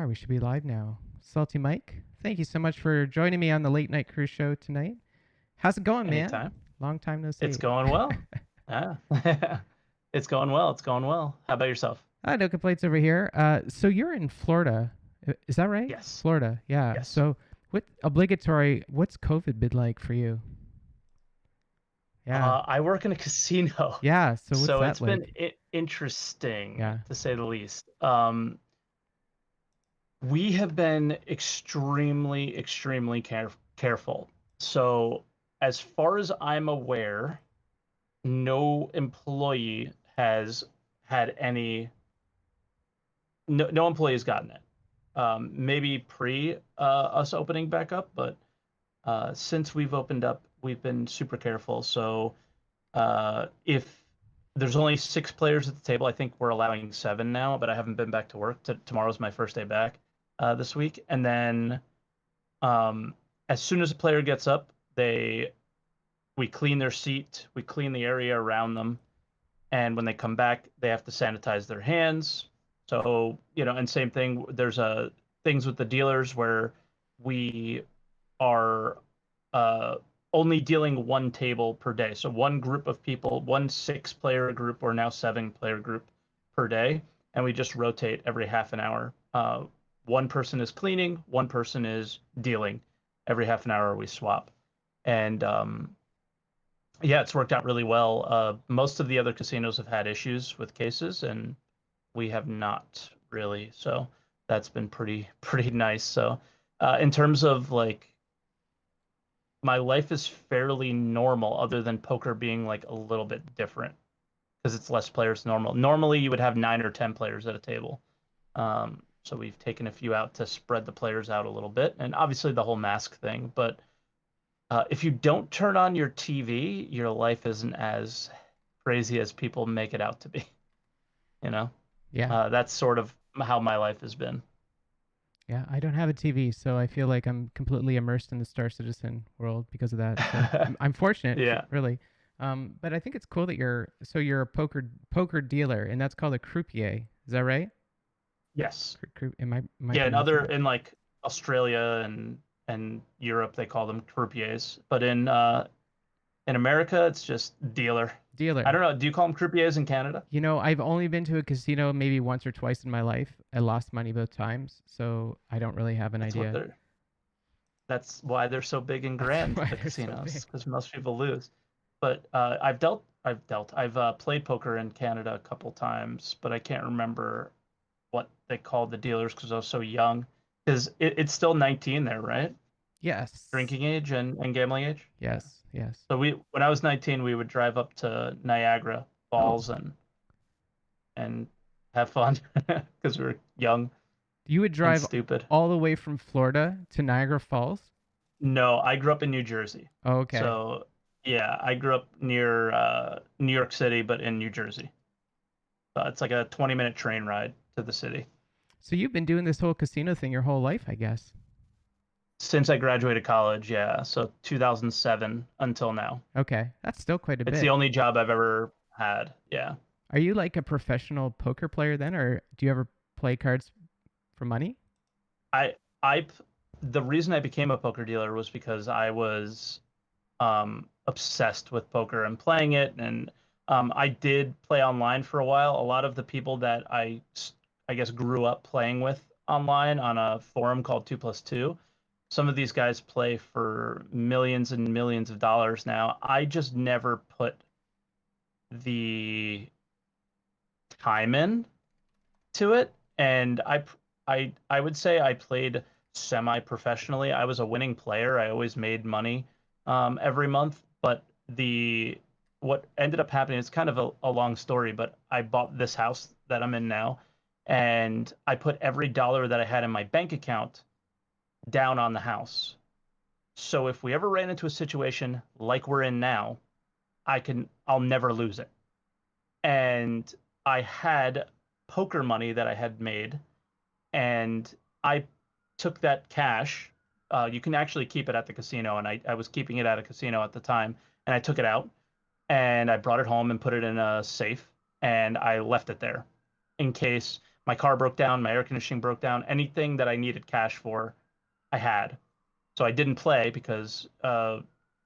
We should be live now. SaltEMike, thank you so much for joining me on the late night cruise show tonight. How's it going, man? Anytime. Long time no It's see. going well. Yeah. It's going well. It's going well. How about yourself? No complaints over here. So you're in Florida, is that right? Yes. Florida, yeah. Yes. So what's COVID been like for you? Yeah, I work in a casino, yeah. So what's so that it's been like? interesting Yeah. to say the least. We have been extremely, extremely careful. So, as far as I'm aware, no employee has had any, no employee has gotten it. Maybe pre us opening back up, but since we've opened up, we've been super careful. So if there's only 6 players at the table, I think we're allowing 7 now, but I haven't been back to work. Tomorrow's my first day back this week. And then um, as soon as a player gets up, we clean their seat, we clean the area around them, and when they come back, they have to sanitize their hands. So, and same thing, there's things with the dealers where we are uh, only dealing one table per day. So one group of people, one 6-player group or now 7-player group per day, and we just rotate every half an hour. One person is cleaning, one person is dealing. Every half an hour we swap, and yeah, it's worked out really well. Most of the other casinos have had issues with cases, and we have not really. So that's been pretty nice. So in terms of like my life is fairly normal other than poker being like a little bit different because it's less players normal. Normally you would have 9 or 10 players at a table. So we've taken a few out to spread the players out a little bit, and obviously the whole mask thing. But if you don't turn on your TV, your life isn't as crazy as people make it out to be. You know, Yeah. that's sort of how my life has been. Yeah, I don't have a TV, so I feel like I'm completely immersed in the Star Citizen world because of that. So I'm fortunate, Yeah. really. But I think it's cool that you're a poker dealer, and that's called a croupier. Is that right? Yes. Am I Yeah, and pronouncing other that? in like Australia and Europe they call them croupiers, but in America it's just dealer. I Dealer. don't know. Do you call them croupiers in Canada? I've only been to a casino maybe once or twice in my life. I lost money both times, so I don't really have an That's what idea. they're. That's why they're so big and That's grand, why the they're so casinos, big. because most people lose. But I've played poker in Canada a couple times, but I can't remember what they called the dealers because I was so young. Because it's still 19 there, right? Yes. Drinking age and gambling age. Yeah. Yes. Yes. So when I was 19, we would drive up to Niagara Oh, Falls and have fun because we were young you would and drive stupid. all the way from Florida to Niagara Falls? No, I grew up in New Jersey. Oh, okay. So yeah, I grew up near New York City, but in New Jersey. It's like a 20-minute train ride to the city. So you've been doing this whole casino thing your whole life, I guess. Since I graduated college, yeah. So 2007 until now. Okay, that's still quite a It's the bit. only job I've ever had. Yeah. Are you like a professional poker player then, or do you ever play cards for money? I I the reason I became a poker dealer was because I was obsessed with poker and playing it, and I did play online for a while. A lot of the people that I guess grew up playing with online on a forum called 2 Plus 2. Some of these guys play for millions and millions of dollars now. I just never put the time in to it, and I would say I played semi-professionally. I was a winning player. I always made money every month, but the what ended up happening, it's kind of a long story, but I bought this house that I'm in now, and I put every dollar that I had in my bank account down on the house. So if we ever ran into a situation like we're in now, I'll never lose it. And I had poker money that I had made, and I took that cash. You can actually keep it at the casino, and I was keeping it at a casino at the time, and I took it out and I brought it home and put it in a safe, and I left it there in case my car broke down, my air conditioning broke down, anything that I needed cash for, I had. So I didn't play because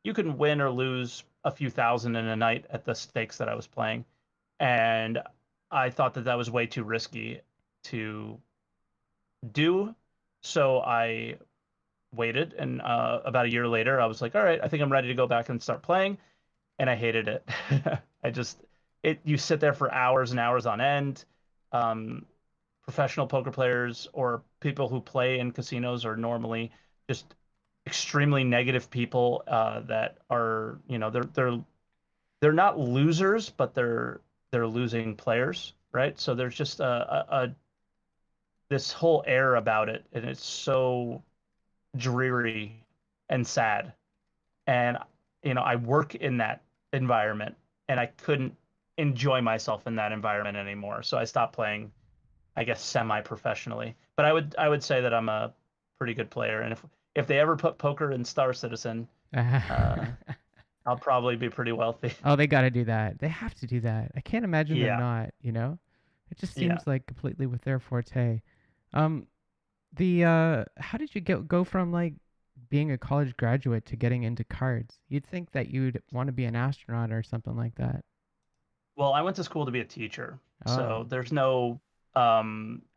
you can win or lose a few thousand in a night at the stakes that I was playing, and I thought that that was way too risky to do. So I waited, and about a year later, I was like, all right, I think I'm ready to go back and start playing, and I hated it. I just it you sit there for hours and hours on end. Um, Professional poker players or people who play in casinos are normally just extremely negative people that are, they're not losers, but they're losing players, right? So there's just a this whole air about it, and it's so dreary and sad. And I work in that environment, and I couldn't enjoy myself in that environment anymore. So I stopped playing, I guess, semi-professionally. But I would say that I'm a pretty good player, and if they ever put poker in Star Citizen, uh, I'll probably be pretty wealthy. Oh, they got to do that. They have to do that. I can't imagine them Yeah, not, It just yeah. seems like completely with their forte. Um, how did you go from like being a college graduate to getting into cards? You'd think that you'd want to be an astronaut or something like that. Well, I went to school to be a teacher, Oh, so there's no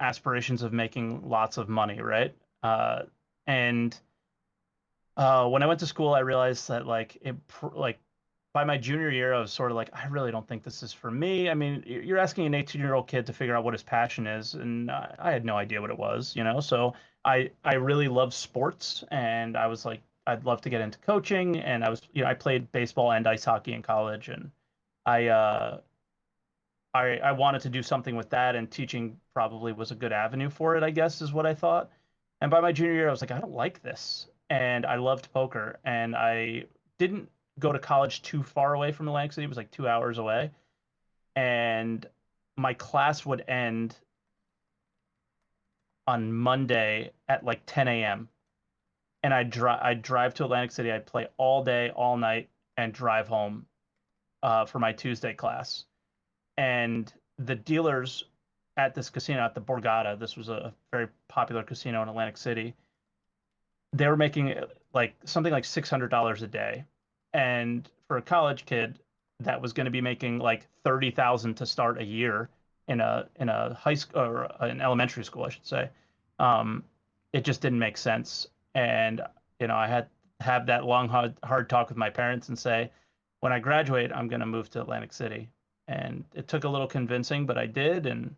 aspirations of making lots of money, right? And when I went to school, I realized that like by my junior year, I was sort of like, I really don't think this is for me. I mean, you're asking an 18-year-old kid to figure out what his passion is, and I had no idea what it was. So I really love sports, and I was like, I'd love to get into coaching, and I played baseball and ice hockey in college, and I uh, I wanted to do something with that, and teaching probably was a good avenue for it, I guess, is what I thought. And by my junior year, I was like, I don't like this. And I loved poker. And I didn't go to college too far away from Atlantic City. It was like 2 hours away. And my class would end on Monday at like 10 a.m. And I'd drive to Atlantic City. I'd play all day, all night, and drive home for my Tuesday class. And the dealers at this casino at the Borgata, this was a very popular casino in Atlantic City, they were making like something like $600 a day. And for a college kid that was going to be making like 30,000 to start a year in a high school or an elementary school, I should say, um, it just didn't make sense. And I had to have that long hard talk with my parents and say, when I graduate, I'm going to move to Atlantic City. And it took a little convincing, but I did. And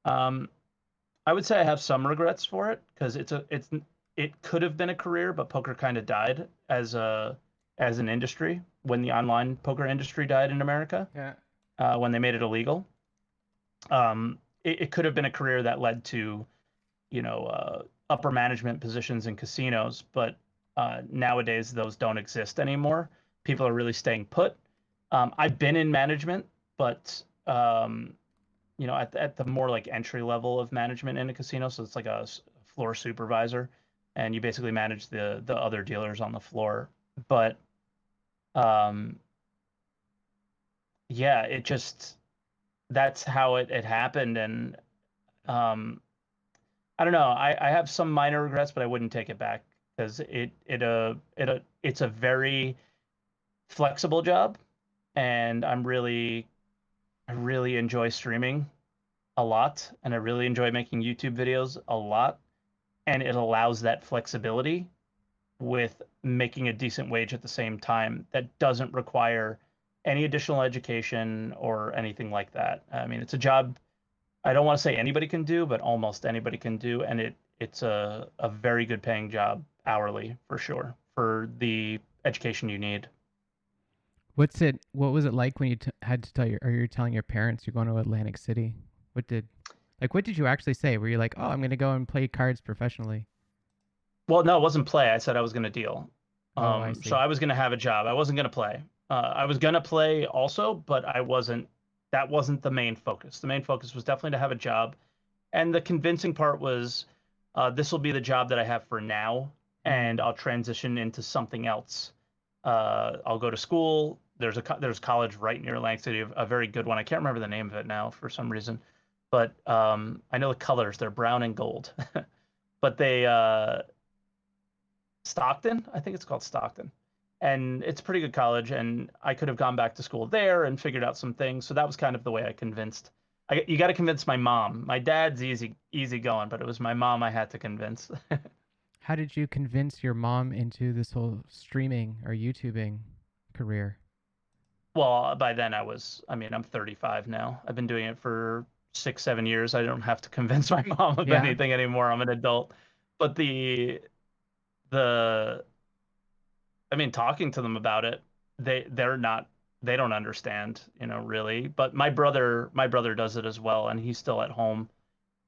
um, I would say I have some regrets for it because it could have been a career, but poker kind of died as an industry when the online poker industry died in America, yeah. when they made it illegal. It could have been a career that led to upper management positions in casinos, but nowadays those don't exist anymore. People are really staying put. I've been in management, but at the more like entry level of management in a casino, so it's like a floor supervisor, and you basically manage the other dealers on the floor. But um, yeah, it just that's how it happened, and um, I don't know. I have some minor regrets, but I wouldn't take it back because it's a very flexible job, and I really enjoy streaming a lot, and I really enjoy making YouTube videos a lot, and it allows that flexibility with making a decent wage at the same time that doesn't require any additional education or anything like that. I mean, it's a job I don't want to say anybody can do, but almost anybody can do, and it's a very good paying job hourly for sure for the education you need. What was it like when you had to tell or you're telling your parents you're going to Atlantic City? What did you actually say? Were you like, "Oh, I'm going to go and play cards professionally"? Well, no, it wasn't play. I said I was going to deal. Oh, I So see. I was going to have a job. I wasn't going to play. I was going to play also, but I wasn't. That wasn't the main focus. The main focus was definitely to have a job. And the convincing part was, this will be the job that I have for now, and Mm. I'll transition into something else. I'll go to school. There's college right near Atlantic City, a very good one. I can't remember the name of it now for some reason. but I know the colors. They're brown and gold. But they Stockton, I think it's called Stockton. And it's a pretty good college, and I could have gone back to school there and figured out some things. So that was kind of the way I convinced. You got to convince my mom. My dad's easy going, but it was my mom I had to convince. How did you convince your mom into this whole streaming or YouTubing career? Well, by then I mean, I'm 35 now. I've been doing it for 6, 7 years. I don't have to convince my mom of Yeah. anything anymore. I'm an adult. But the I mean, talking to them about it, they're not they don't understand, really. But my brother does it as well, and he's still at home,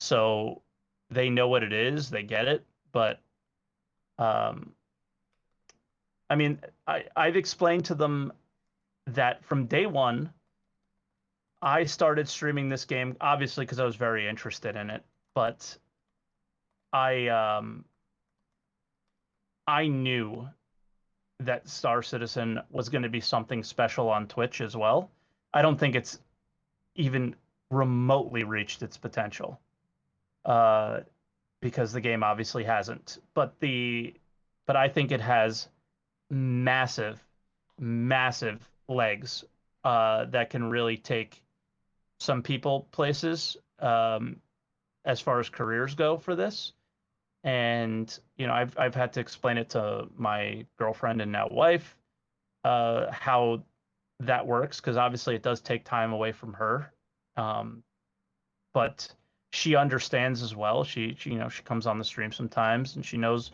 so they know what it is, they get it. But um, I mean, I've explained to them that from day one, I started streaming this game obviously because I was very interested in it, but I um, I knew that Star Citizen was going to be something special on Twitch as well. I don't think it's even remotely reached its potential, uh, because the game obviously hasn't. But I think it has massive, massive legs, that can really take some people places, as far as careers go for this. And I've had to explain it to my girlfriend and now wife, how that works, because obviously it does take time away from her. Um, but she understands as well. She comes on the stream sometimes, and she knows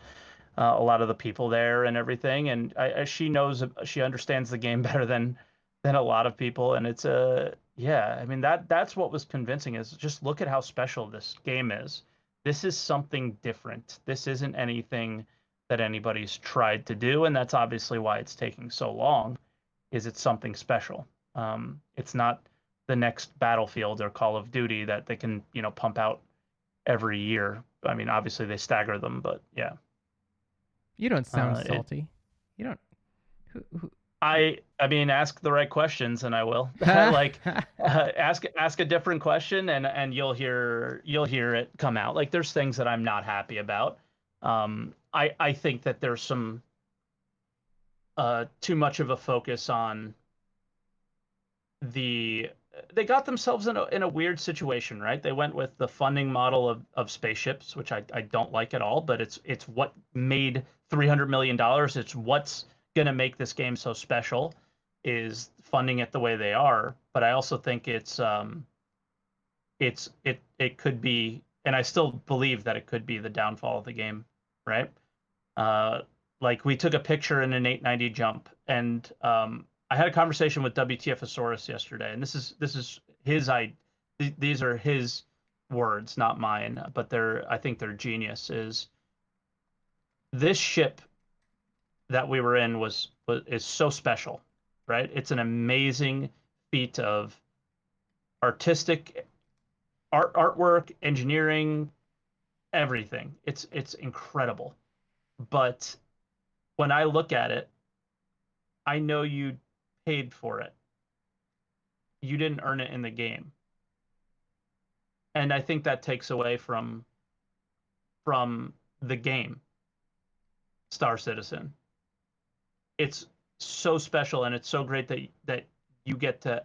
a lot of the people there and everything. And she knows, she understands the game better than a lot of people. And it's a yeah. I mean, that's what was convincing, is just look at how special this game is. This is something different. This isn't anything that anybody's tried to do, and that's obviously why it's taking so long. Is it's something special. It's not the next Battlefield or Call of Duty that they can pump out every year. I mean, obviously they stagger them, but yeah. You don't sound It salty. You don't. Who, I mean, ask the right questions and I will. Like, ask a different question, and you'll hear it come out. Like, there's things that I'm not happy about. I think that there's some too much of a focus on the they got themselves in a weird situation, right? They went with the funding model of spaceships, which I don't like at all, but it's what made $300 million. It's what's gonna make this game so special, is funding it the way they are. But I also think it could be, and I still believe that it could be the downfall of the game, right? Uh, like, we took a picture in an 890 jump, and I had a conversation with WTFosaurus yesterday, and this is these are his words, not mine, but I think they're genius. Is this ship that we were in is so special, right? It's an amazing feat of artistic artwork, engineering, everything. It's incredible. But when I look at it, I know you paid for it. You didn't earn it in the game. And I think that takes away from the game, Star Citizen. It's so special, and it's so great that you get to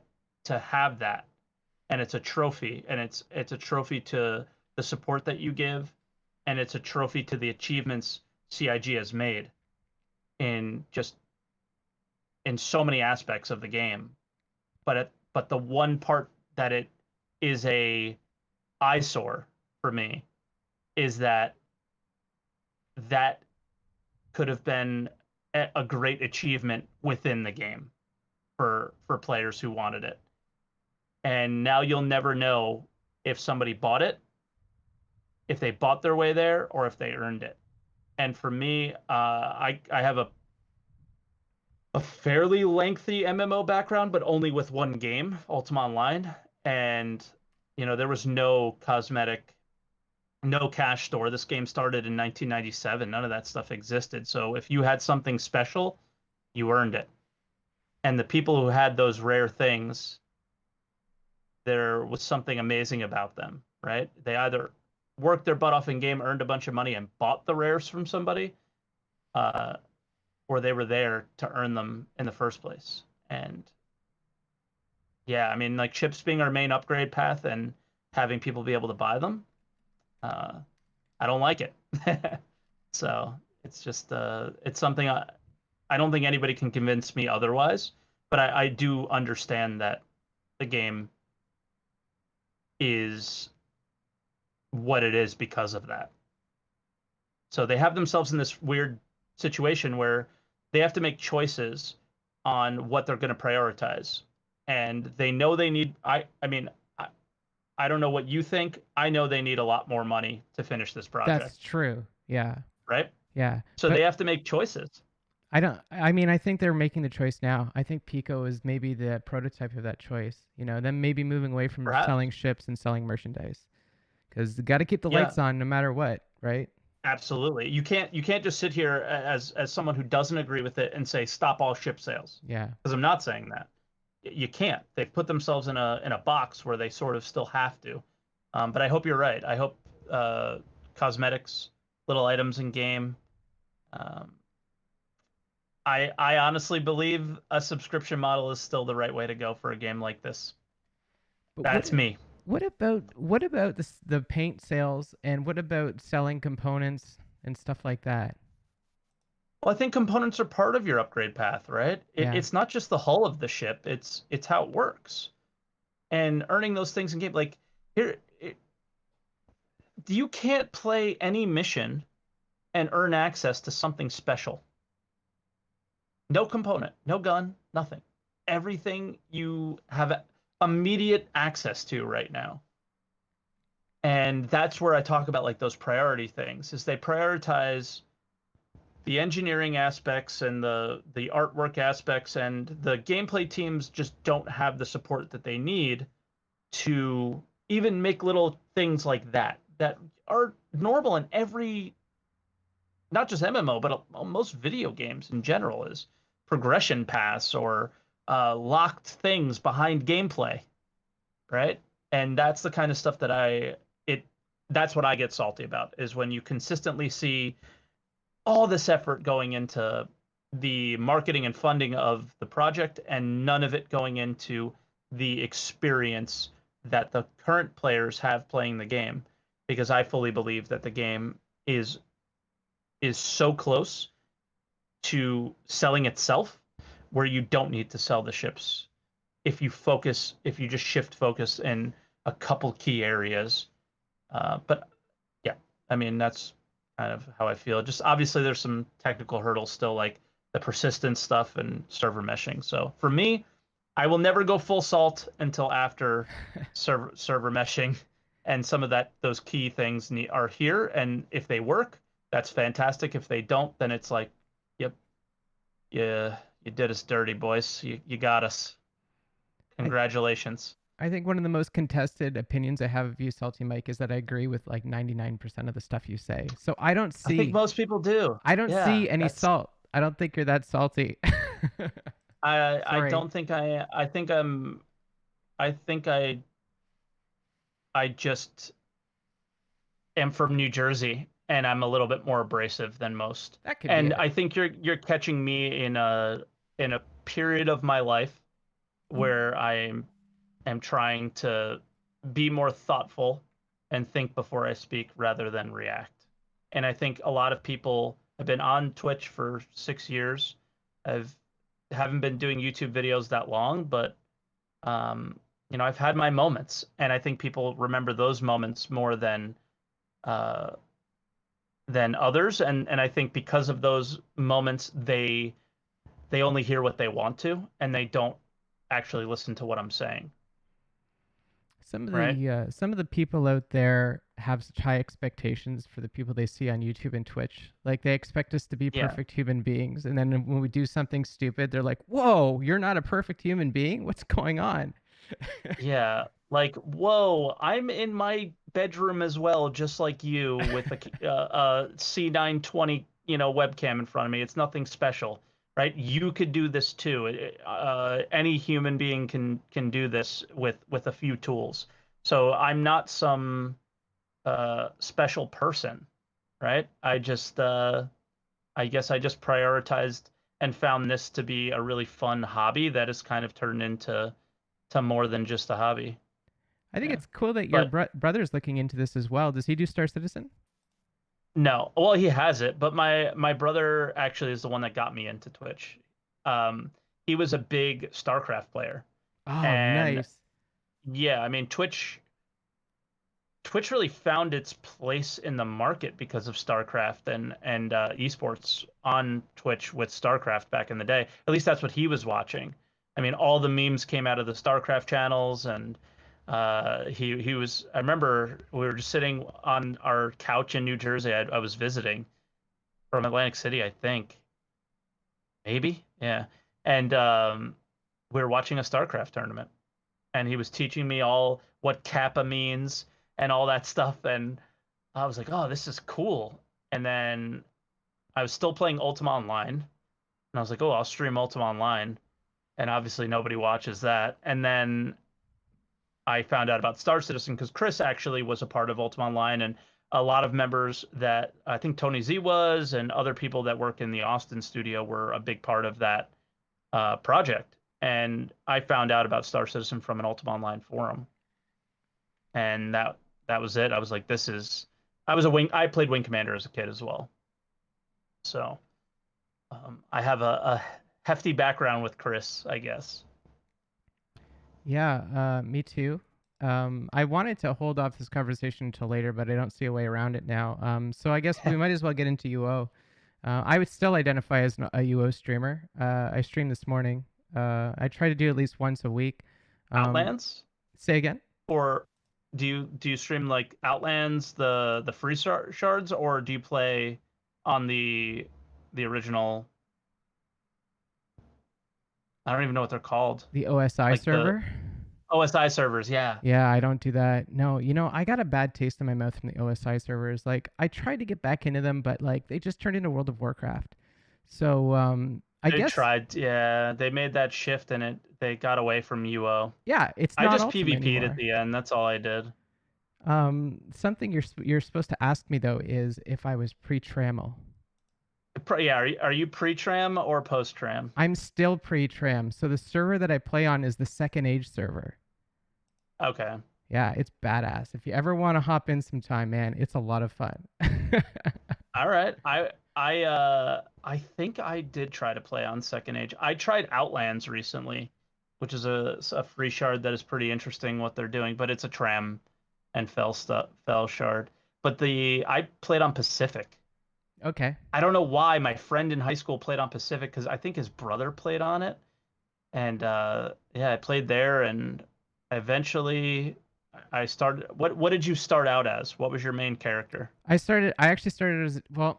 have that, and it's a trophy, and it's a trophy to the support that you give, and it's a trophy to the achievements CIG has made in just in so many aspects of the game. But the one part that it is a eyesore for me is that could have been a great achievement within the game for players who wanted it. And now you'll never know if somebody bought it, if they bought their way there, or if they earned it. And for me, I have a fairly lengthy MMO background, but only with one game, Ultima Online. And there was no cosmetic, no cash store. This game started in 1997. None of that stuff existed. So if you had something special, you earned it. And the people who had those rare things there was something amazing about them, right? They either worked their butt off in game, earned a bunch of money, and bought the rares from somebody, uh, or they were there to earn them in the first place. And yeah, I mean, like chips being our main upgrade path and having people be able to buy them, uh, I don't like it. So it's just it's something I don't think anybody can convince me otherwise. But I do understand that the game is what it is because of that. So they have themselves in this weird situation where they have to make choices on what they're going to prioritize. And they know they need I mean I don't know what you think. I know they need a lot more money to finish this That's project, true. Yeah. right? Yeah. So they But have to make choices. I mean, I think they're making the choice now. I think Pico is maybe the prototype of that choice. Them maybe moving away from Perhaps. selling ships and selling merchandise because got to keep the Yeah, lights on no matter what, right? absolutely. You can't just sit here as someone who doesn't agree with it and say stop all ship sales. Yeah. Because I'm not saying that. You can't. They've put themselves in a box where they sort of still have to. But I hope you're right. I hope cosmetics, little items in game. Um, I honestly believe a subscription model is still the right way to go for a game like this. But That's me. what about the paint sales and what about selling components and stuff like that? Well, I think components are part of your upgrade path, right? Yeah. It's not just the hull of the ship; it's how it works. And earning those things in game, like here, you can't play any mission and earn access to something special. No component, no gun, nothing. Everything you have immediate access to right now. And that's where I talk about like those priority things is they prioritize the engineering aspects and the artwork aspects, and the gameplay teams just don't have the support that they need to even make little things like that are normal in every, not just MMO, but most video games in general, is progression paths or locked things behind gameplay, right? And that's the kind of stuff that it that's what I get salty about, is when you consistently see all this effort going into the marketing and funding of the project and none of it going into the experience that the current players have playing the game, because I fully believe that the game is so close to selling itself where you don't need to sell the ships if you just shift focus in a couple key areas. But yeah, I mean that's kind of how I feel. Just obviously there's some technical hurdles still, like the persistence stuff and server meshing. So for me, I will never go full salt until after server meshing and some of those key things are here. And if they work, that's fantastic. If they don't, then it's like, yep, yeah, you did us dirty, boys. You got us. I Congratulations. I think one of the most contested opinions I have of you, Salty Mike, is that I agree with like 99% of the stuff you say. So I think most people do. I don't Yeah, see any that's salt. I don't think you're that salty. I Sorry. don't think I think I think I just am from New Jersey and I'm a little bit more abrasive than most. That could be And it. I think you're catching me in a period of my life where I am trying to be more thoughtful and think before I speak rather than react. And I think a lot of people have been on Twitch for 6 years. I've haven't been doing YouTube videos that long, but um, I've had my moments, and I think people remember those moments more uh, than others. And I think because of those moments, they only hear what they want to, and they don't actually listen to what I'm saying, right? Some of the people out there have such high expectations for the people they see on YouTube and Twitch. Like they expect us to be Yeah. perfect human beings, and then when we do something stupid, they're like, "Whoa, you're not a perfect human being. What's going on?" Yeah, like, whoa, I'm in my bedroom as well, just like you, with a C920, webcam in front of me. It's nothing special. right? You could do this too. Any human being can do this with a few tools. So I'm not some special person, right? I guess I just prioritized and found this to be a really fun hobby that has kind of turned into to more than just a hobby. I think Yeah. it's cool that your But brother's looking into this as well. Does he do Star Citizen? no, well, he has it, but my brother actually is the one that got me into Twitch. Um, he was a big StarCraft player, Oh, and nice. yeah, I mean Twitch really found its place in the market because of StarCraft and esports on Twitch with StarCraft back in the day. At least that's what he was watching. I mean, all the memes came out of the StarCraft channels, and he was. I remember we were just sitting on our couch in New Jersey. I was visiting from Atlantic City, I think, maybe, yeah, and we were watching a StarCraft tournament, and he was teaching me all what Kappa means and all that stuff, and I was like, oh, this is cool. And then I was still playing Ultima Online, and I was like, oh, I'll stream Ultima Online, and obviously nobody watches that. And then I found out about Star Citizen because Chris actually was a part of Ultima Online, and a lot of members that I think Tony Z was, and other people that work in the Austin studio were a big part of that project. And I found out about Star Citizen from an Ultima Online forum, and that was it. I was like, this is. I was a wing. I played Wing Commander as a kid as well, so I have a hefty background with Chris, I guess. Yeah, me too. I wanted to hold off this conversation until later, but I don't see a way around it now. So I guess we might as well get into UO. I would still identify as a UO streamer. I streamed this morning. I try to do at least once a week. Um, Outlands, say again? or do you stream like Outlands, the free shards, or do you play on the original? I don't even know what they're called. The OSI Like the server? OSI servers, yeah. Yeah, I don't do that. No, I got a bad taste in my mouth from the OSI servers. Like, I tried to get back into them, but like they just turned into World of Warcraft. So, I They guess, tried, yeah. They made that shift and they got away from UO. yeah, it's I not just Ultima PvP'd at anymore. the end. That's all I did. Something you're supposed to ask me though is if I was pre-trammel. Yeah, are you pre-tram or post-tram? I'm still pre-tram, so the server that I play on is the Second Age server. Okay. Yeah, it's badass. If you ever want to hop in sometime, man, it's a lot of fun. All right. I think I did try to play on Second Age. I tried Outlands recently, which is a free shard that is pretty interesting what they're doing, but it's a tram and fell shard. But the I played on Pacific. Okay. I don't know why my friend in high school played on Pacific because I think his brother played on it. And yeah, I played there and eventually I started what did you start out as? What was your main character? I actually started as, well,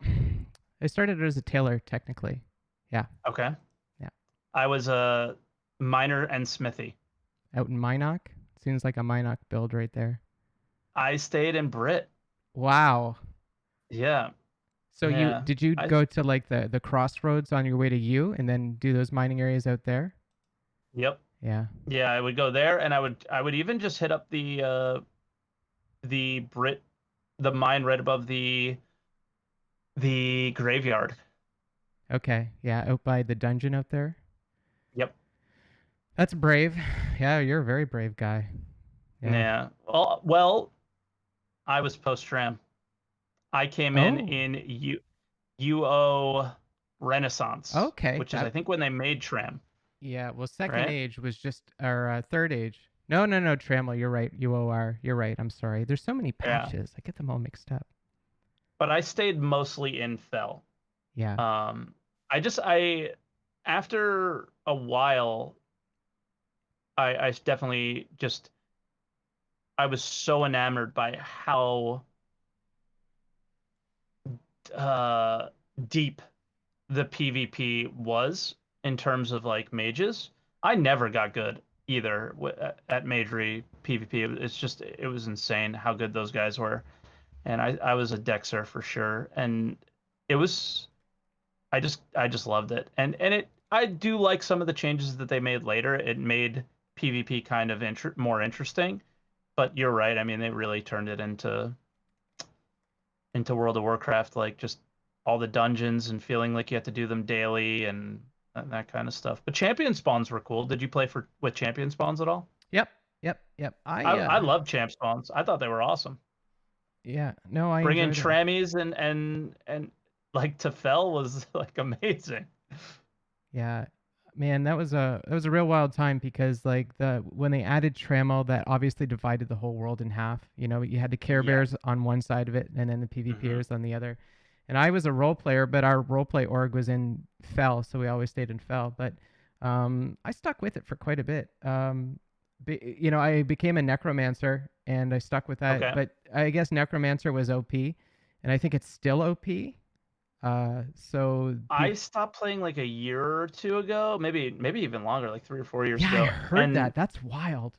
I started as a tailor technically. Yeah. Okay. Yeah. I was a miner and smithy. Out in Minoc. Seems like a Minoc build right there. I stayed in Brit. Wow. Yeah. So you Yeah. did you I go to like the crossroads on your way to U and then do those mining areas out there? Yep. Yeah. Yeah, I would go there and I would even just hit up the Brit the mine right above the graveyard. Okay. Yeah, out by the dungeon out there. Yep. That's brave. Yeah, you're a very brave guy. Yeah. Yeah. Well, I was post tram. I came in Oh. in UO Renaissance, Okay. which is I That think when they made tram, Yeah, well, Second right? Age was just our Third Age. No, no, no, Trammel, you're right. UOR, you're right. I'm sorry. There's so many Yeah. patches. I get them all mixed up. But I stayed mostly in Fell. Yeah. Um, I after a while, I definitely just I was so enamored by how uh deep the PvP was in terms of like mages. I never got good either at Magery PvP. It's just it was insane how good those guys were, and I was a Dexer for sure, and it was I just loved it, and I do like some of the changes that they made later. It made PvP kind of more interesting, but you're right. I mean, they really turned it into World of Warcraft, like just all the dungeons and feeling like you have to do them daily and that kind of stuff. But champion spawns were cool. Did you play for with champion spawns at all? Yep, yep, yep. I love champ spawns. I thought they were awesome. Yeah, no, I Bringing enjoyed it. Trammies and like Tefel was like amazing. Yeah, man, that was a real wild time because like when they added Trammel, that obviously divided the whole world in half. You know, you had the Care Yeah. Bears on one side of it, and then the Hmm. PvPers on the other. And I was a role player, but our role play org was in Fell, so we always stayed in Fell. But I stuck with it for quite a bit. I became a necromancer, and I stuck with that. Okay. But I guess necromancer was OP, and I think it's still OP. So I stopped playing like a year or two ago, maybe even longer, like 3 or 4 years yeah, I ago. heard And that. That's wild.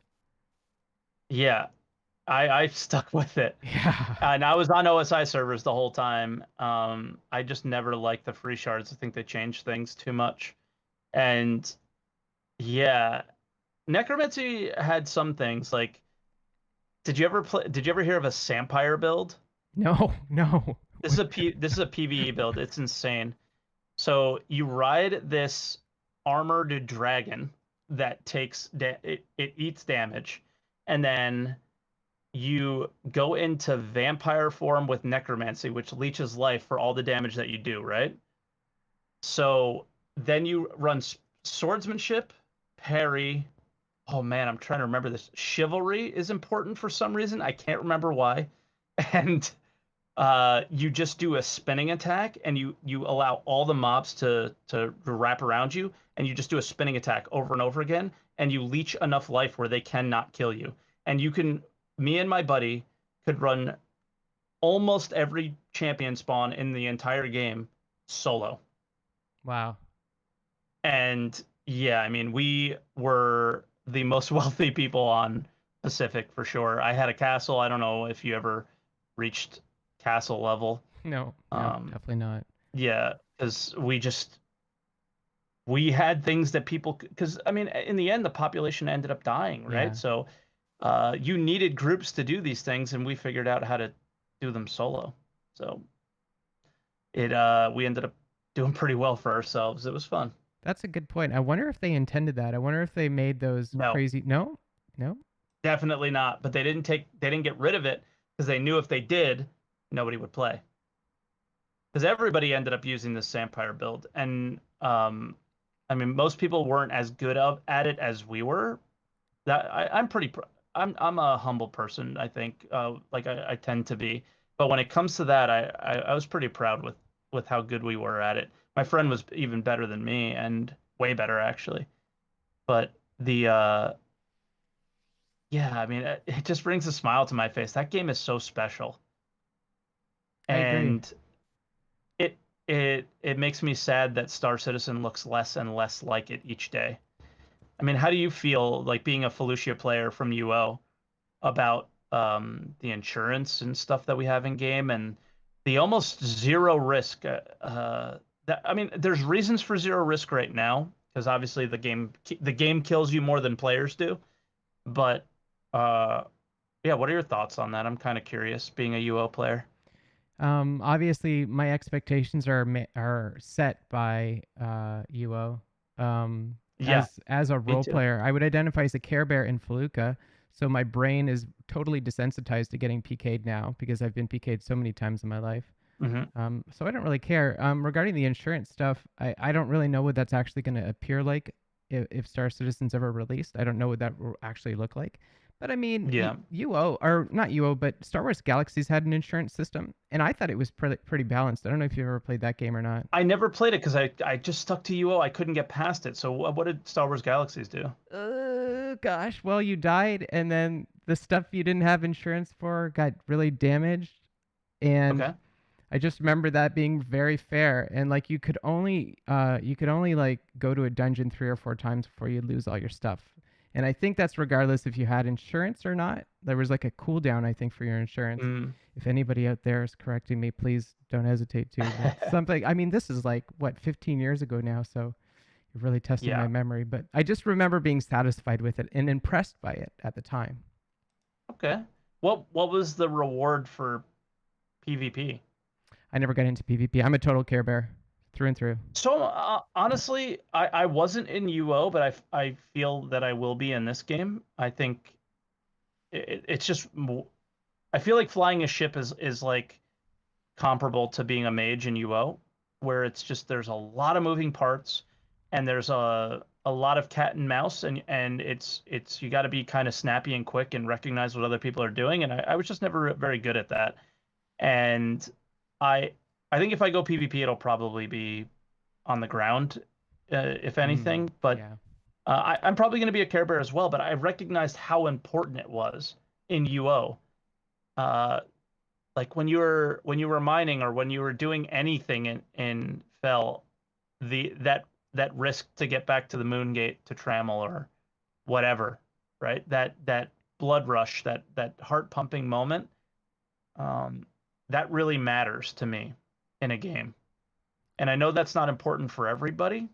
yeah, I stuck with it. Yeah. And I was on OSI servers the whole time. I just never liked the free shards. I think they changed things too much. And yeah, Necromancy had some things like did you ever hear of a Sampire build? No, no. This is a PvE build. It's insane. So you ride this armored dragon that it eats damage, and then you go into vampire form with necromancy, which leeches life for all the damage that you do, right? So then you run swordsmanship, parry. Oh man, I'm trying to remember this. Chivalry is important for some reason. I can't remember why. And you just do a spinning attack, and you allow all the mobs to wrap around you, and you just do a spinning attack over and over again, and you leech enough life where they cannot kill you. And you can, me and my buddy could run almost every champion spawn in the entire game solo. Wow. And yeah, I mean, we were the most wealthy people on Pacific for sure. I had a castle. I don't know if you ever reached castle level. No, no, Um, definitely not. yeah, because we had things that people because I mean, in the end, the population ended up dying, right? Yeah. So you needed groups to do these things, and we figured out how to do them solo. So we ended up doing pretty well for ourselves. It was fun. That's a good point. I wonder if they intended that. I wonder if they made those No, crazy. No? No? definitely not. But they didn't get rid of it because they knew if they did, nobody would play. Because everybody ended up using this Sampire build, and I mean, most people weren't as good at it as we were. I'm pretty I'm a humble person. I think like I tend to be, but when it comes to that, I was pretty proud with how good we were at it. My friend was even better than me, and way better actually. But the yeah, I mean, it just brings a smile to my face. That game is so special, I agree. and it it makes me sad that Star Citizen looks less and less like it each day. I mean, how do you feel like being a Felucia player from UO about the insurance and stuff that we have in game and the almost zero risk? That I mean, there's reasons for zero risk right now because obviously the game kills you more than players do. But uh, yeah, what are your thoughts on that? I'm kind of curious, being a UO player. Obviously, my expectations are set by UO. Yeah, As a me role too. player, I would identify as a Care Bear in Feluca, so my brain is totally desensitized to getting PK'd now because I've been PK'd so many times in my life. Hmm. So I don't really care. Regarding the insurance stuff, I don't really know what that's actually going to appear like if Star Citizen's ever released. I don't know what that will actually look like. But I mean, Yeah. UO, or not UO, but Star Wars Galaxies had an insurance system, and I thought it was pretty balanced. I don't know if you've ever played that game or not. I never played it because I just stuck to UO. I couldn't get past it. So what did Star Wars Galaxies do? Gosh, well, you died, and then the stuff you didn't have insurance for got really damaged, and Okay. I just remember that being very fair, and like you could only like go to a dungeon 3 or 4 times before you lose all your stuff. And I think that's regardless if you had insurance or not. There was like a cooldown, I think, for your insurance. Mm. If anybody out there is correcting me, please don't hesitate to. But something, I mean, this is like, what, 15 years ago now. So you're really testing my Yeah. memory. But I just remember being satisfied with it and impressed by it at the time. Okay. What was the reward for PvP? I never got into PvP. I'm a total Care Bear through and through. So honestly, I wasn't in UO, but I feel that I will be in this game. I think it's just I feel like flying a ship is like comparable to being a mage in UO, where it's just there's a lot of moving parts and there's a lot of cat and mouse, and it's you got to be kind of snappy and quick and recognize what other people are doing, and I was just never very good at that. And I I think if I go PvP, it'll probably be on the ground, if anything. But Yeah. I'm probably going to be a Care Bear as well. But I recognized how important it was in UO. Uh, like when you were mining or when you were doing anything in Fell, that risk to get back to the Moon Gate to Trammel or whatever, right? That blood rush, that heart pumping moment, that really matters to me in a game. And I know that's not important for everybody.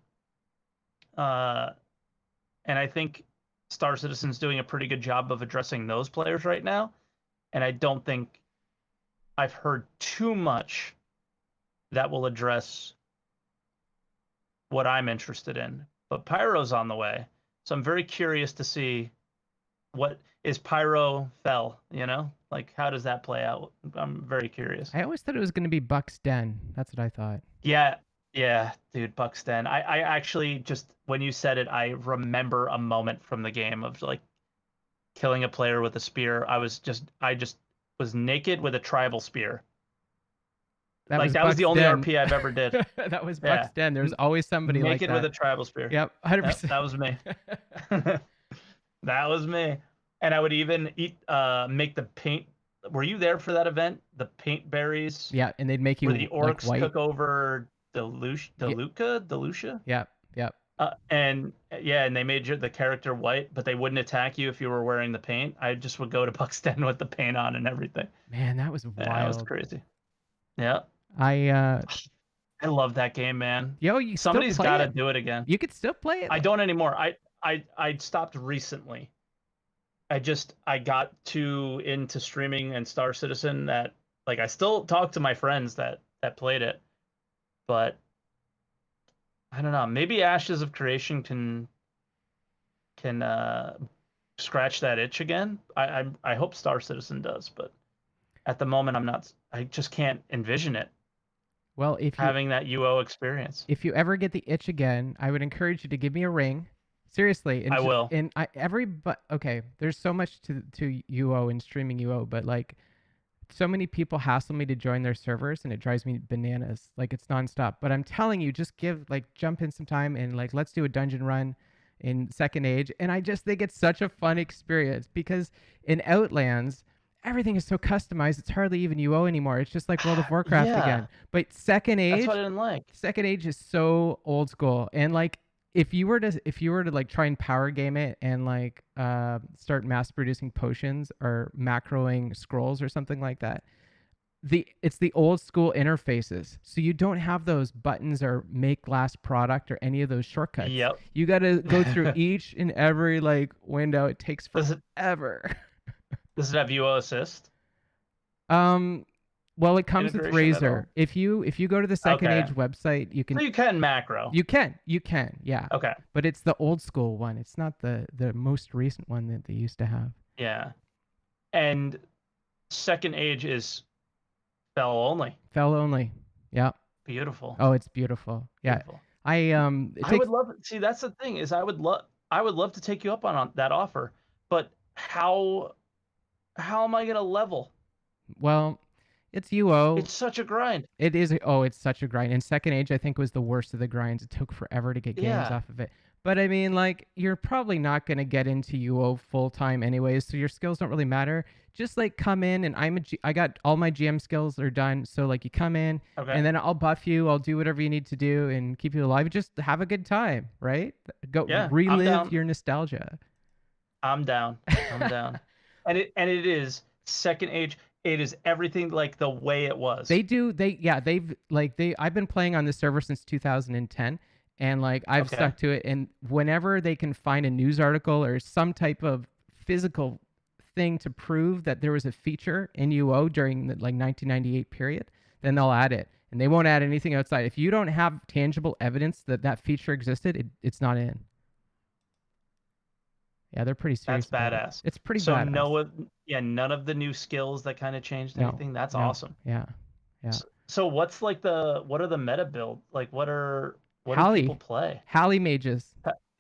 And I think Star Citizen's doing a pretty good job of addressing those players right now. And I don't think I've heard too much that will address what I'm interested in. But Pyro's on the way. So I'm very curious to see what is Pyro Fell, you know? Like, how does that play out? I'm very curious. I always thought it was going to be Buck's Den. That's what I thought. Yeah, yeah, dude, Buxton. I actually just when you said it, I remember a moment from the game of like killing a player with a spear. I just was naked with a tribal spear. That Like was that was the Buck's only Den. RP I've ever did. That was Yeah. Buck's Den. There's always somebody like Naked with a that. tribal spear. Yep, Yep, 100%. that was me. That was me. And I would even make the paint. Were you there for that event? The paint berries Yeah, and they'd make you where the like orcs white. took over Yeah. Delucia? Yep, yep. And yeah, and they made the character white, but they wouldn't attack you if you were wearing the paint. I just would go to Buxton with the paint on and everything. Man, that was Yeah, that was wild. crazy. Yeah, I I love that game, man. yo, you Somebody's still got play to it? do it again. You could still play it. I don't anymore. I stopped recently. I got too into streaming and Star Citizen that like I still talk to my friends that played it, but I don't know. Maybe Ashes of Creation can scratch that itch again. I hope Star Citizen does, but at the moment I'm not. I just can't envision it Well, having that UO experience. if you ever get the itch again, I would encourage you to give me a ring. Seriously, and I will. And but okay, there's so much to UO and streaming UO, but like so many people hassle me to join their servers and it drives me bananas. Like it's nonstop. But I'm telling you, just jump in some time and like let's do a dungeon run in Second Age. And I just think it's such a fun experience because in Outlands, everything is so customized. It's hardly even UO anymore. It's just like World of Warcraft Yeah. again. But Second That's Age, what I didn't like. Second Age is so old school. And like if you were to like try and power game it and like start mass producing potions or macroing scrolls or something like that, it's the old school interfaces. So you don't have those buttons or make last product or any of those shortcuts. Yep. You got to go through each and every like window. It takes Does forever. it have UO assist? Well, it comes with Integration at all? Razor. If you go to the Second Okay. Age website, you So can you can macro. you can yeah. Okay. But it's the old school one. It's not the most recent one that they used to have. Yeah. And Second Age is Fell only. Fell only. Yeah. Beautiful. Oh, it's beautiful. Yeah. Beautiful. I would love. See, that's the thing is I would love to take you up on that offer, but how am I gonna level? Well, it's UO. It's such a grind. It is. Oh, it's such a grind. And Second Age, I think, was the worst of the grinds. It took forever to get games Yeah. off of it. But I mean, like, you're probably not going to get into UO full time anyways, so your skills don't really matter. Just like come in, and I got all my GM skills are done. So like, you come in, Okay. and then I'll buff you. I'll do whatever you need to do and keep you alive. Just have a good time, right? Go Yeah, I'm relive down. your nostalgia. I'm down. I'm down. And it is second age. It is everything like the way it was. They do. I've been playing on this server since 2010, and like I've Okay. stuck to it. And whenever they can find a news article or some type of physical thing to prove that there was a feature in UO during the like 1998 period, then they'll add it. And they won't add anything outside. If you don't have tangible evidence that that feature existed, it's not in. Yeah, they're pretty That's serious about it. badass. It's pretty So badass. yeah, none of the new skills that kind of changed No, anything. That's no, awesome. yeah, yeah. So what are the meta build? Like what do people Hallie, play? Hallie mages.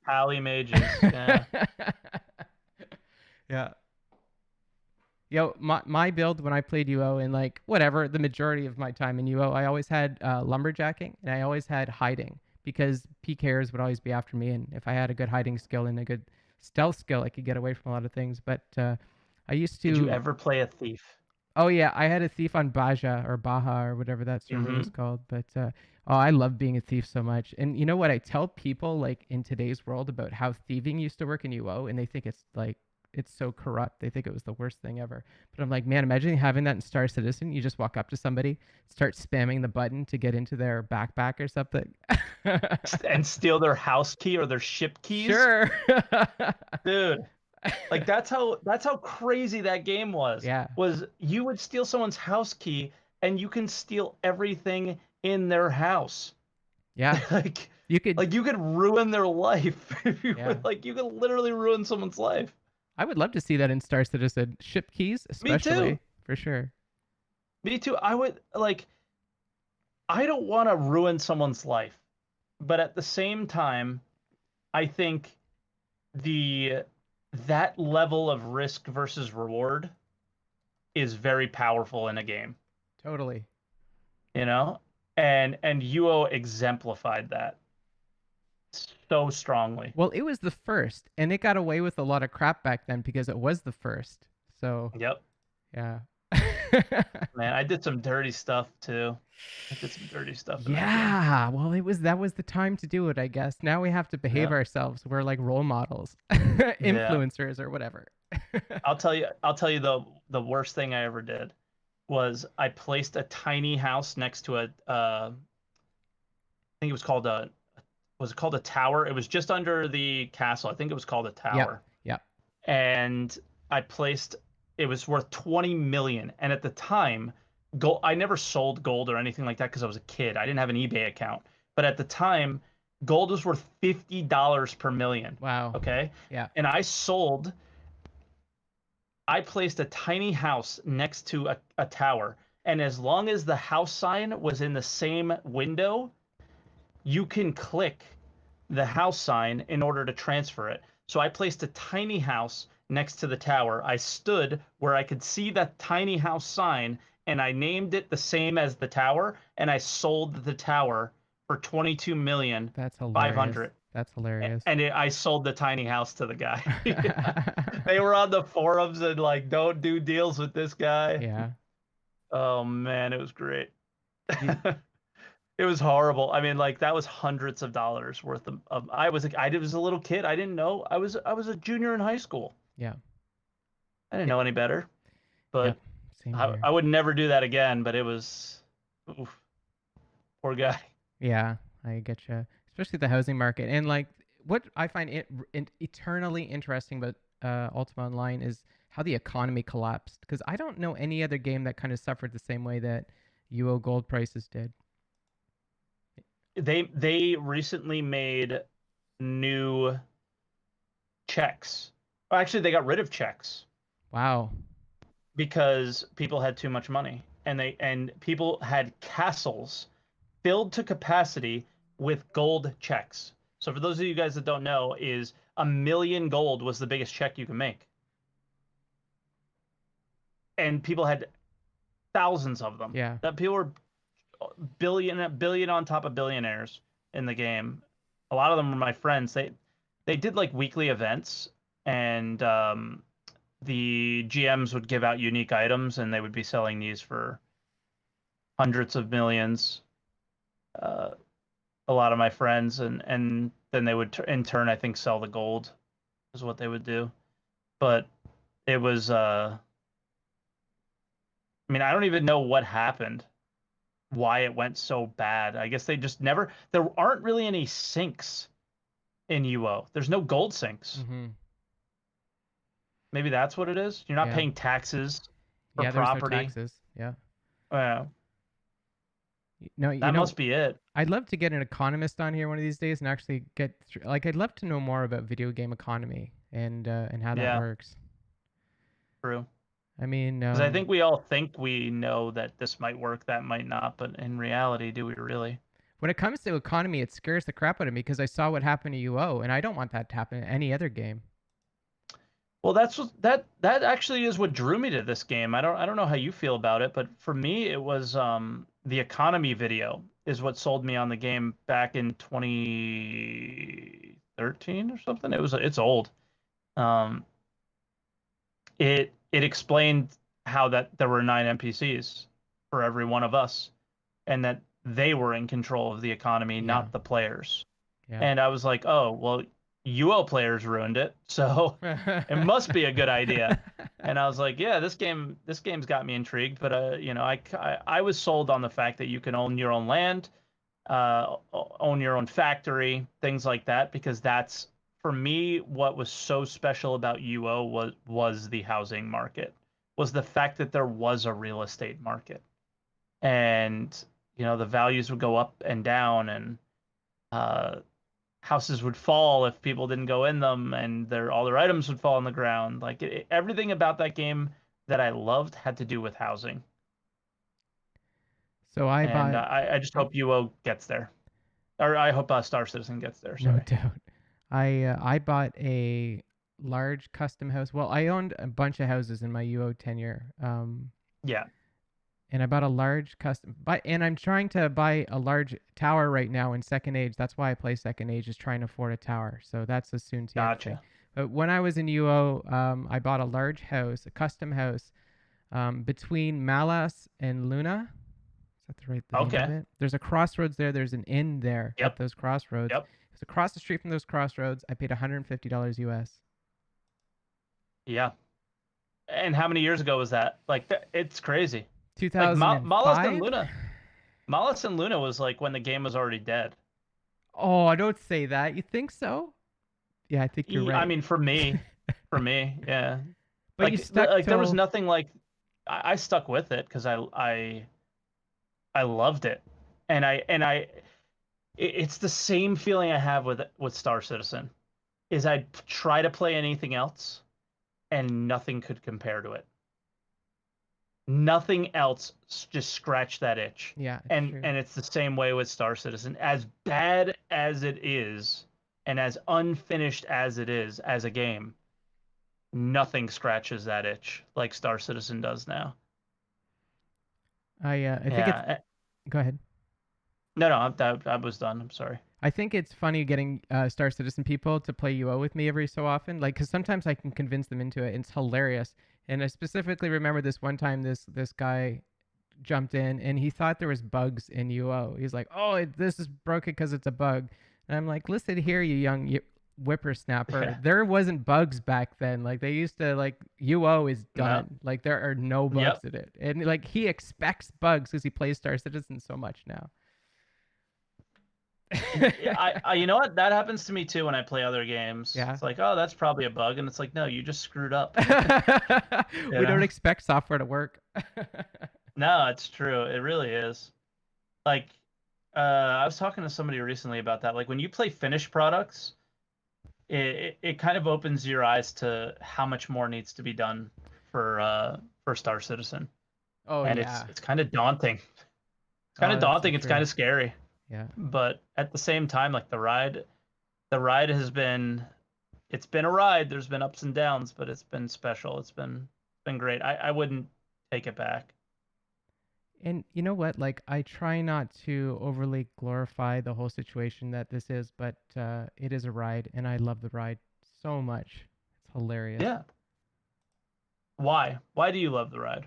Pally mages. Yeah. Yeah. Yo, my build when I played UO and like whatever the majority of my time in UO, I always had lumberjacking and I always had hiding because PKers would always be after me, and if I had a good hiding skill and a good stealth skill, I could get away from a lot of things. But I used Did you to. ever play a thief? Oh yeah, I had a thief on Baja or whatever that server was Mm-hmm. called. But oh, I love being a thief so much. And you know what? I tell people like in today's world about how thieving used to work in UO, and they think it's like it's so corrupt. They think it was the worst thing ever. But I'm like, man, imagine having that in Star Citizen. You just walk up to somebody, start spamming the button to get into their backpack or something. And steal their house key or their ship keys? Sure. Dude, like that's how crazy that game was. Yeah. Was you would steal someone's house key and you can steal everything in their house. Yeah. like You could. like you could ruin their life if you Yeah. would like you could literally ruin someone's life. I would love to see that in Star Citizen. Ship keys, Me too. especially, for sure. Me too. I don't want to ruin someone's life, but at the same time, I think the that level of risk versus reward is very powerful in a game, Totally. you know? And UO exemplified that so strongly. Well, it was the first, and it got away with a lot of crap back then because it was the first. So, Yep. yeah. Man, I did some dirty stuff too. I did some dirty stuff in that game. Yeah, well, that was the time to do it, I guess. Now we have to behave Yeah. ourselves. We're like role models, Yeah. influencers or whatever. I'll tell you the worst thing I ever did was I placed a tiny house next to I think it was it called a tower? It was just under the castle. I think it was called a Yep. tower. Yep. And I placed it was worth 20 million. And at the time, gold I never sold gold or anything like that because I was a kid. I didn't have an eBay account. But at the time, gold was worth $50 per million. Wow. Okay. Yeah. And I placed a tiny house next to a tower. And as long as the house sign was in the same window, you can click the house sign in order to transfer it. So I placed a tiny house next to the tower. I stood where I could see that tiny house sign and I named it the same as the tower and I sold the tower for 22 million That's hilarious. 500. That's hilarious. And I sold the tiny house to the guy. They were on the forums and like, don't do deals with this guy. Yeah. Oh man, it was great. You, It was horrible. I mean, like that was hundreds of dollars worth of I was a little kid. I didn't know. I was a junior in high school. yeah. I didn't It, know any better. yep. But Same I here. would never do that again. But it was, oof, poor guy. Yeah, I get you. Especially the housing market, and like what I find eternally interesting about Ultima Online is how the economy collapsed. Because I don't know any other game that kind of suffered the same way that UO gold prices did. They recently made new checks. Actually, they got rid of checks Wow. because people had too much money, and people had castles filled to capacity with gold checks. So for those of you guys that don't know, is 1 million gold was the biggest check you can make, and people had thousands of them. Yeah. That people were billion on top of billionaires in the game. A lot of them were my friends. They did like weekly events, and the GMs would give out unique items, and they would be selling these for hundreds of millions. A lot of my friends, and then they would in turn, I think, sell the gold is what they would do. but it was I mean, I don't even know what happened, why it went so bad. I guess they just never there aren't really any sinks in UO. There's no gold sinks. Mm-hmm. Maybe that's what it is. You're not Yeah. paying taxes for Yeah, there's no property. taxes. Yeah. Uh, No, that must be it. I'd love to get an economist on here one of these days and actually get through, like I'd love to know more about video game economy and how that Yeah, works. true. I mean, Because I think we all think we know that this might work, that might not, but in reality, do we really? when it comes to economy, it scares the crap out of me because I saw what happened to UO, and I don't want that to happen in any other game. Well, that actually is what drew me to this game. I don't know how you feel about it, but for me, it was the economy video is what sold me on the game back in 2013 or something. It's old. Um, it explained how that there were 9 NPCs for every one of us, and that they were in control of the economy, Yeah, not the players. yeah. And I was like, oh, well, UO players ruined it, so it must be a good idea. And I was like, yeah, this game's got me intrigued, but I was sold on the fact that you can own your own land, own your own factory, things like that, because that's for me what was so special about UO was the housing market, was the fact that there was a real estate market, and the values would go up and down, and uh, houses would fall if people didn't go in them, and all their items would fall on the ground. Like everything about that game that I loved had to do with housing, So I and bought. I just Oh, hope UO gets there, or I hope Star Citizen gets there. no Sorry. doubt. I bought a large custom house. Well, I owned a bunch of houses in my UO tenure. Yeah, And I bought a large custom but and I'm trying to buy a large tower right now in Second Age. That's why I play Second Age, is trying to afford a tower. So that's a soon to yet thing. gotcha. But when I was in UO, I bought a large house, a custom house, between Malas and Luna. Is that the name of Okay. it? There's a crossroads there. There's an inn there at Yep. those crossroads. Yep. It's across the street from those crossroads. I paid $150 US. Yeah. And how many years ago was that? Like, it's crazy. Like $2005? Malice and Luna was like when the game was already dead. Oh, I don't say that. You think so? Yeah, I think you're I right. mean, for me, yeah. But you stuck Like there was till nothing like I stuck with it because I loved it, and it's the same feeling I have with Star Citizen. Is I'd try to play anything else, and nothing could compare to it. Nothing else just scratched that itch. yeah, it's And true. it's the same way with Star Citizen. As bad as it is, and as unfinished as it is as a game, nothing scratches that itch like Star Citizen does now. I think it's Yeah. go ahead. No, no, I was done. I'm sorry. I think it's funny getting Star Citizen people to play UO with me every so often, like because sometimes I can convince them into it. It's hilarious, and I specifically remember this one time this guy jumped in and he thought there was bugs in UO. He's like, "Oh, this is broken because it's a bug," and I'm like, "Listen here, you young whippersnapper. Yeah. There wasn't bugs back then. Like they used to like UO is No. done. Like there are no bugs Yep. in it, and like he expects bugs because he plays Star Citizen so much now." Yeah, you know what? That happens to me too when I play other games. Yeah. It's like, oh, that's probably a bug, and it's like, no, you just screwed up. You We don't know? expect software to work. No, it's true. It really is. Like, I was talking to somebody recently about that. Like, when you play finished products, it kind of opens your eyes to how much more needs to be done for Star Citizen, Oh and yeah. it's kind of daunting. It's kind Oh, of that's so daunting. It's kind true. of scary, Yeah. but at the same time, like the ride has been it's been a ride. There's been ups and downs, but it's been special. It's been great. I wouldn't take it back. And you know what? Like, I try not to overly glorify the whole situation that this is, but it is a ride, and I love the ride so much. It's hilarious. Yeah. Why? Why do you love the ride?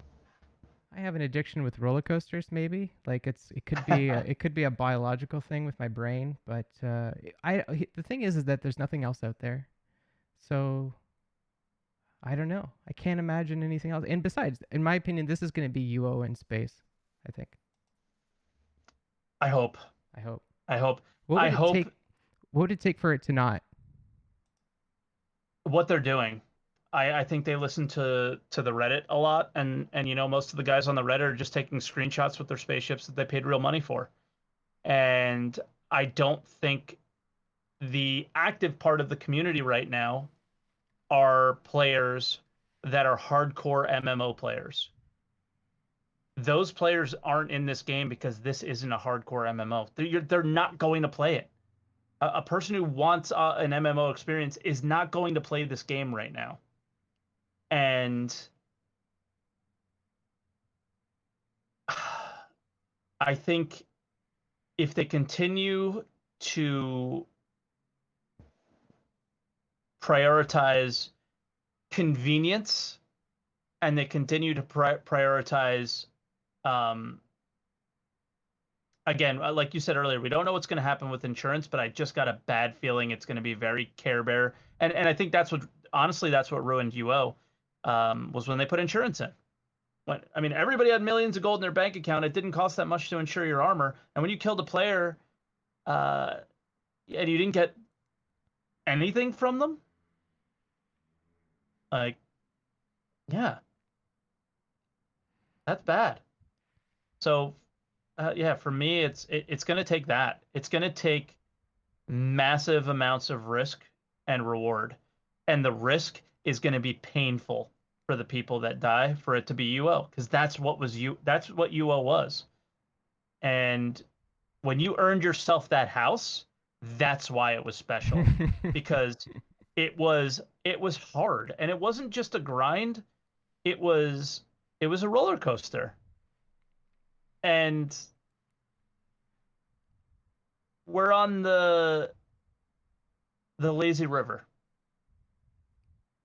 I have an addiction with roller coasters, maybe. Like, it could be it could be a biological thing with my brain, but the thing is that there's nothing else out there. So I don't know. I can't imagine anything else. And besides, in my opinion, this is going to be UO in space. I think. I hope. I hope. I hope. What I would it hope take? What would it take for it to not? what they're doing. I think they listen to the Reddit a lot, and most of the guys on the Reddit are just taking screenshots with their spaceships that they paid real money for. And I don't think the active part of the community right now are players that are hardcore MMO players. Those players aren't in this game because this isn't a hardcore MMO. They're not going to play it. A person who wants an MMO experience is not going to play this game right now. And I think if they continue to prioritize convenience and they continue to prioritize, um, again, like you said earlier, we don't know what's going to happen with insurance, but I just got a bad feeling it's going to be very Care Bear. And I think that's what, honestly, that's what ruined UO, was when they put insurance in. I mean, everybody had millions of gold in their bank account. It didn't cost that much to insure your armor. And when you killed a player, and you didn't get anything from them, like, yeah, that's bad. So, yeah, for me, it's going to take that. It's going to take massive amounts of risk and reward, and the risk is going to be painful for the people that die for it to be UO, because that's what UO was. And when you earned yourself that house, that's why it was special, because it was hard, and it wasn't just a grind. It was a roller coaster, and we're on the lazy river,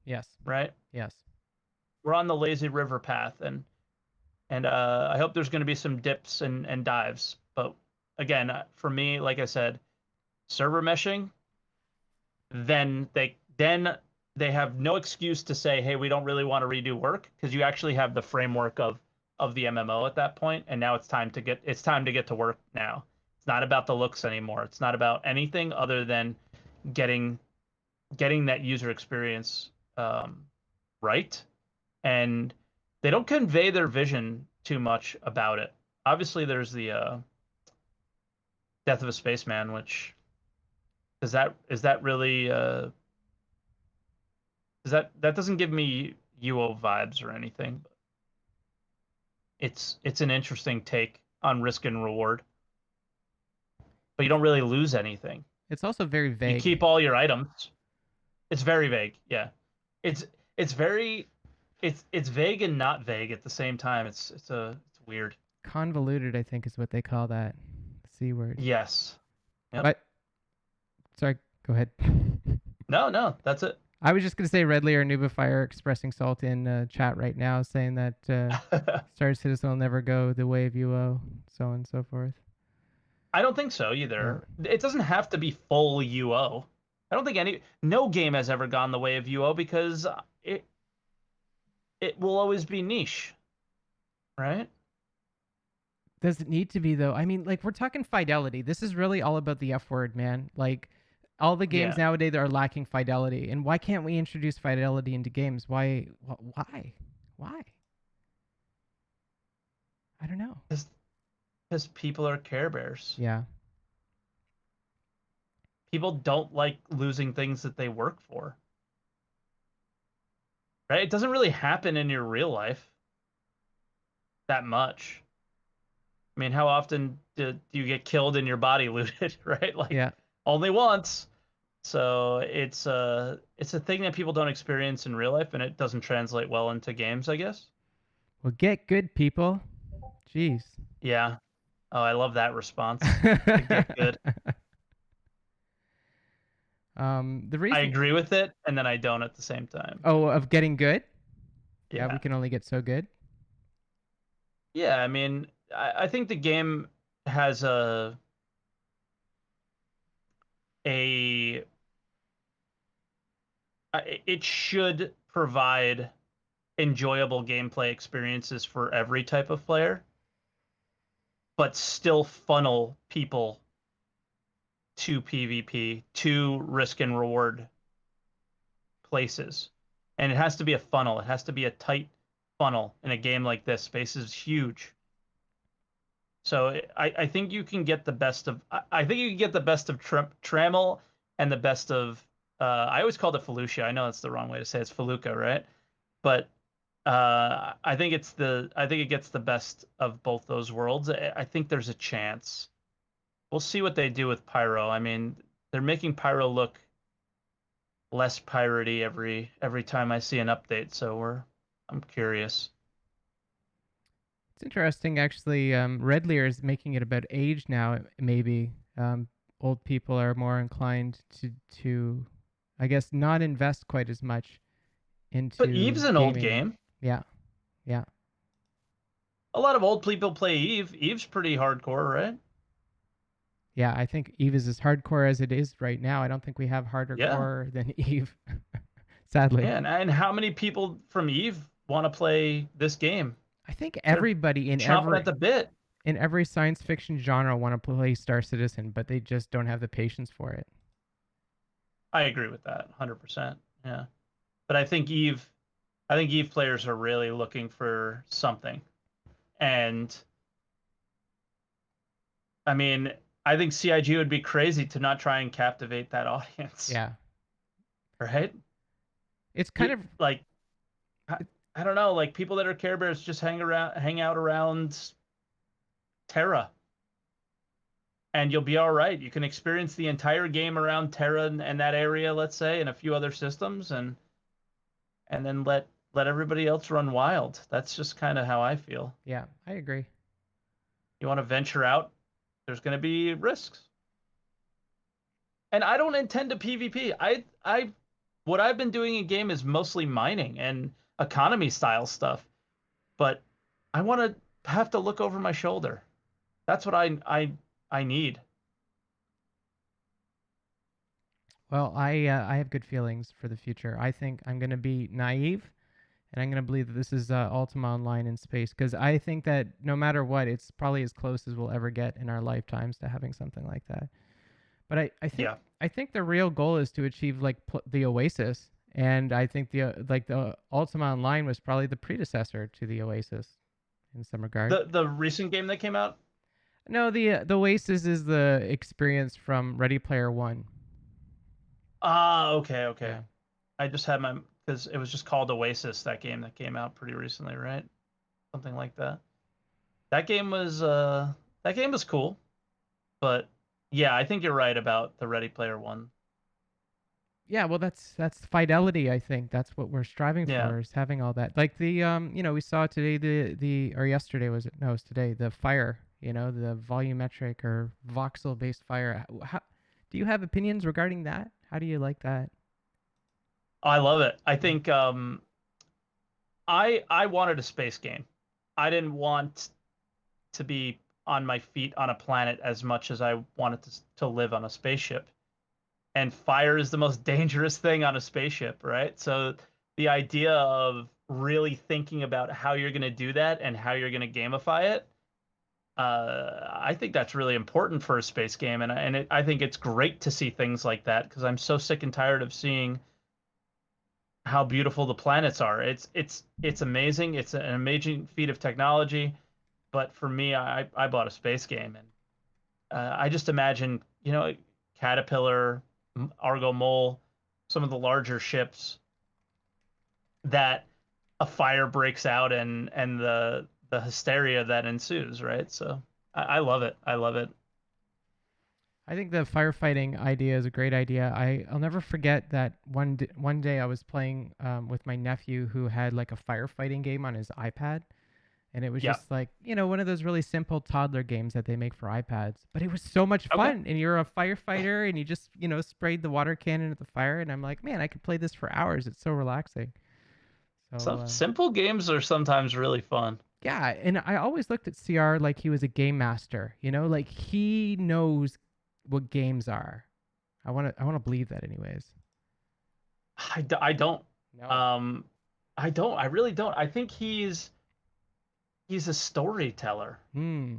Yes. right? Yes. We're on the lazy river path, and I hope there's going to be some dips and dives. But again, for me, like I said, server meshing, then they have no excuse to say, hey, we don't really want to redo work, because you actually have the framework of the MMO at that point, and now it's time to get to work now. It's not about the looks anymore. It's not about anything other than getting that user experience, right. And they don't convey their vision too much about it. Obviously, there's the Death of a Spaceman, which is that really that doesn't give me UO vibes or anything. But it's an interesting take on risk and reward, but you don't really lose anything. It's also very You vague. keep all your items. It's very vague. Yeah, it's it's very it's vague and not vague at the same time. It's weird. Convoluted, I think, is what they call that. C word. Yes. Yep. But sorry, go ahead. No, that's it. I was just gonna say Redley or Nubify expressing salt in chat right now, saying that Star Citizen will never go the way of UO, so on and so forth. I don't think so either. It doesn't have to be full UO. I don't think no game has ever gone the way of UO, because it will always be niche, right? Does it need to be though? I mean, like we're talking fidelity. This is really all about the F word, man. Like all the games Yeah. nowadays are lacking fidelity, and why can't we introduce fidelity into games? Why? Why? I don't know. Because people are Care Bears. Yeah. People don't like losing things that they work for. Right? It doesn't really happen in your real life that much. I mean, how often do you get killed and your body looted, right? Like, Yeah. only once. So it's a thing that people don't experience in real life, and it doesn't translate well into games, I guess. Well, get good, people. Jeez. Yeah. Oh, I love that response. To get good. The I reason. agree with it, and then I don't at the same time. Oh, of getting good. Yeah, we Yeah. can only get so good. Yeah, I mean, I think the game has a it should provide enjoyable gameplay experiences for every type of player, but still funnel people to PvP, to risk and reward places. And it has to be a funnel. It has to be a tight funnel in a game like this. Space is huge. So I think you can get the best of I think you can get the best of Trammel and the best of I always called it Felucia. I know that's the wrong way to say it. It's Feluca, right? But I think I think it gets the best of both those worlds. I think there's a chance. We'll see what they do with Pyro. I mean, they're making Pyro look less piratey every time I see an update, so I'm curious. It's interesting, actually. Red Lear is making it about age now. Maybe old people are more inclined to, I guess, not invest quite as much But into Eve's an old gaming. game. Yeah, yeah, A lot of old people play Eve. Eve's pretty hardcore, right? yeah. I think Eve is as hardcore as it is right now. I don't think we have harder Yeah. core than Eve, sadly. Yeah, and how many people from Eve want to play this game? I think They're everybody chomping at the bit. in every science fiction genre want to play Star Citizen, but they just don't have the patience for it. I agree with that 100%. Yeah. But I think Eve players are really looking for something. And I mean, I think CIG would be crazy to not try and captivate that audience, Yeah, right? it's kind of Like I don't know, like people that are Care Bears just hang out around Terra, and you'll be all right. You can experience the entire game around Terra and that area, let's say, and a few other systems, and then let everybody else run wild. That's just kind of how I feel. yeah. I agree. You want to venture out, there's going to be risks. And I don't intend to PvP. I what I've been doing in game is mostly mining and economy style stuff, but I want to have to look over my shoulder. That's what I need. Well, I have good feelings for the future. I think I'm gonna be naive, and I'm gonna believe that this is Ultima Online in space, because I think that no matter what, it's probably as close as we'll ever get in our lifetimes to having something like that. But Yeah. I think the real goal is to achieve like the Oasis, and I think the Ultima Online was probably the predecessor to the Oasis in some regard. The recent game that came out. No, the Oasis is the experience from Ready Player One. Ah, okay, okay. Yeah. I just had my because it was just called Oasis, that game that came out pretty recently, right? Something like that. That game was that game was cool, but yeah, I think you're right about the Ready Player One. Yeah, well, that's fidelity. I think that's what we're striving Yeah. for, is having all that. Like we saw today the or yesterday was it? No, it was today. The fire, the volumetric or voxel based fire. How, do you have opinions regarding that? How do you like that? I love it. I Yeah. think I wanted a space game. I didn't want to be on my feet on a planet as much as I wanted to live on a spaceship. And fire is the most dangerous thing on a spaceship, right? So the idea of really thinking about how you're going to do that and how you're going to gamify it, I think that's really important for a space game, and I think it's great to see things like that because I'm so sick and tired of seeing how beautiful the planets are. It's amazing. It's an amazing feat of technology, but for me, I bought a space game, and I just imagine Caterpillar, Argo Mole, some of the larger ships that a fire breaks out and the hysteria that ensues, right? So I love it. I love it. I think the firefighting idea is a great idea. I'll never forget that one day I was playing with my nephew who had like a firefighting game on his iPad. And it was Yeah. just like, one of those really simple toddler games that they make for iPads. But it was so much Okay. fun. And you're a firefighter and you just, sprayed the water cannon at the fire. And I'm like, man, I could play this for hours. It's so relaxing. So, Some simple games are sometimes really fun. yeah. And I always looked at CR like he was a game master, like he knows what games are. I want to believe that anyways. I don't. No. Um, I really don't. I think he's a storyteller. Hmm.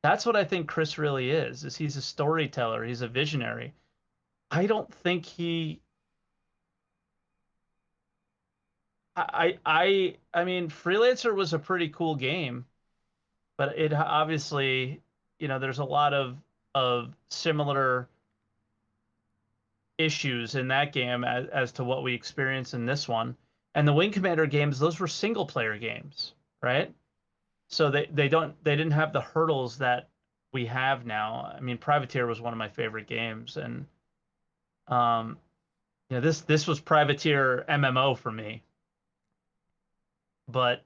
That's what I think Chris really is he's a storyteller. He's a visionary. I don't think I mean, Freelancer was a pretty cool game, but it obviously, there's a lot of similar issues in that game as to what we experience in this one. And the Wing Commander games, those were single player games, right? So they didn't have the hurdles that we have now. I mean, Privateer was one of my favorite games, and um, this was Privateer MMO for me. But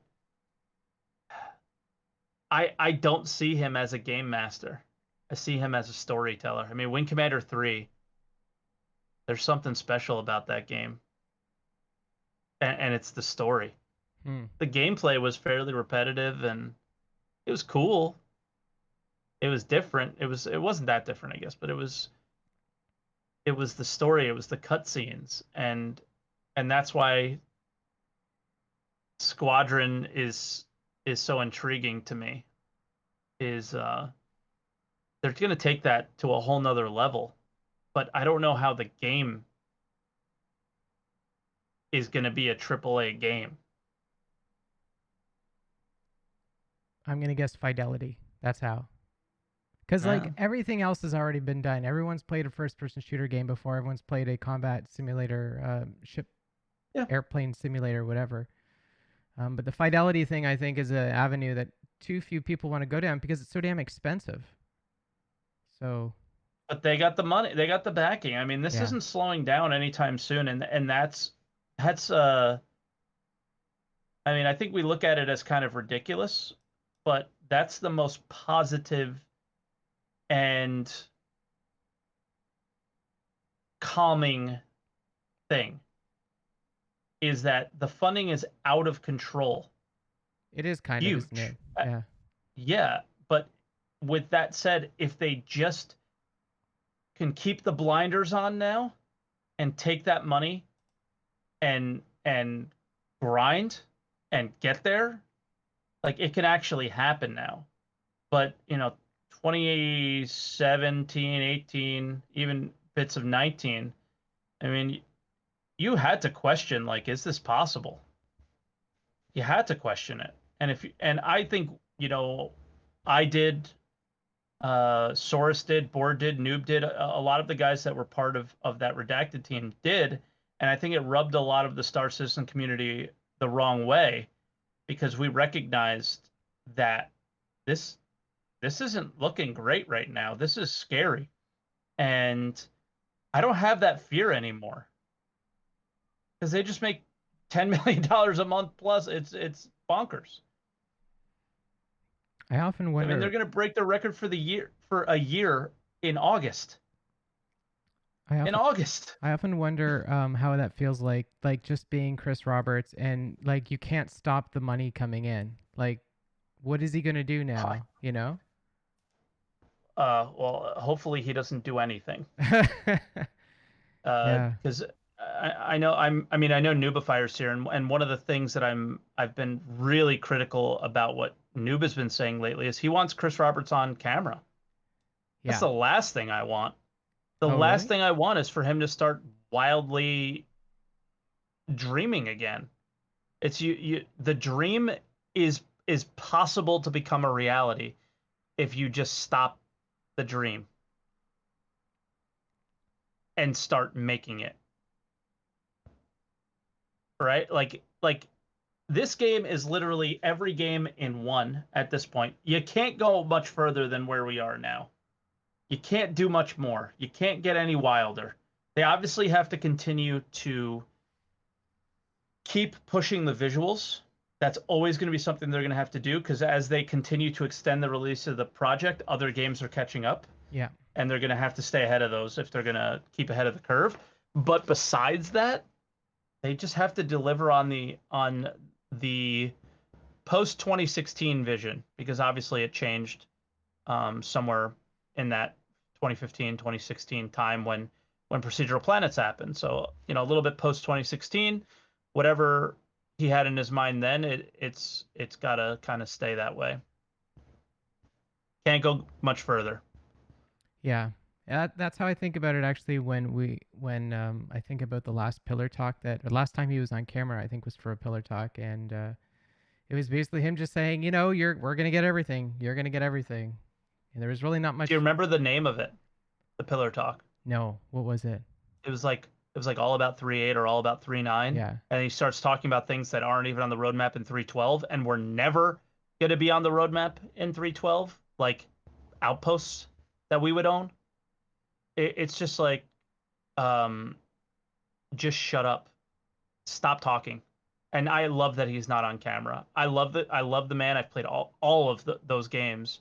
I don't see him as a game master. I see him as a storyteller. I mean, Wing Commander 3, there's something special about that game, and it's the story. Hmm. The gameplay was fairly repetitive, and it was cool. It was different. It wasn't that different, I guess, but it was the story, it was the cutscenes, and that's why Squadron is so intriguing to me. Is they're going to take that to a whole nother level, but I don't know how the game is going to be a AAA game. I'm gonna guess Fidelity. That's how. Because Yeah, like everything else has already been done. Everyone's played a first-person shooter game before. Everyone's played a combat simulator, ship, yeah. airplane simulator, whatever. But the Fidelity thing, I think, is an avenue that too few people want to go down because it's so damn expensive. So But they got the money, they got the backing. I mean, this yeah, isn't slowing down anytime soon, and that's I mean, I think we look at it as kind of ridiculous, but that's the most positive and calming thing is that the funding is out of control. it is kind of, isn't Huge. it? Yeah. Yeah, but with that said, if they just can keep the blinders on now and take that money and grind and get there, like it can actually happen now. But, 2017, 18, even bits of 19, I mean, you had to question, like, is this possible? You had to question it. And I think, I did, Soros did, Board did, Noob did, a lot of the guys that were part of that redacted team did, and I think it rubbed a lot of the Star Citizen community the wrong way because we recognized that this this isn't looking great right now. This is scary. And I don't have that fear anymore because they just make $10 million a month plus. It's bonkers. I often I mean, they're wonder. going to break their record for a year in August. I In often August. I often wonder how that feels like just being Chris Roberts and like you can't stop the money coming in. Like, what is he gonna do now? You know? Well, hopefully he doesn't do anything. Yeah, Because I know I know Noobifier's here, and one of the things that I've been really critical about what Noob has been saying lately is he wants Chris Roberts on camera. That's yeah. the last thing I want. The Oh, last really? thing I want is for him to start wildly dreaming again. It's the dream is possible to become a reality if you just stop the dream and start making it. Right? Like this game is literally every game in one at this point. You can't go much further than where we are now. You can't do much more. You can't get any wilder. They obviously have to continue to keep pushing the visuals. That's always going to be something they're going to have to do because as they continue to extend the release of the project, other games are catching up Yeah. and they're going to have to stay ahead of those if they're going to keep ahead of the curve. But besides that, they just have to deliver on the post 2016 vision because obviously it changed somewhere in that 2015 2016 time when when procedural planets happened. So, a little bit post 2016, whatever he had in his mind then, it's got to kind of stay that way. Can't go much further. Yeah. That's how I think about it actually when I think about the last pillar talk that the last time he was on camera I think was for a pillar talk, and it was basically him just saying, we're going to get everything. You're going to get everything. And there was really not Do you much. remember the name of it? The Pillar Talk. No, what was it? It was like all about 3.8 or all about 3.9, Yeah. and he starts talking about things that aren't even on the roadmap in 3.12 and were never going to be on the roadmap in 3.12, like outposts that we would own. It's just like, um, just shut up, stop talking. And I love that he's not on camera. I love the man. I've played all of those games,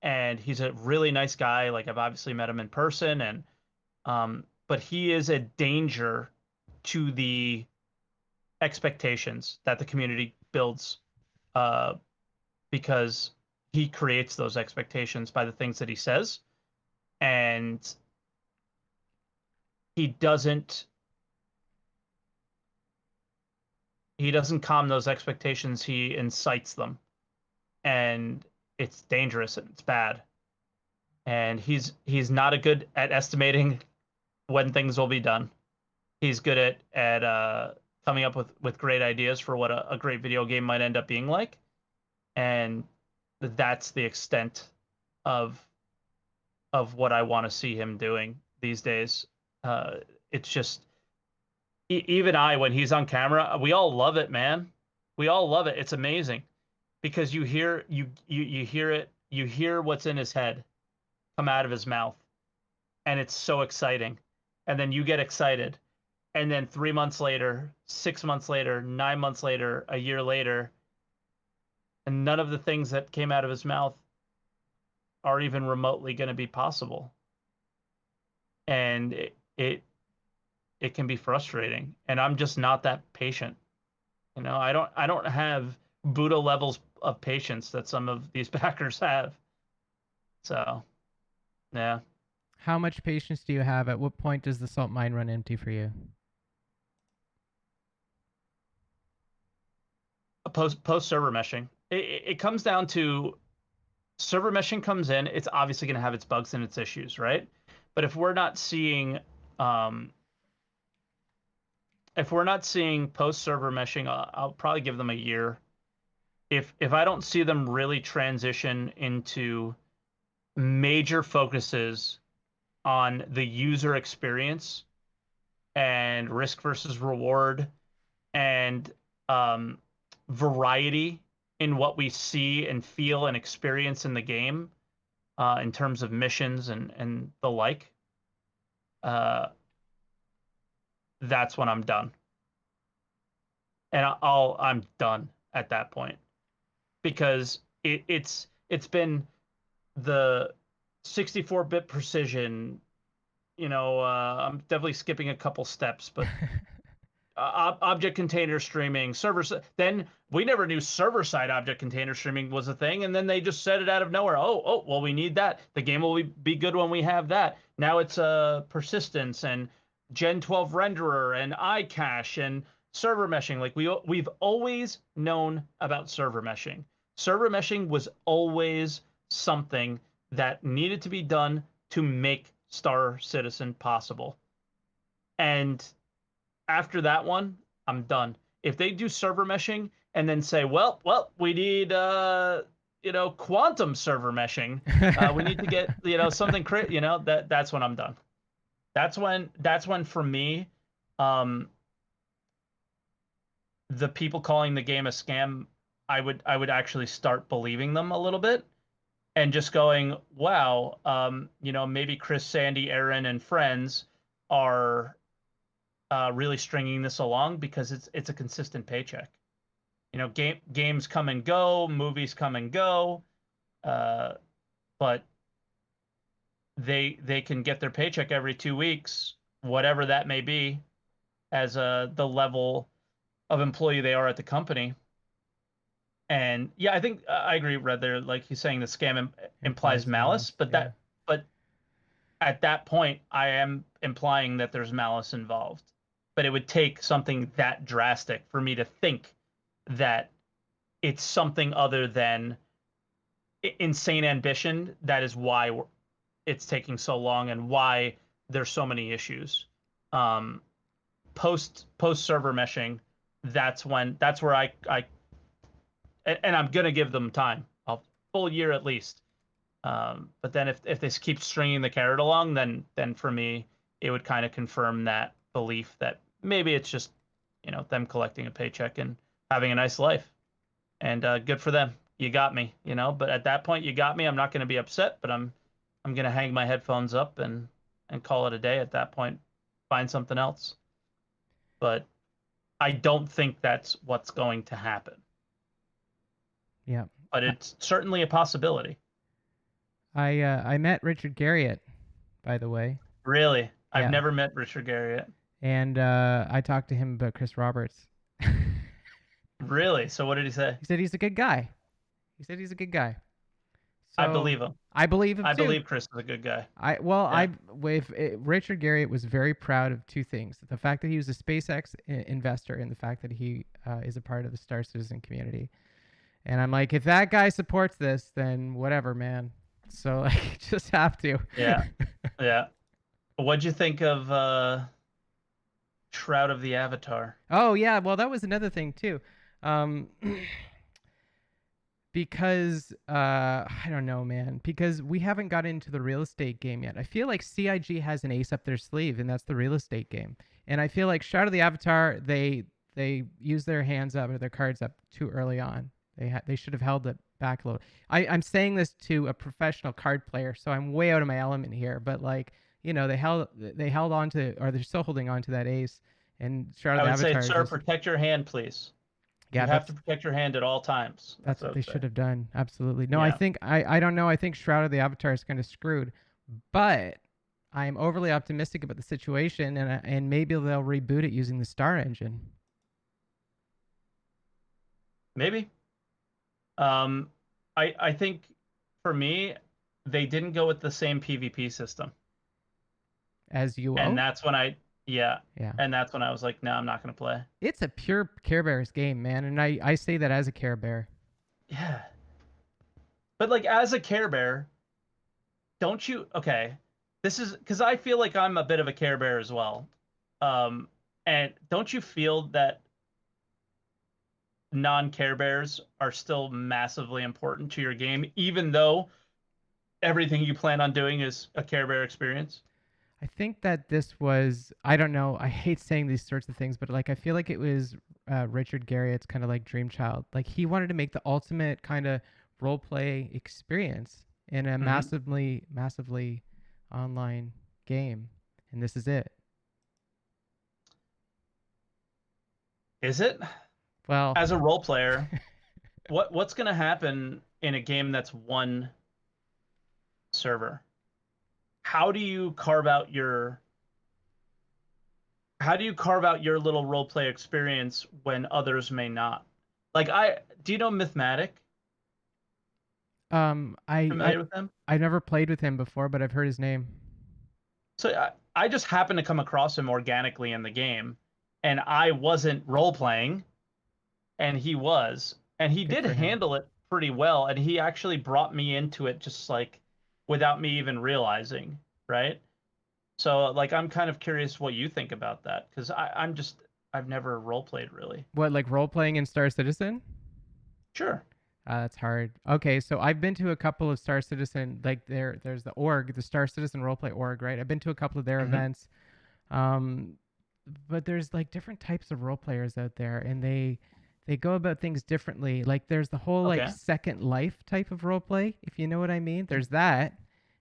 and he's a really nice guy. Like, I've obviously met him in person, and but he is a danger to the expectations that the community builds, uh, because he creates those expectations by the things that he says, and he doesn't he doesn't calm those expectations. He incites them, and it's dangerous and it's bad. And he's not a good at estimating when things will be done. He's good at coming up with great ideas for what a great video game might end up being like, and that's the extent of what I want to see him doing these days. Uh, it's just even when he's on camera, we all love it, man. We all love it. It's amazing because you hear it, you hear what's in his head come out of his mouth, and it's so exciting. And then you get excited, and then 3 months later, 6 months later, 9 months later, a year later, and none of the things that came out of his mouth are even remotely going to be possible. And it can be frustrating, and I'm just not that patient. I don't have Buddha levels of patience that some of these backers have. So, yeah. How much patience do you have? At what point does the salt mine run empty for you? Post server meshing, it comes down to server meshing comes in. It's obviously going to have its bugs and its issues, right? But um, if we're not seeing post server meshing, I'll probably give them a year. If I don't see them really transition into major focuses on the user experience and risk versus reward and um, variety in what we see and feel and experience in the game, in terms of missions and the like, uh, that's when I'm done. And I'm done at that point because it's been the 64-bit precision. I'm definitely skipping a couple steps, but object container streaming, servers. Then we never knew server side object container streaming was a thing, and then they just said it out of nowhere. Oh, well, we need that. The game will be good when we have that. Now it's persistence and Gen 12 renderer and iCache and server meshing. Like we've always known about server meshing. Server meshing was always something that needed to be done to make Star Citizen possible. And after that one, I'm done. If they do server meshing and then say, well, we need quantum server meshing. We need to get something that's when I'm done. That's when for me, um, the people calling the game a scam, I would actually start believing them a little bit and just going, wow, maybe Chris, Sandy, Aaron, and friends are really stringing this along because it's a consistent paycheck. Games come and go, movies come and go, uh, but they can get their paycheck every 2 weeks, whatever that may be, as the level of employee they are at the company. And yeah, I think I agree, Red. There, like he's saying, the scam implies Implies malice, malice. but Yeah. but at that point, I am implying that there's malice involved. But it would take something that drastic for me to think that it's something other than insane ambition. That is why it's taking so long and why there's so many issues. Um, post server meshing, that's where I and I'm gonna give them time, a full year at least. But then if they keep stringing the carrot along, then for me it would kind of confirm that belief that maybe it's just them collecting a paycheck and having a nice life, and good for them. You got me, But at that point, you got me. I'm not going to be upset, but I'm going to hang my headphones up and call it a day. At that point, find something else. But I don't think that's what's going to happen. Yeah. But it's certainly a possibility. I met Richard Garriott, by the way. Really? I've Yeah. never met Richard Garriott. And I talked to him about Chris Roberts. Really? So what did he say? He said he's a good guy. He said he's a good guy. So I believe him. I believe him I too. believe Chris is a good guy. Richard Garriott was very proud of two things: the fact that he was a SpaceX investor, and the fact that he is a part of the Star Citizen community. And I'm like, if that guy supports this, then whatever, man. So I just have to. Yeah, yeah. What'd you think of Shroud of the Avatar? Oh yeah, well that was another thing too. Because I don't know, man. Because we haven't got into the real estate game yet. I feel like CIG has an ace up their sleeve, and that's the real estate game. And I feel like Shroud of the Avatar, they use their hands up or their cards up too early on. They should have held it back a little. I'm saying this to a professional card player, so I'm way out of my element here. But like, they held on to, or they're still holding on to that ace. And Shroud of the Avatar. I would say, sir, protect your hand, please. Yeah, you have to protect your hand at all times. That's what they should have done. Absolutely. No, yeah. I think I don't know. I think Shroud of the Avatar is kind of screwed, but I'm overly optimistic about the situation, and maybe they'll reboot it using the Star engine. Maybe. I think for me, they didn't go with the same PvP system as UO, and that's when Yeah. And that's when I was like, no, I'm not going to play. It's a pure Care Bears game, man. And I say that as a Care Bear. Yeah. But like as a Care Bear, don't you... Okay. This is... Because I feel like I'm a bit of a Care Bear as well. And don't you feel that non-Care Bears are still massively important to your game, even though everything you plan on doing is a Care Bear experience? I think that this was, I don't know, I hate saying these sorts of things, but like I feel like it was Richard Garriott's kind of like dream child. Like he wanted to make the ultimate kind of role play experience in a massively online game, and this is it. Is it? Well, as a role player, what's going to happen in a game that's one server? How do you carve out your little role play experience when others may not? Like do you know Mythmatic? Familiar with him? I never played with him before, but I've heard his name. So I just happened to come across him organically in the game, and I wasn't role playing, and he was, and he did handle it pretty well, and he actually brought me into it just like without me even realizing, right? So like I'm kind of curious what you think about that, because I've never role played really. What, like role playing in Star Citizen? Sure. That's hard. Okay, so I've been to a couple of Star Citizen, like there's the org, the Star Citizen roleplay org, right? I've been to a couple of their events, but there's like different types of role players out there, and they go about things differently. Like there's the whole like Second Life type of role play, if you know what I mean. There's that,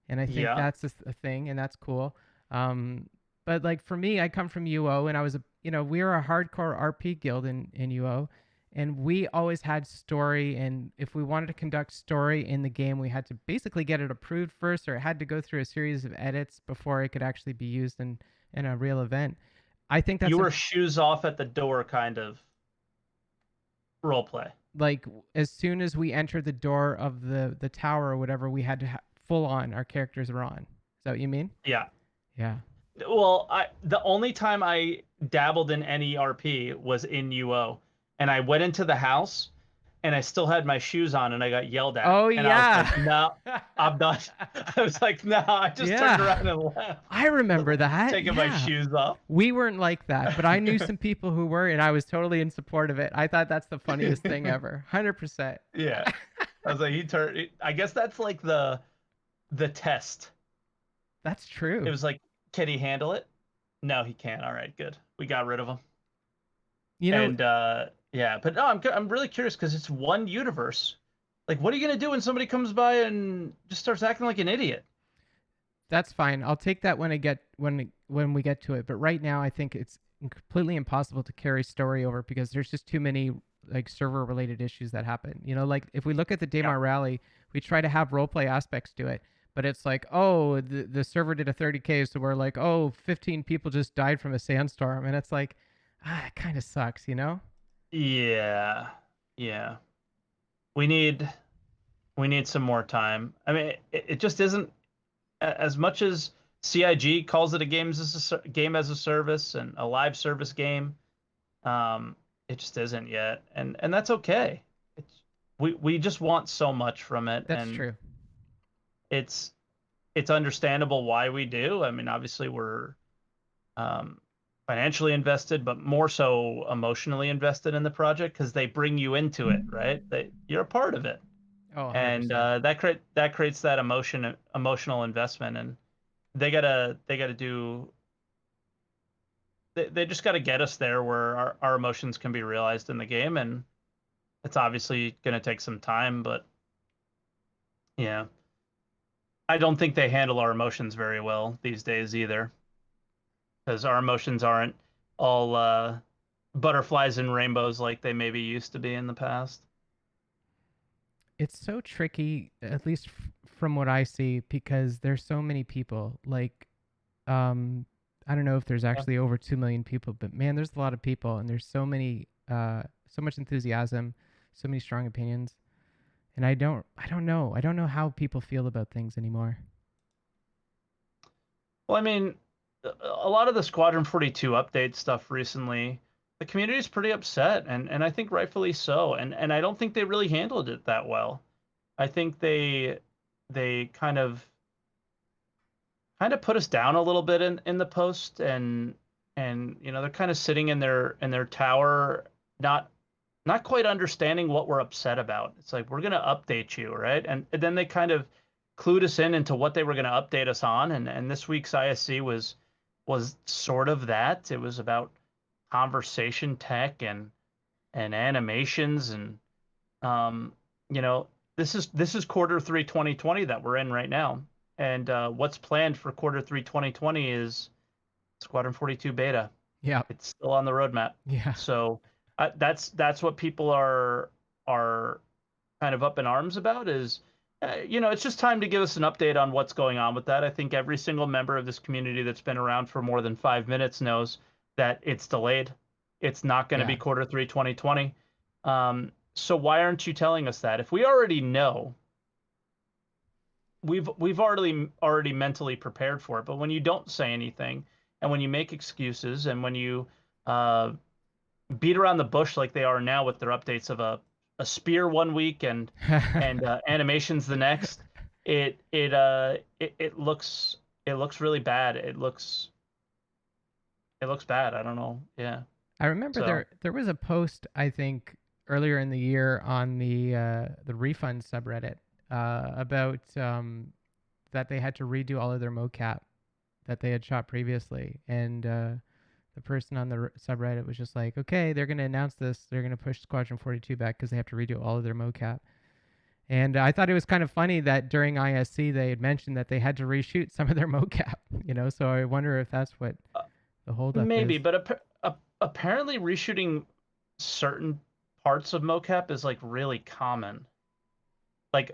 and I think that's a thing, and that's cool. But like for me, I come from UO, and I was we were a hardcore RP guild in UO. And we always had story, and if we wanted to conduct story in the game, we had to basically get it approved first, or it had to go through a series of edits before it could actually be used in a real event. I think that's... You were shoes off at the door kind of role play. Like, as soon as we entered the door of the tower or whatever, we had to full on, our characters were on. that what you mean? Yeah. Yeah. Well, the only time I dabbled in any RP was in UO, and I went into the house, and I still had my shoes on, and I got yelled at, Oh and I was yeah. like, "No, I'm not." I was like, "No," I just turned Yeah. around and left, I remember that. taking my Yeah. shoes off. We weren't like that, but I knew some people who were, and I was totally in support of it. I thought that's the funniest thing ever. 100%. Yeah, I was like, he turned. I guess that's like the test. That's It true. was like, can he handle it? No, he can't. All right, good. We got rid of him. You know, And yeah, but no, I'm really curious because it's one universe. Like, what are you gonna do when somebody comes by and just starts acting like an idiot? that's fine. I'll take that when we get to it. But right now, I think it's completely impossible to carry story over because there's just too many like server related issues that happen. Like if we look at the Yeah. Daymar rally, we try to have role play aspects to it, but it's like, oh, the server did a 30K, so we're like, oh, 15 people just died from a sandstorm, and it's like, it kind of sucks. Yeah, yeah. We need we need some more time. I mean, it just isn't as much as CIG calls it a game as a service and a live service game. Um, it just isn't yet, and that's okay. It's we just want so much from it, That's and true. it's it's understandable why we do. I mean, obviously we're um, financially invested, but more so emotionally invested in the project because they bring you into it, right? You're a part of it, Oh, and 100%. that creates that emotional investment, and they gotta do they just gotta get us there where our emotions can be realized in the game, and it's obviously gonna take some time, but yeah, I don't think they handle our emotions very well these days either. Because our emotions aren't all butterflies and rainbows like they maybe used to be in the past. It's so tricky, at least from what I see, because there's so many people. Like, um, I don't know if there's Yeah. actually over 2 million people, but man, there's a lot of people, and there's so much enthusiasm, so many strong opinions, and I don't know how people feel about things anymore. Well, I mean, a lot of the Squadron 42 update stuff recently, the community is pretty upset, and I think rightfully so. And I don't think they really handled it that well. I think they kind of put us down a little bit in the post, and they're kind of sitting in their tower, not quite understanding what we're upset about. It's like we're gonna update you, right? And then they kind of clued us into what they were gonna update us on, and this week's ISC was sort of that. It was about conversation tech and animations and um, you know this is quarter three 2020 that we're in right now, and what's planned for quarter three 2020 is Squadron 42 beta. Yeah, It's still on the roadmap. yeah, So that's what people are kind of up in arms about is it's just time to give us an update on what's going on with that. I think every single member of this community that's been around for more than 5 minutes knows that it's delayed. It's not going to be yeah. quarter three 2020. So why aren't you telling us that? If we already know, we've already mentally prepared for it. But when you don't say anything, and when you make excuses, and when you uh, beat around the bush like they are now with their updates of a spear one week and animations the next, it looks really bad. It looks bad. I don't know. Yeah. I remember So there was a post I think earlier in the year on the refund subreddit about that they had to redo all of their mocap that they had shot previously, and the person on the subreddit was just like, okay, they're going to announce this, they're going to push Squadron 42 back because they have to redo all of their mocap. And I thought it was kind of funny that during ISC they had mentioned that they had to reshoot some of their mocap. So I wonder if that's what the holdup is. maybe, but apparently reshooting certain parts of mocap is like really common. Like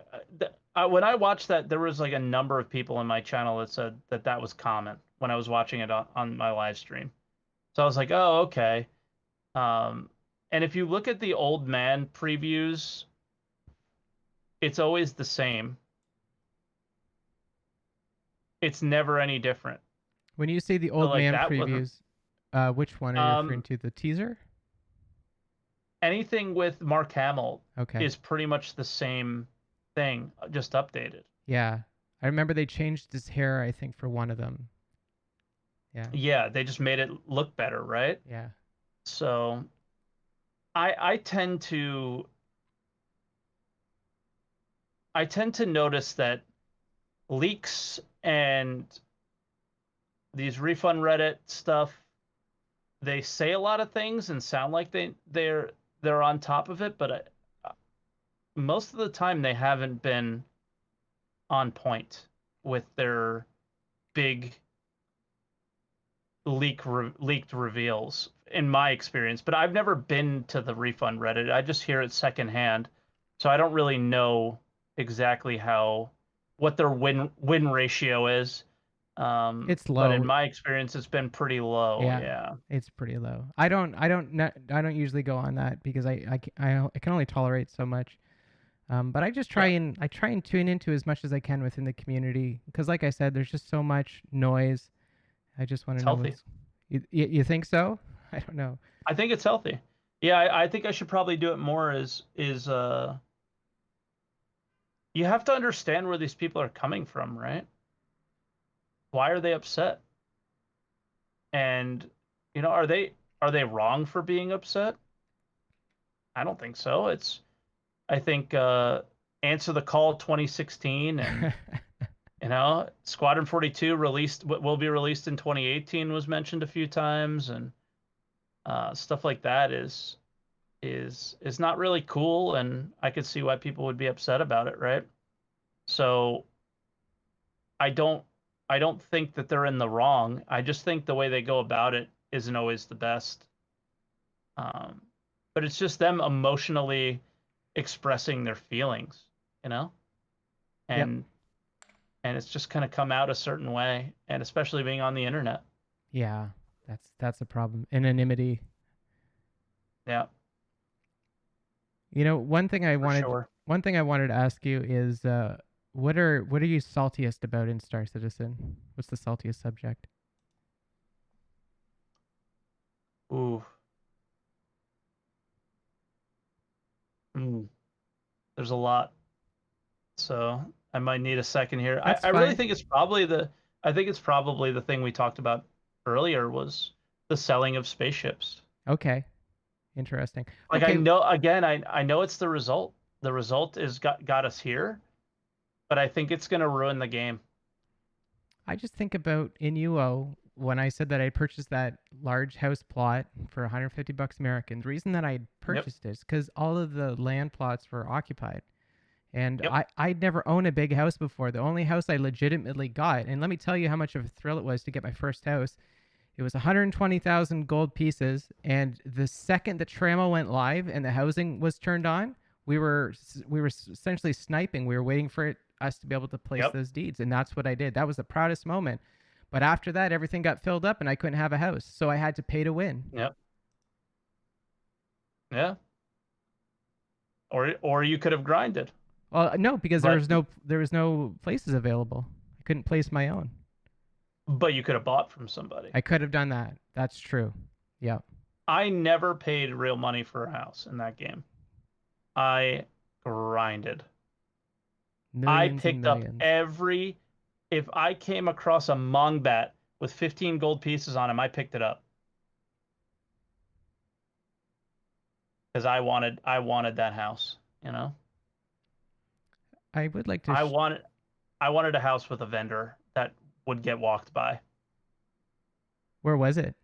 when I watched that, there was like a number of people in my channel that said that that was common when I was watching it on my live stream. So I was like, oh, okay. Um, and if you look at the old man previews, it's always the same. it's never any different. When you say the So old like man that wasn't previews, which one are you referring um to? The teaser? anything with Mark Hamill Okay. is pretty much the same thing, just updated. Yeah. I remember they changed his hair, I think, for one of them. Yeah. Yeah, they just made it look better, right? Yeah. So I tend to notice that leaks and these refund Reddit stuff, they say a lot of things and sound like they're on top of it, but most of the time they haven't been on point with their big leaked reveals in my experience. But I've never been to the refund Reddit. I just hear it secondhand, so I don't really know exactly how what their win ratio is. It's But in low. my experience, it's been pretty low. Yeah. Yeah. It's pretty low. I don't usually go on that because I can only tolerate so much. But I just Yeah. I try and tune into as much as I can within the community because, like I said, there's just so much noise. I just want It's to know healthy. what's. You think so? I don't know. I think it's healthy. Yeah, I think I should probably do it more. Is you have to understand where these people are coming from, right? Why are they upset? And are they wrong for being upset? I don't think so. I think Answer the Call 2016 and Squadron 42 released will be released in 2018 was mentioned a few times, and stuff like that is not really cool, and I could see why people would be upset about it, right? So I don't I don't think that they're in the wrong. I just think the way they go about it isn't always the best. Um, but it's just them emotionally expressing their feelings, you know, Yep. and it's just kind of come out a certain way, and especially being on the internet. Yeah. That's a problem. Anonymity. Yeah, You know, for sure. one thing I wanted to ask you is what are you saltiest about in Star Citizen? What's the saltiest subject? Ooh, mm, there's a lot, so I might need a second here. That's I really fine. think it's probably the thing we talked about earlier was the selling of spaceships. Okay. Interesting. Like I Okay. know again, I know it's the result. The result is got us here, but I think it's gonna ruin the game. I just think about in UO when I said that I purchased that large house plot for 150 bucks American. The reason that I Yep, purchased it is because all of the land plots were occupied. And yep, I'd never owned a big house before. The only house I legitimately got, and let me tell you how much of a thrill it was to get my first house. It was 120,000 gold pieces, and the second the Tramo went live and the housing was turned on, we were essentially sniping. We were waiting for us to be able to place yep, those deeds, and that's what I did. That was the proudest moment. But after that, everything got filled up, and I couldn't have a house, so I had to pay to win. yep, yeah. Or you could have grinded, Well, no, because but there was no places available. I couldn't place my own. you could have bought from somebody. I could have done that. That's true. Yep. I never paid real money for a house in that game. I grinded. I Millions and picked up millions. every if I came across a Mongbat with 15 gold pieces on him, I picked it up because I wanted that house, you know? I would like to. I wanted I wanted a house with a vendor that would get walked by. Where was it?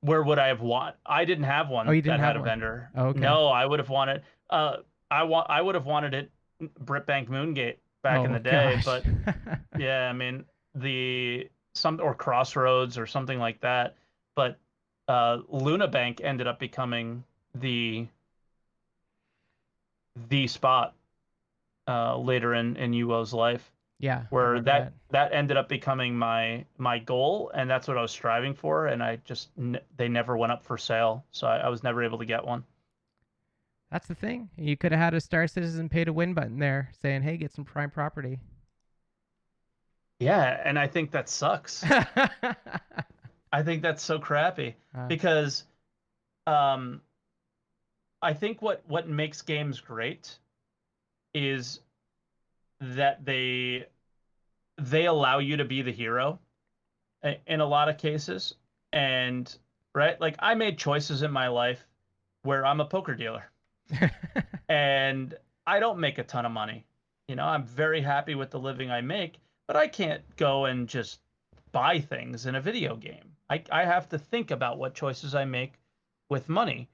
Where would I have want? I didn't have Oh, one you didn't that have had a one. vendor. Oh, okay. No, I would have wanted I would have wanted it Britbank Moongate back in Oh the day, gosh. but yeah, I mean the some or Crossroads or something like that. But Luna Bank ended up becoming the spot later in UO's life, Yeah, I where remember that. that ended up becoming my goal, and that's what I was striving for. And I just they never went up for sale, so I was never able to get one. That's the thing. You could have had a Star Citizen pay to win button there saying, "Hey, get some prime property." Yeah, and I think that sucks. I think that's so crappy uh, because um, I think what makes games great is that they allow you to be the hero in a lot of cases. And right, like I made choices in my life where I'm a poker dealer and I don't make a ton of money. You know, I'm very happy with the living I make, but I can't go and just buy things in a video game. I have to think about what choices I make with money.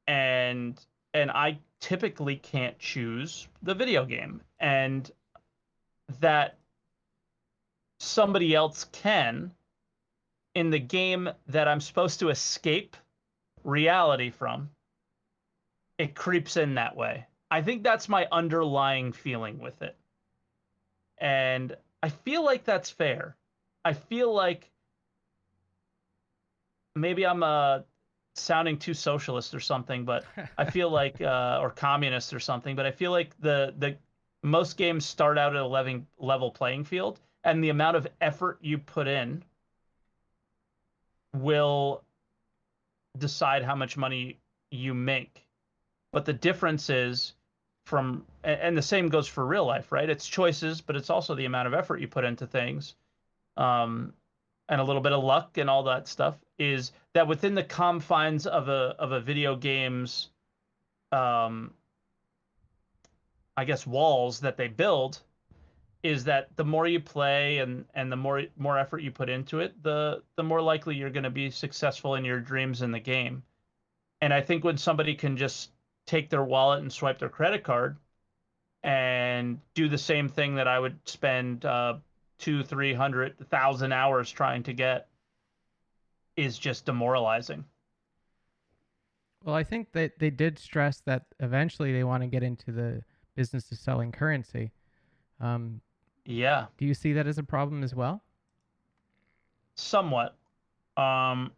And I typically can't choose the video game. And that somebody else can in the game that I'm supposed to escape reality from, it creeps in that way. I think that's my underlying feeling with it. And I feel like that's fair. I feel like maybe I'm sounding too socialist or something, but I feel like or communist or something, but I feel like the most games start out at a level playing field, and the amount of effort you put in will decide how much money you make. But the difference is and the same goes for real life, right? It's choices, but it's also the amount of effort you put into things, um, and a little bit of luck and all that stuff. Is that within the confines of a video game's, um, I guess, walls that they build, is that the more you play and the more effort you put into it, the more likely you're going to be successful in your dreams in the game. And I think when somebody can just take their wallet and swipe their credit card and do the same thing that I would spend 200, 300, 1,000 hours trying to get is just demoralizing. well, I think that they did stress that eventually they want to get into the business of selling currency. Um, Yeah, do you see that as a problem as well? somewhat. Um,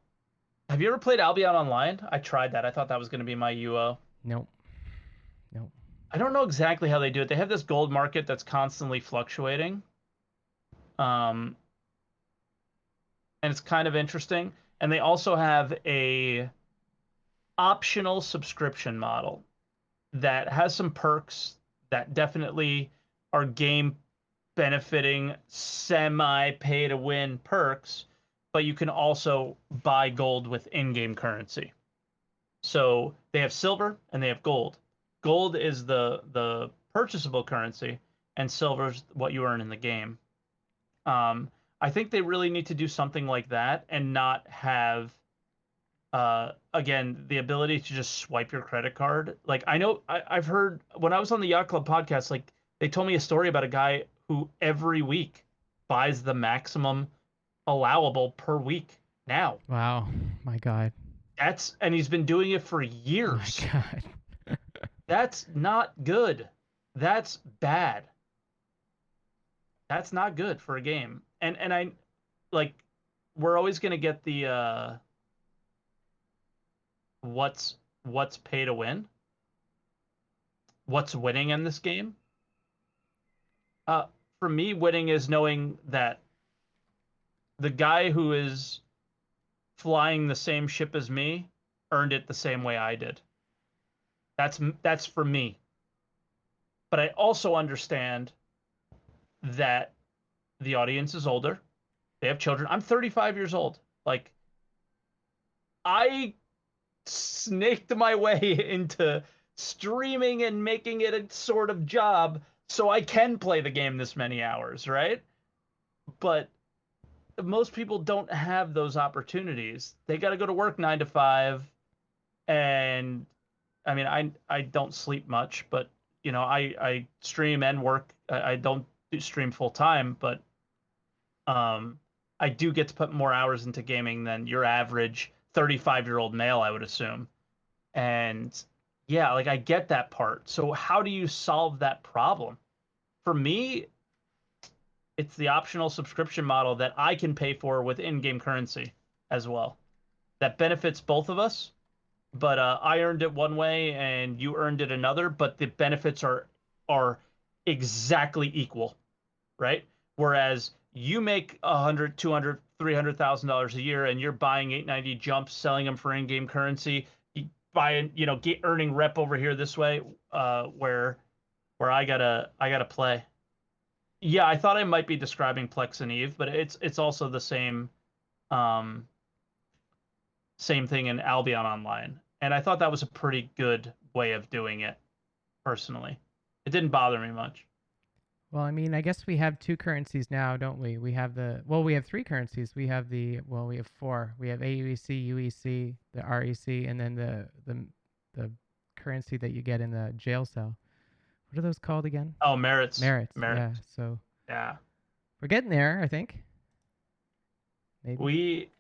have you ever played Albion Online? I tried that. I thought that was going to be my UO. Nope. Nope. I don't know exactly how they do it. They have this gold market that's constantly fluctuating. Um, and it's kind of interesting. And they also have a optional subscription model that has some perks that definitely are game benefiting semi pay to win perks, but you can also buy gold with in-game currency. So they have silver and they have gold. Gold is the purchasable currency, and silver is what you earn in the game. Um, I think they really need to do something like that and not have again the ability to just swipe your credit card. Like I know I've heard when I was on the Yacht Club podcast, like they told me a story about a guy who every week buys the maximum allowable per week now. Wow. My God. And he's been doing it for My years. God. That's not good. That's bad. That's not good for a game. And I like we're always gonna get the what's pay to win, what's winning in this game. Uh, for me, winning is knowing that the guy who is flying the same ship as me earned it the same way I did. That's for me. But I also understand that the audience is older. They have children. I'm 35 years old. Like I snaked my way into streaming and making it a sort of job so I can play the game this many hours, right? But most people don't have those opportunities. They got to go to work 9 to 5, and I mean, I don't sleep much, but you know, I stream and work. I don't stream full time, but um, I do get to put more hours into gaming than your average 35-year-old male, I would assume. And yeah, like I get that part. So how do you solve that problem? For me, it's the optional subscription model that I can pay for with in-game currency as well. That benefits both of us, but I earned it one way and you earned it another, but the benefits are exactly equal, right? Whereas you make 100, 200, $300,000 a year, and you're buying 890 jumps, selling them for in-game currency, buying, earning rep over here this way, where I gotta play. Yeah, I thought I might be describing Plex and Eve, but it's also the um, same thing in Albion Online, and I thought that was a pretty good way of doing it. Personally, it didn't bother me much. Well, I mean, I guess we have two currencies now, don't we? We have three currencies. We have four. We have AUEC, UEC, the REC, and then the currency that you get in the jail cell. What are those called again? Oh, merits, Merits. Yeah. merits. So Yeah, we're getting there, I think. Maybe. we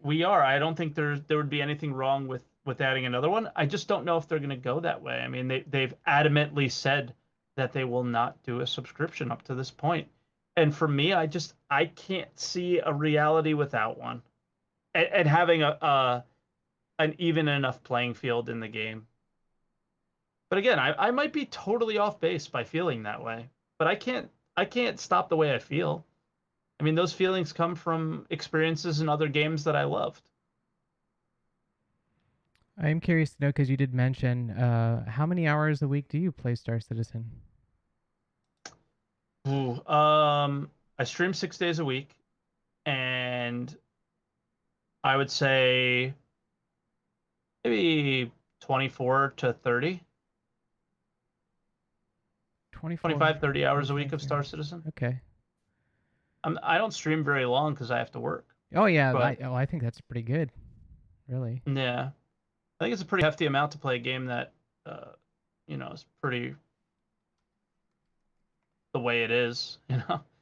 we are. I don't think there would be anything wrong with adding another one. I just don't know if they're going to go that way. I mean, they've adamantly said that they will not do a subscription up to this point. And for me, I can't see a reality without one, and having an even enough playing field in the game. But again, I might be totally off base by feeling that way, but I can't stop the way I feel. I mean, those feelings come from experiences in other games that I loved. I'm curious to know because you did mention how many hours a week do you play Star Citizen? Ooh, I stream 6 days a week, and I would say maybe 24 to 30, 24, 25, 30 hours a 25, week of 30. Star Citizen. Okay. I don't stream very long because I have to work, Oh yeah, but I think that's pretty good. Really. yeah, I think it's a pretty hefty amount to play a game that, is pretty the way it is.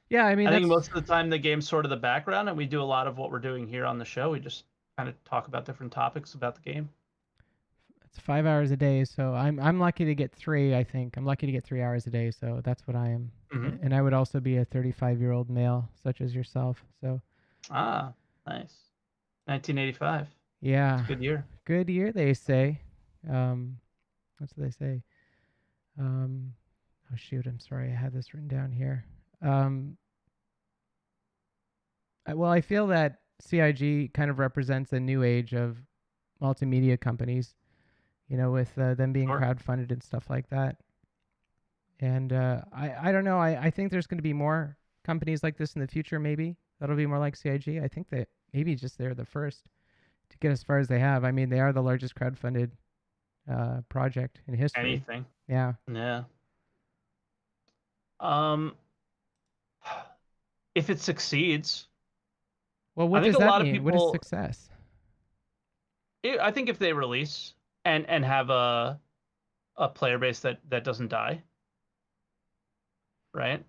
Yeah, I mean I think that's most of the time the game's sort of the background, and we do a lot of what we're doing here on the show. We just kind of talk about different topics about the game. it's 5 hours a day, so I'm lucky to get three. I think I'm lucky to get 3 hours a day, so that's what I am. Hmm. And I would also be a 35-year-old male, such as yourself. So Ah, nice. 1985. It's yeah, a good year. good year they say. What do they say? Oh shoot, I'm sorry, I had this written down here. Um, well, I feel that CIG kind of represents a new age of multimedia companies. With them being Sure. crowdfunded and stuff like that. And I don't know. I think there's going to be more companies like this in the future. Maybe that'll be more like CIG. I think that maybe just they're the first to get as far as they have. I mean, they are the largest crowdfunded project in history. Anything. Yeah. Yeah. Um, if it succeeds, Well, I what think does a that lot of mean? What is people. success? I think if they release and have a player base that doesn't die, right?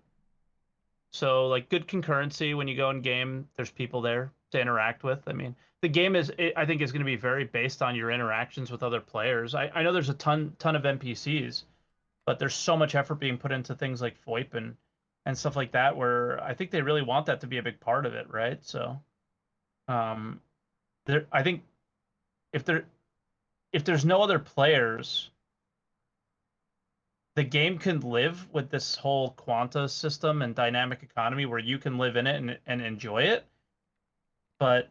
So like good concurrency when you go in game, there's people there to interact with. I mean, the game I think is going to be very based on your interactions with other players. I know there's a ton of NPCs, but there's so much effort being put into things like VoIP and stuff like that, where I think they really want that to be a big part of it, right? So, um, I think if there's no other players, the game can live with this whole quanta system and dynamic economy where you can live in it and enjoy it. But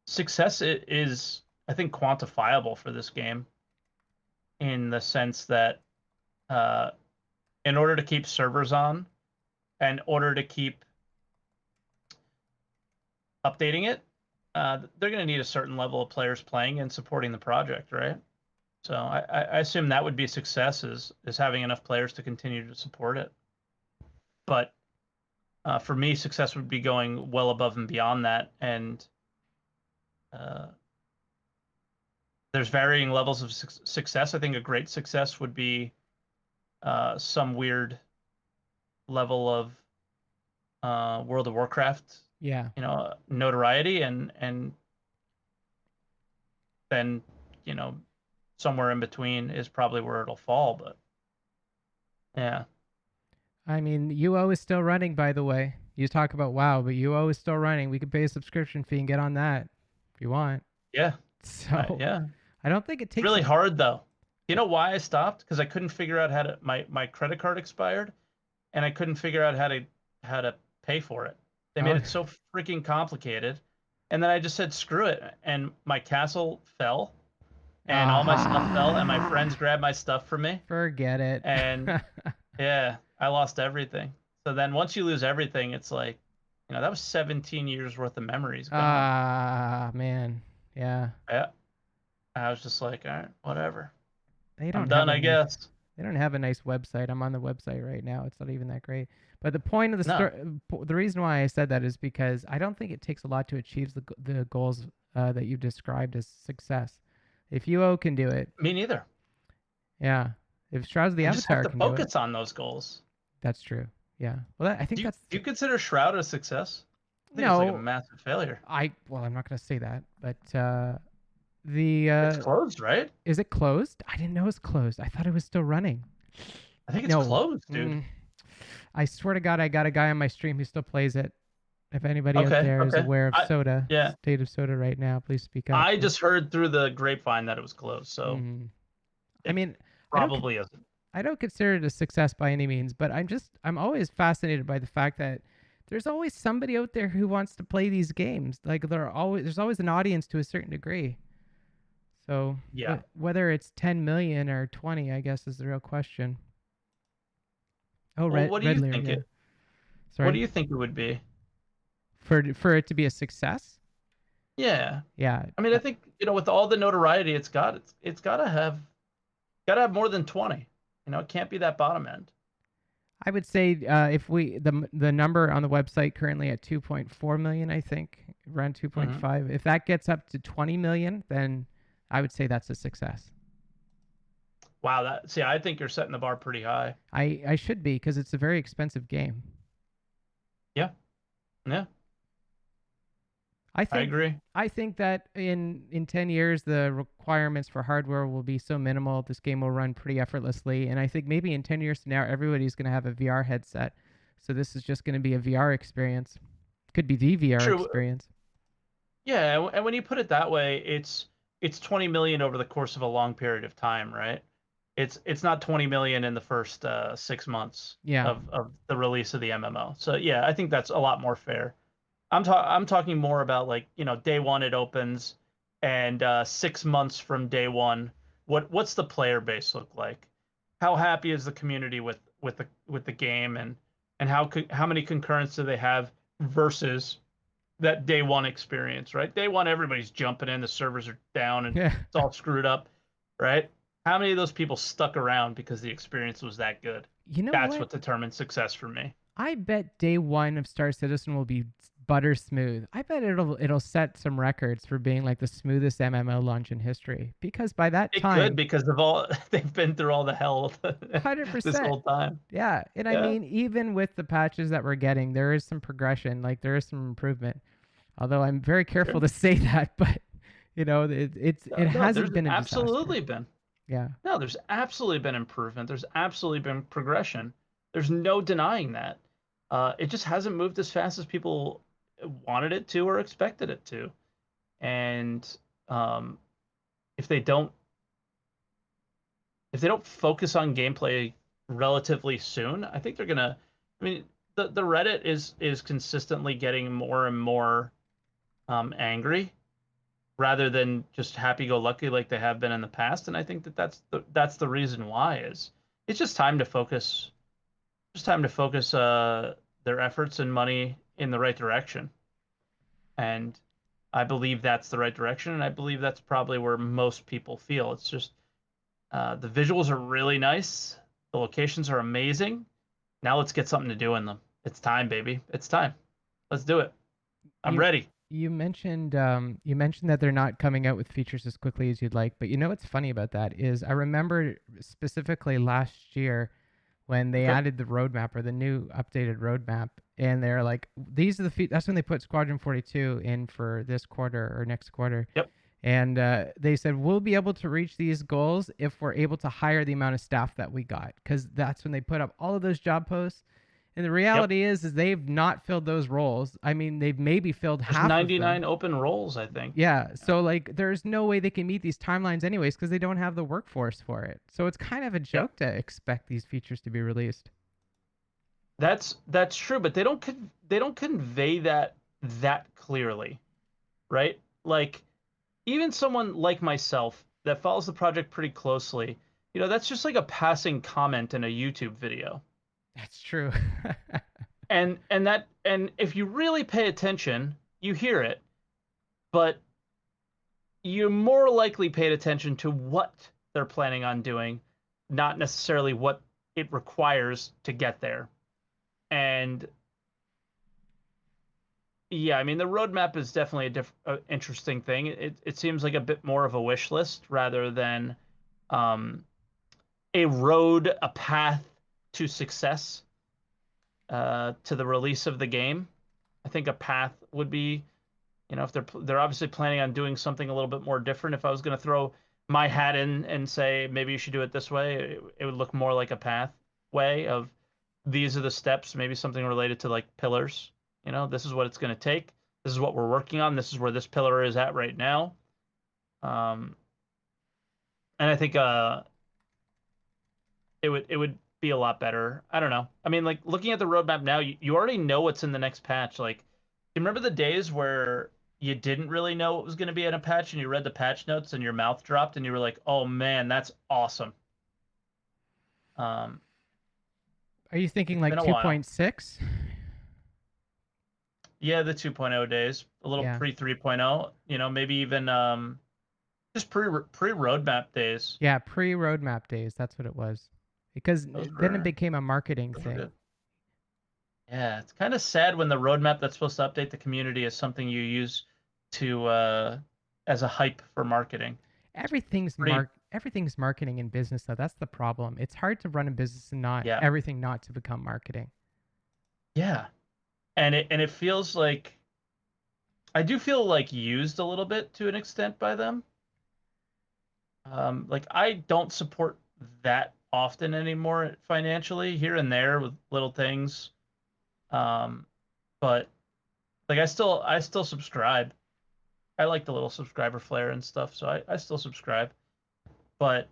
success is, I think, quantifiable for this game in the sense that, uh, in order to keep servers on, in order to keep updating it, they're going to need a certain level of players playing and supporting the project, right? So I assume that would be success is having enough players to continue to support it. But for me, success would be going well above and beyond that, and uh, there's varying levels of success. I think a great success would be some weird level of World of Warcraft, Yeah. notoriety, and then somewhere in between is probably where it'll fall. But yeah, I mean, UO is still running, by the way. You talk about WoW, but UO is still running. We could pay a subscription fee and get on that if you want. yeah, So yeah. I don't think it It's takes really a hard though. You know why I stopped? Because I couldn't figure out how to my credit card expired, and I couldn't figure out how to pay for it. They made Oh. it so freaking complicated. And then I just said, screw it. And my castle fell, and all my stuff fell, and my friends Ah, grabbed my stuff from me. forget it. And yeah, I lost everything. So then once you lose everything, it's like, that was 17 years worth of memories gone. Ah, man. Yeah. Yeah. I was just like, all right, whatever. They I'm don't have done, a I nice guess. they don't have a nice website. I'm on the website right now. It's not even that great. But the point of the No, story, the reason why I said that is because I don't think it takes a lot to achieve the goals that you described as success. If UO can do it, me neither. yeah. If Shrouds of the You just have Avatar to can do it, focus on those goals. that's true. Yeah. Well, I think Do you, that's do you consider Shroud a success? I think it's like a no. massive failure. I'm not gonna say that, but It's closed, right? is it closed? I didn't know it was closed. I thought it was still running. I think it's No. closed, dude. I swear to God, I got a guy on my stream who still plays it. If anybody out Okay, there is okay. aware of Soda, Yeah, State of Soda right now, please speak up. I just heard through the grapevine that it was closed, so Mhm. I it mean, I don't probably isn't. I don't consider it a success by any means, but I'm always fascinated by the fact that there's always somebody out there who wants to play these games. Like there's always an audience to a certain degree. So Yeah. whether it's 10 million or 20, I guess is the real question. Oh, Well, Red Layer, yeah. what do Sorry. you think it would be? For it to be a success? Yeah. Yeah. I mean, I think, with all the notoriety it's gotta have more than 20. It can't be that bottom end. I would say if the number on the website currently at 2.4 million, I think around Mhm. 2.5. If that gets up to 20 million, then I would say that's a success. Wow, I think you're setting the bar pretty high. I should be because it's a very expensive game. Yeah. Yeah, I I think agree. I think that in 10 years the requirements for hardware will be so minimal this game will run pretty effortlessly, and I think maybe in 10 years from now everybody's going to have a VR headset. So this is just going to be a VR experience. Could be the VR True. experience. Yeah, and when you put it that way, it's 20 million over the course of a long period of time, right? It's not 20 million in the first 6 months Yeah. of the release of the MMO. So yeah, I think that's a lot more fair. I'm talking more about, like, day one it opens, and 6 months from day one, what's the player base look like? How happy is the community with the game, and how many concurrents do they have versus that day one experience, right? Day one, everybody's jumping in, the servers are down, and Yeah. it's all screwed up, right? How many of those people stuck around because the experience was that good? You know That's what? what determines success for me. I bet day one of Star Citizen will be butter smooth. I bet it'll set some records for being like the smoothest MMO launch in history. Because by that It could, time, because of all they've been through all the hell this 100%. whole time. Yeah, and I Yeah, mean, even with the patches that we're getting, there is some progression. Like there is some improvement. Although I'm very careful sure. to say that, but it No, hasn't there's been a disaster. absolutely been. Yeah. No, there's absolutely been improvement. There's absolutely been progression. There's no denying that. It just hasn't moved as fast as people wanted it to or expected it to. And um, if they don't focus on gameplay relatively soon, I think they're gonna. I mean, the Reddit is consistently getting more and more angry rather than just happy-go-lucky like they have been in the past, and I think that's the reason why is it's just time to focus. Just time to focus their efforts and money in the right direction, and I believe that's the right direction, and I believe that's probably where most people feel. It's just the visuals are really nice, the locations are amazing. Now let's get something to do in them. It's time, baby. It's time. Let's do it. I'm You ready. you mentioned that they're not coming out with features as quickly as you'd like, but you know what's funny about that is I remember specifically last year when they Okay. added the roadmap or the new updated roadmap, and they're like, these are that's when they put Squadron 42 in for this quarter or next quarter. Yep. And they said, we'll be able to reach these goals if we're able to hire the amount of staff that we got. Because that's when they put up all of those job posts. And the Yep. reality is they've not filled those roles. I mean, they've maybe filled There's half of them. 99 open roles, I think. Yeah. So, like, there's no way they can meet these timelines anyways because they don't have the workforce for it. So it's kind of a Yep. joke to expect these features to be released. That's true, but don't convey that clearly, right? Like even someone like myself that follows the project pretty closely, that's just like a passing comment in a YouTube video. That's true. And if you really pay attention, you hear it, but you're more likely paid attention to what they're planning on doing, not necessarily what it requires to get there. And yeah, I mean the roadmap is definitely interesting thing. It seems like a bit more of a wish list rather than um, a road, a path to success to the release of the game. I think a path would be, if they're obviously planning on doing something a little bit more different. If I was going to throw my hat in and say maybe you should do it this way, it would look more like a pathway of these are the steps, maybe something related to like pillars. This is what it's going to take. This is what we're working on. This is where this pillar is at right now. Um, and I think it would be a lot better. I don't know. I mean, like looking at the roadmap now, you already know what's in the next patch. Like, you remember the days where you didn't really know what was going to be in a patch and you read the patch notes and your mouth dropped and you were like, "Oh man, that's awesome." Um, Are you thinking it's like been a while. 2.6? Yeah, the 2.0 days, a little Yeah. pre 3.0, maybe even just pre roadmap days. Yeah, pre-roadmap days, that's what it was. Because Those then it were became a marketing those were thing. good. Yeah, it's kind of sad when the roadmap that's supposed to update the community is something you use to as a hype for marketing. Pretty, Everything's marketing in business though. That's the problem. It's hard to run a business and not yeah, everything not to become marketing. yeah, and it feels like I do feel like used a little bit to an extent by them. Like I don't support that often anymore financially, here and there with little things. Um, but like I still subscribe. I like the little subscriber flare and stuff, so I still subscribe. But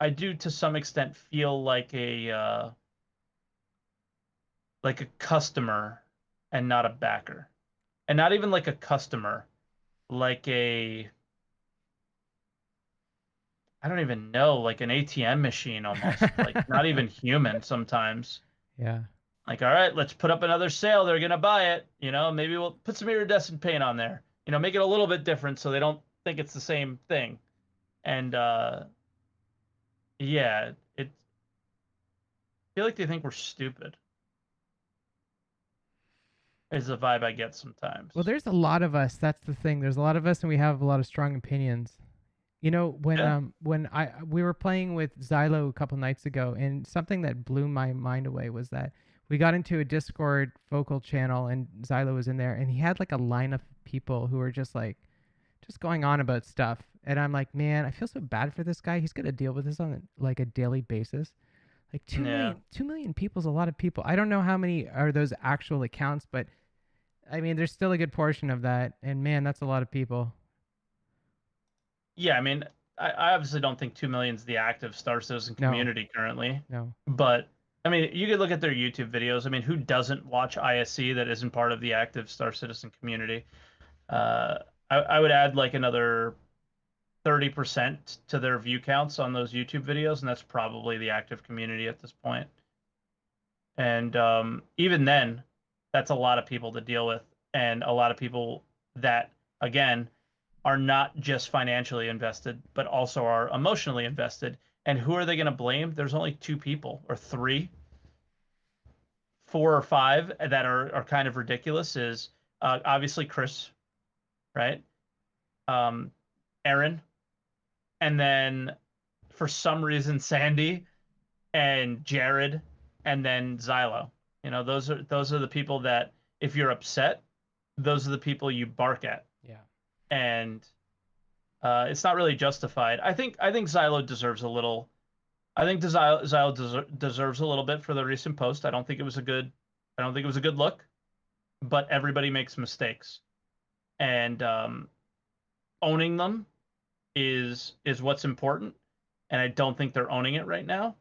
I do to some extent feel like a customer and not a backer. And not even like a customer, like a I don't even know, like an ATM machine almost, like not even human sometimes. Yeah. Like, all right, let's put up another sale. They're gonna buy it. Maybe we'll put some iridescent paint on there. Make it a little bit different so they don't think it's the same thing. And yeah, I feel like they think we're stupid. Is the vibe I get Well, sometimes. there's a lot of us. That's the thing. There's a lot of us and we have a lot of strong opinions. Yeah. When I we were playing with Xylo a couple nights ago, and something that blew my mind away was that we got into a Discord vocal channel, and Xylo was in there, and he had like a line of people who were just going on about stuff, and I'm like, man, I feel so bad for this guy. He's gonna deal with this on like a daily basis. Like Yeah. 2 million people is a lot of people. I don't know how many are those actual accounts, but I mean, there's still a good portion of that, and man, that's a lot of people. Yeah, I mean, I obviously don't think 2 million is the active Star Citizen No, community currently, no. but I mean, you could look at their YouTube videos. I mean, who doesn't watch ISC that isn't part of the active Star Citizen community? Uh, I would add like another 30% to their view counts on those YouTube videos, and that's probably the active community at this point. And even then, that's a lot of people to deal with, and a lot of people that, again, are not just financially invested, but also are emotionally invested. And who are they going to blame? There's only two people, or three, four or five that are kind of ridiculous. Is obviously Chris, right? Um, Aaron, and then for some reason Sandy and Jared, and then Xylo. Those are the people that if you're upset, those are the people you bark at, Yeah. and it's not really justified. I think Xylo deserves a little. I think Xylo deserves a little bit for the recent post. I don't think it was a good. I don't think it was a good look, but everybody makes mistakes, and owning them is what's important. And I don't think they're owning it right now.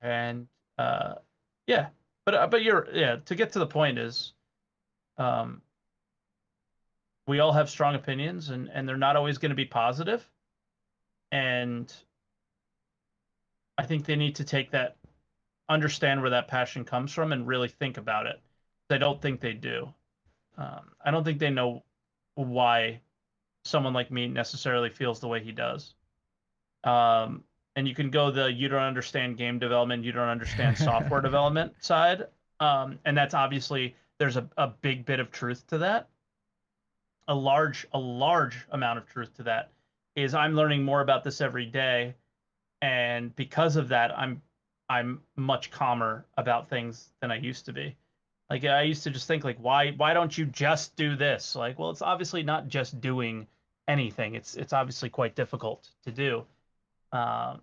And uh, yeah, but you're yeah. To get to the point is, um, we all have strong opinions, and they're not always going to be positive. And I think they need to take that, understand where that passion comes from, and really think about it. I don't think they do. I don't think they know why someone like me necessarily feels the way he does. Um, and you can go the you don't understand game development, you don't understand software development side. And that's obviously there's a big bit of truth to that. A large amount of truth to that is I'm learning more about this every day, and because of that, I'm much calmer about things than I used to be. Like I used to just think like why don't you just do this? Like, well, it's obviously not just doing anything. It's obviously quite difficult to do. Um,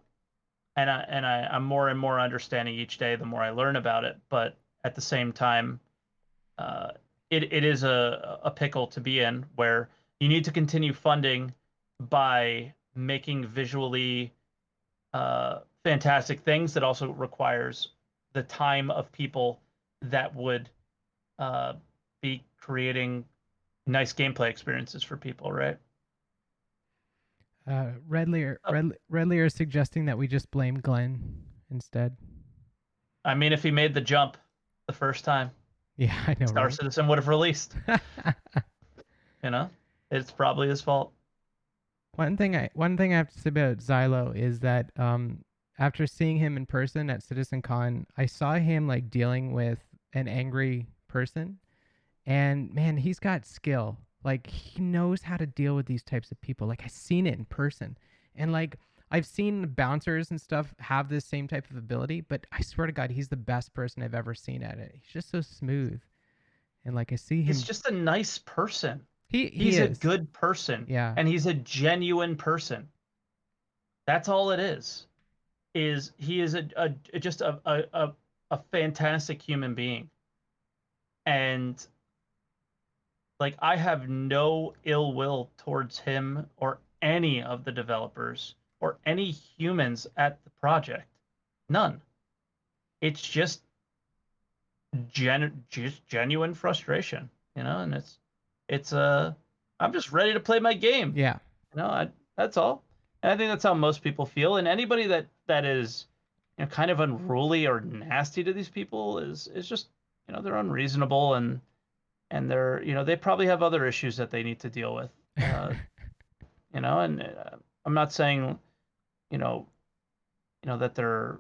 I'm more and more understanding each day the more I learn about it. But at the same time, uh, it is a pickle to be in where you need to continue funding by making visually fantastic things that also requires the time of people that would uh, be creating nice gameplay experiences for people, right? Uh, Redlear is suggesting that we just blame Glenn instead. I mean, if he made the jump the first time, Yeah, I know, Star right? Citizen would have released. You know, it's probably his fault. One thing I have to say about Xylo is that after seeing him in person at CitizenCon, I saw him like dealing with an angry person, and man, he's got skill. Like he knows how to deal with these types of people. Like I've seen it in person, and like I've seen bouncers and stuff have this same type of ability, but I swear to God, he's the best person I've ever seen at it. He's just so smooth, and like I see He's him. just a nice person. He He's a is. good person, Yeah. and he's a genuine person. That's all it is. Is he is just a fantastic human being, and like I have no ill will towards him or any of the developers or any humans at the project. None. It's just genuine frustration, and it's I'm just ready to play my game. Yeah. That's all. And I think that's how most people feel. And anybody that is, kind of unruly or nasty to these people is just, they're unreasonable, and they're, they probably have other issues that they need to deal with. And I'm not saying, you know, that they're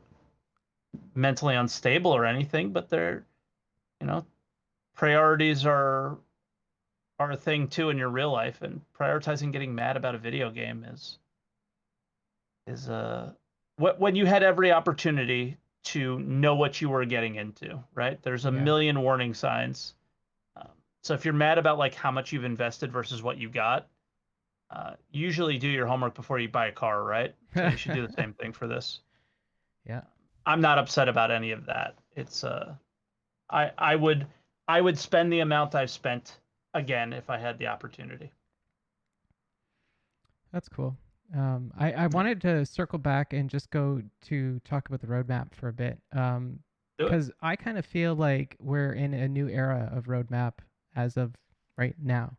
mentally unstable or anything, but they're, you know, priorities are a thing too in your real life, and prioritizing getting mad about a video game is when you had every opportunity to know what you were getting into, right? There's a Yeah. million warning signs. Um, so if you're mad about like how much you've invested versus what you got, usually do your homework before you buy a car, right? So you should do the same thing for this. Yeah. I'm not upset about any of that. It's I would spend the amount I've spent again if I had the opportunity. That's cool. I Yeah. wanted to circle back and just go to talk about the roadmap for a bit. Do it. Because I kind of feel like we're in a new era of roadmap as of right now.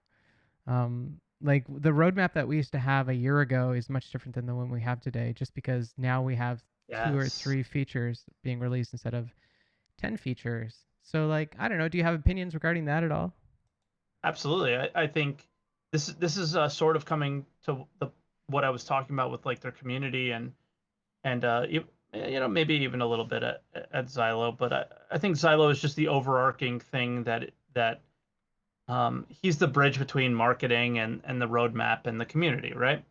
Like the roadmap that we used to have a year ago is much different than the one we have today, just because now we have two or Yes. three features being released instead of 10 features. So, like, I don't know. Do you have opinions regarding that at all? Absolutely. I think this is sort of coming to the what I was talking about with like their community and maybe even a little bit at Xylo, but I think Xylo is just the overarching thing that he's the bridge between marketing and the roadmap and the community, right?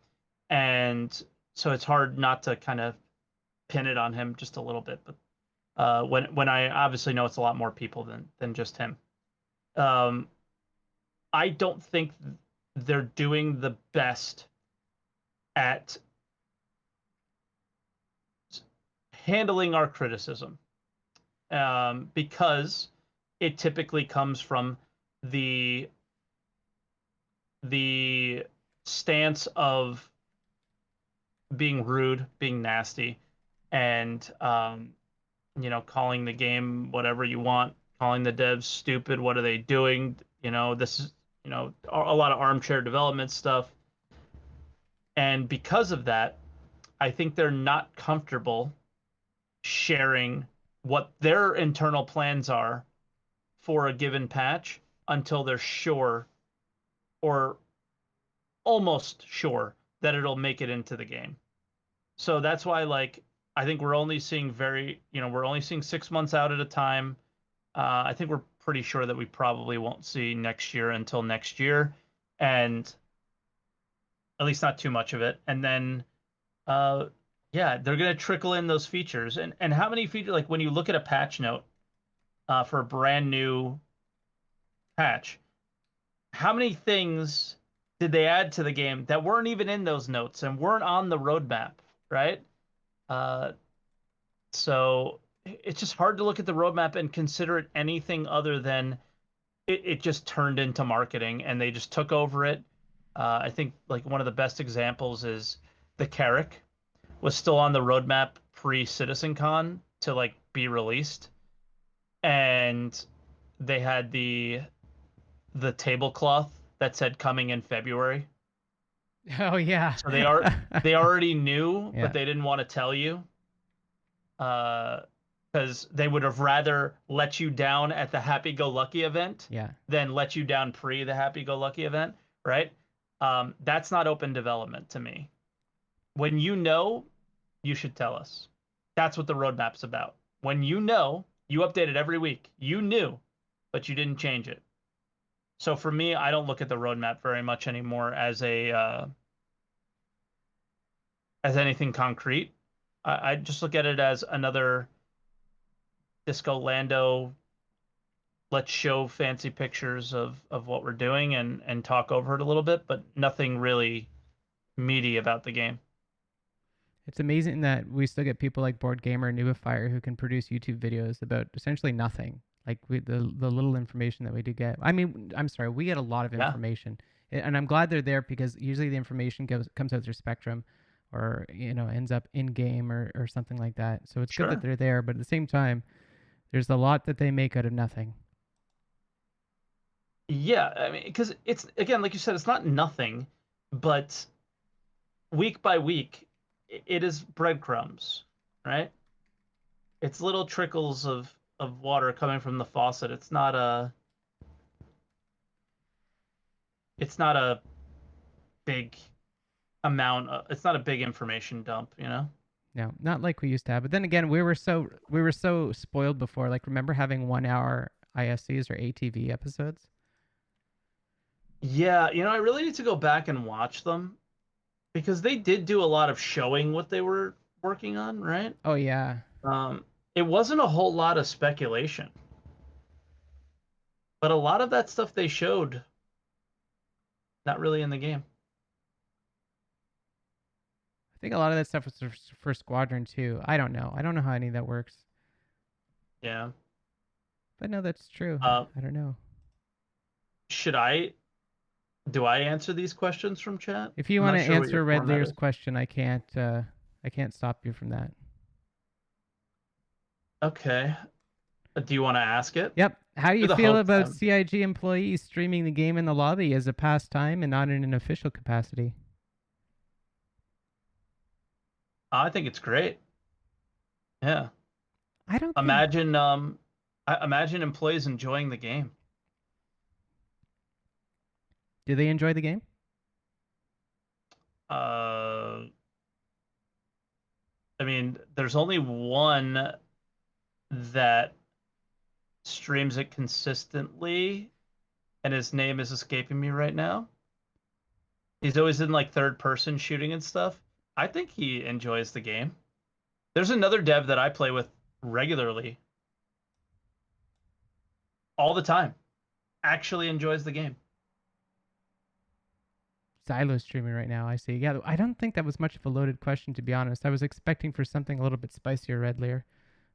And so it's hard not to kind of pin it on him just a little bit, but when I obviously know it's a lot more people than just him. Um, I don't think they're doing the best at handling our criticism, because it typically comes from the the stance of being rude, being nasty, and calling the game whatever you want, calling the devs stupid. What are they doing? This is, a lot of armchair development stuff. And because of that, I think they're not comfortable sharing what their internal plans are for a given patch until they're sure or almost sure that it'll make it into the game. So that's why, like, I think we're only seeing we're only seeing 6 months out at a time. I think we're pretty sure that we probably won't see next year until next year, and at least not too much of it. And then, yeah, they're gonna trickle in those features. And how many features? Like when you look at a patch note for a brand new patch, how many things did they add to the game that weren't even in those notes and weren't on the roadmap, right? Uh, so it's just hard to look at the roadmap and consider it anything other than it just turned into marketing and they just took over it. I think like one of the best examples is the Carrick was still on the roadmap pre-CitizenCon to like be released, and they had the tablecloth that said coming in February. Oh yeah. So they already knew, but Yeah. they didn't want to tell you, because they would have rather let you down at the Happy Go Lucky event Yeah. than let you down pre the Happy Go Lucky event, right? That's not open development to me. When you know, you should tell us. That's what the roadmap's about. When you know, you update it every week. You knew, but you didn't change it. So for me, I don't look at the roadmap very much anymore as anything concrete. I just look at it as another Disco Lando. Let's show fancy pictures of what we're doing and talk over it a little bit, but nothing really meaty about the game. It's amazing that we still get people like Board Gamer and Nubifier who can produce YouTube videos about essentially nothing. Like the little information that we do get. I mean, I'm sorry, we get a lot of Yeah, information, and I'm glad they're there because usually the information comes out through Spectrum, or ends up in game or something like that. So it's good that sure. they're there, but at the same time, there's a lot that they make out of nothing. Yeah, I mean, because it's again, like you said, it's not nothing, but week by week, it is breadcrumbs, right? It's little trickles of water coming from the faucet. It's not a big amount. It's not a big information dump, you know? No, not like we used to have. But then again, we were so spoiled before. Like remember having 1 hour ISCs or ATV episodes? Yeah, I really need to go back and watch them because they did do a lot of showing what they were working on, right? Oh yeah. It wasn't a whole lot of speculation, but a lot of that stuff they showed, not really in the game. I think a lot of that stuff was for Squadron too. I don't know. I don't know how any of that works. Yeah. But no, that's true. Uh, I don't know. should I do I answer these questions from chat? If you I'm want not to sure what your answer Red format Lear's is. question, I can't stop you from that. Okay. Do you want to ask it? Yep. How do you You're the feel host. about CIG employees streaming the game in the lobby as a pastime and not in an official capacity? I think it's great. Yeah. I don't think. Imagine employees enjoying the game. Do they enjoy the game? Uh, I mean, there's only one that streams it consistently, and his name is escaping me right now. He's always in like third person shooting and stuff. I think he enjoys the game. There's another dev that I play with regularly, all the time. Actually enjoys the game. Zylo's streaming right now. I see. Yeah, I don't think that was much of a loaded question, to be honest. I was expecting for something a little bit spicier, Red Lear,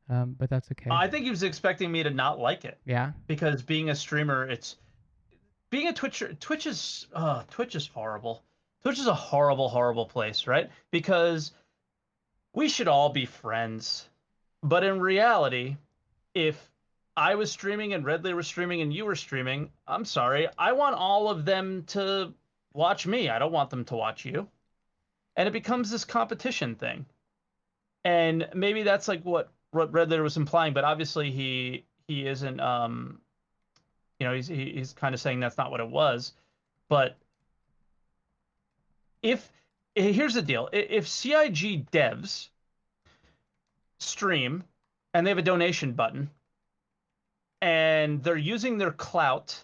but that's okay. I think he was expecting me to not like it Yeah. because being a streamer, it's being a Twitcher. Twitch is horrible. Twitch is a horrible, horrible place, right? Because we should all be friends, But in reality, if I was streaming and Red Layer was streaming and you were streaming, I'm sorry, I want all of them to watch me. I don't want them to watch you. And it becomes this competition thing. And maybe that's like what Red Layer was implying, but obviously he isn't he's kind of saying that's not what it was. But if here's the deal, if CIG devs stream and they have a donation button and they're using their clout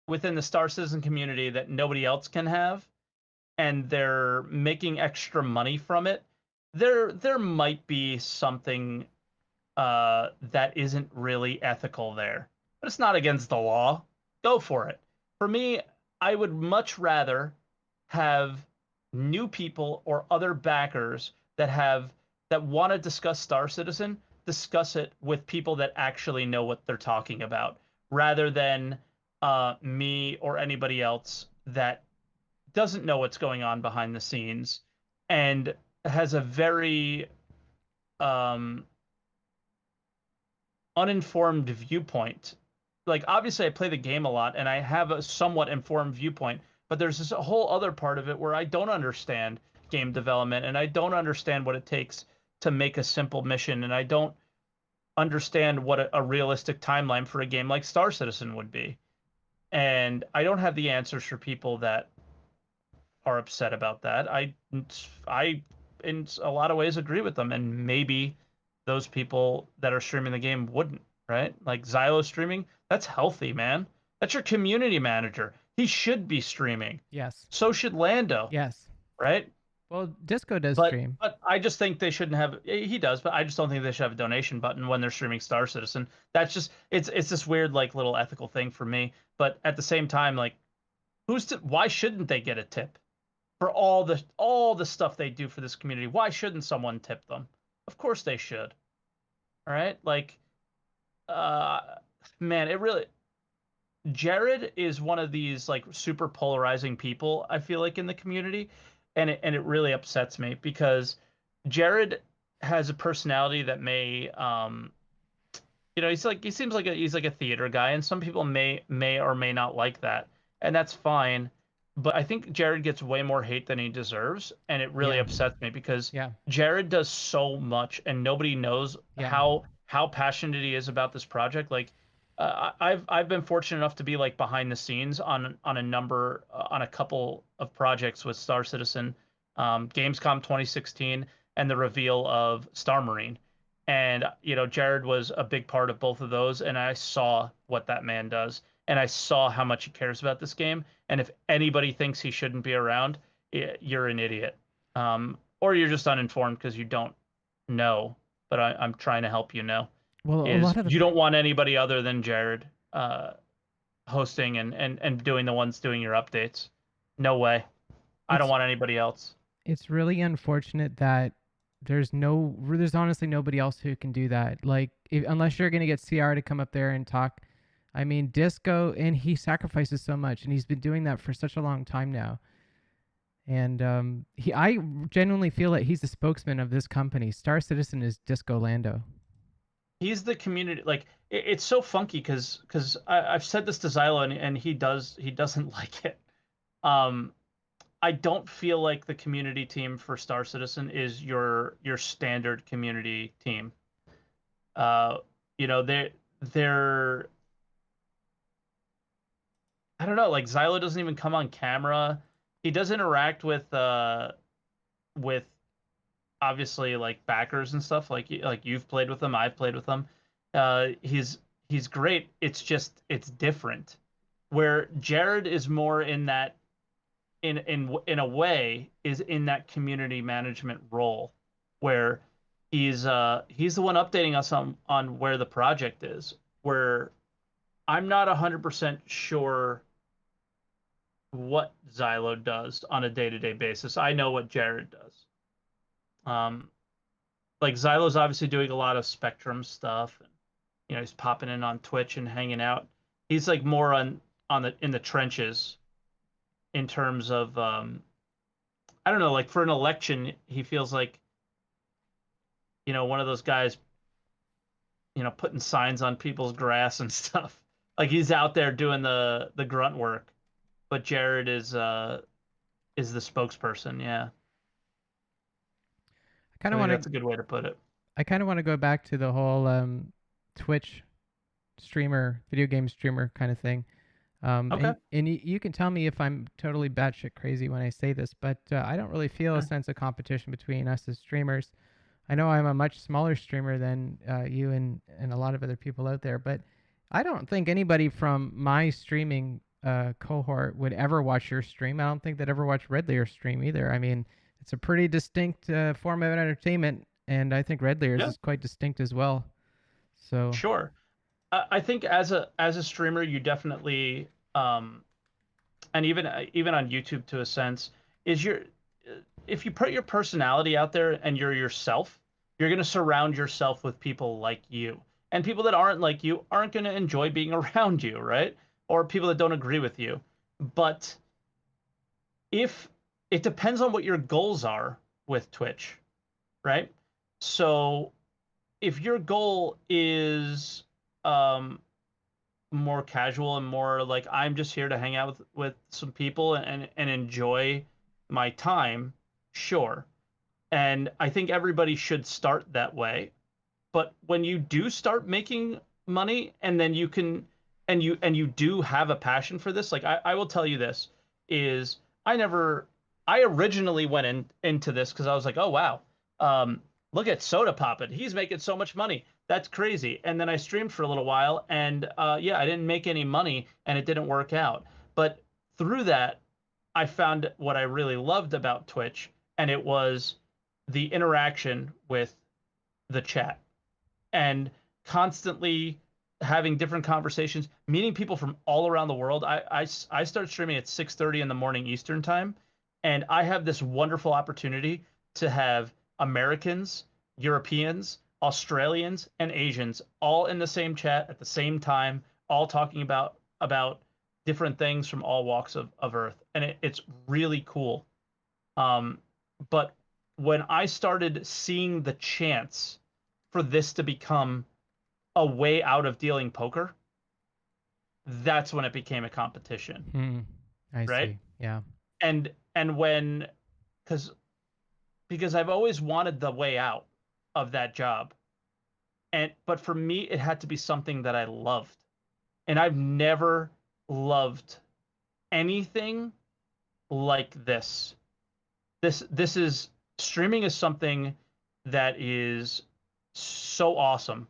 within the Star Citizen community that nobody else can have, and they're making extra money from it, there might be something that isn't really ethical there. But it's not against the law. Go for it. For me, I would much rather have new people or other backers that want to discuss Star Citizen discuss it with people that actually know what they're talking about, rather than me or anybody else that doesn't know what's going on behind the scenes and has a very um, uninformed viewpoint. Like, obviously I play the game a lot and I have a somewhat informed viewpoint, but there's this whole other part of it where I don't understand game development and I don't understand what it takes to make a simple mission, and I don't understand what a realistic timeline for a game like Star Citizen would be. And I don't have the answers for people that are upset about that. I in a lot of ways agree with them, and maybe those people that are streaming the game wouldn't, right? Like Xylo streaming, that's healthy, man. That's your community manager. He should be streaming. Yes. So should Lando, Yes. right? Well, Disco does But stream. but I just think they shouldn't have. He does, but I just don't think they should have a donation button when they're streaming Star Citizen. That's just it's this weird like little ethical thing for me. But at the same time, like why shouldn't they get a tip for all the stuff they do for this community? Why shouldn't someone tip them? Of course they should. All right, like uh, man, it really. Jared is one of these like super polarizing people, I feel like, in the community, and it really upsets me because Jared has a personality that may he seems like he's like a theater guy, and some people may or may not like that, and that's fine. But I think Jared gets way more hate than he deserves, and it really Yeah. upsets me because Yeah. Jared does so much, and nobody knows Yeah. how passionate he is about this project. Like, I've been fortunate enough to be like behind the scenes on a couple of projects with Star Citizen, Gamescom 2016, and the reveal of Star Marine. And Jared was a big part of both of those, and I saw what that man does, and I saw how much he cares about this game. And if anybody thinks he shouldn't be around, you're an idiot, or you're just uninformed because you don't know. But I'm trying to help you know. Well, a Is lot of the you don't want anybody other than Jared hosting and doing the ones doing your updates. No way. I don't it's want anybody else. it's really unfortunate that there's honestly nobody else who can do that. Like, unless you're gonna get CR to come up there and talk. I mean, Disco, and he sacrifices so much, and he's been doing that for such a long time now. And I genuinely feel that he's the spokesman of this company. Star Citizen is Disco Lando. He's the community. Like it's so funky because I've said this to Xylo, and he doesn't like it. Um, I don't feel like the community team for Star Citizen is your standard community team. Uh, they're I don't know. Like Xylo doesn't even come on camera. He does interact with obviously like backers and stuff. Like you've played with them, I've played with them. He's great. It's different. Where Jared is more in that in a way is in that community management role, where he's the one updating us on where the project is. Where I'm not 100% sure what Xylo does on a day-to-day basis. I know what Jared does. Um, like Xylo's obviously doing a lot of Spectrum stuff, and he's popping in on Twitch and hanging out. He's like more on the in the trenches in terms of I don't know, like for an election, he feels like one of those guys putting signs on people's grass and stuff. Like he's out there doing the grunt work, but Jared is the spokesperson. Yeah, I kind I of think want that's to a good way to put it. I kind of want to go back to the whole Twitch streamer, video game streamer kind of thing. Okay. And you can tell me if I'm totally batshit crazy when I say this, but I don't really feel a sense of competition between us as streamers. I know I'm a much smaller streamer than you and a lot of other people out there, but I don't think anybody from my streaming cohort would ever watch your stream. I don't think they'd ever watch Red Layer's stream either. I mean, it's a pretty distinct form of entertainment, and I think Red Layer's Yeah, is quite distinct as well. So, sure. I think as a streamer, you definitely and even on YouTube to a sense is your if you put your personality out there and you're yourself, you're going to surround yourself with people like you. And people that aren't like you aren't going to enjoy being around you, right? Or people that don't agree with you. But if it depends on what your goals are with Twitch, right? So if your goal is um more casual and more like I'm just here to hang out with some people and enjoy my time, sure. And I think everybody should start that way. But when you do start making money and then you can and you do have a passion for this, like I will tell you this is I originally went into this because I was like, oh wow, um, look at Soda Poppin'. He's making so much money. That's crazy. And then I streamed for a little while and yeah, I didn't make any money and it didn't work out. But through that, I found what I really loved about Twitch, and it was the interaction with the chat and constantly having different conversations, meeting people from all around the world. I start streaming at 6:30 in the morning Eastern time, and I have this wonderful opportunity to have Americans, Europeans, Australians, and Asians all in the same chat at the same time, all talking about different things from all walks of Earth, and it's really cool. Um, but when I started seeing the chance for this to become a way out of dealing poker, that's when it became a competition, hmm, I right? see. Yeah. And when because because I've always wanted the way out of that job. And but for me it had to be something that I loved. And I've never loved anything like this. This is streaming is something that is so awesome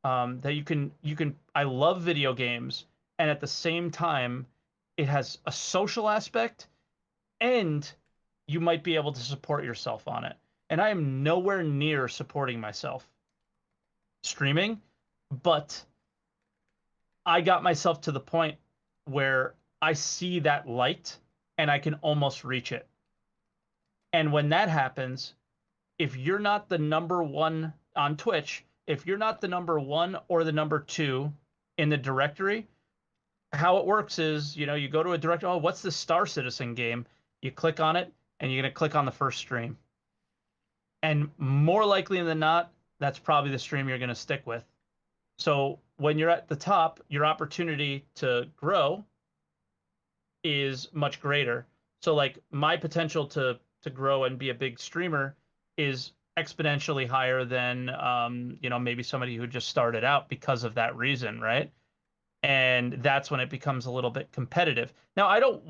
that you can I love video games and at the same time it has a social aspect and you might be able to support yourself on it. And I am nowhere near supporting myself streaming, but I got myself to the point where I see that light and I can almost reach it. And when that happens, if you're not the number one on Twitch, if you're not the number one or the number two in the directory, how it works is, you go to a directory. Oh, what's the Star Citizen game? You click on it, and you're gonna click on the first stream. And more likely than not, that's probably the stream you're gonna stick with. So when you're at the top, your opportunity to grow is much greater. So like my potential to grow and be a big streamer is exponentially higher than maybe somebody who just started out because of that reason, right? And that's when it becomes a little bit competitive. Now, I don't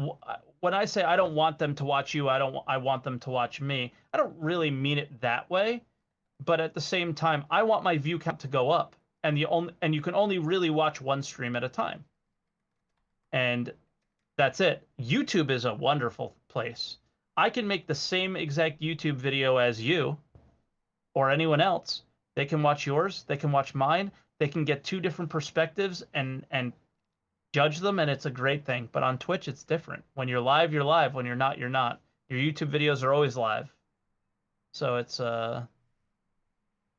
when I say I don't want them to watch you, I want them to watch me. I don't really mean it that way, but at the same time, I want my view count to go up. And you can only really watch one stream at a time. And that's it. YouTube is a wonderful place. I can make the same exact YouTube video as you or anyone else. They can watch yours, they can watch mine, they can get two different perspectives and judge them, and it's a great thing. But on Twitch it's different. When you're live, you're live. When you're not, you're not. Your YouTube videos are always live. So it's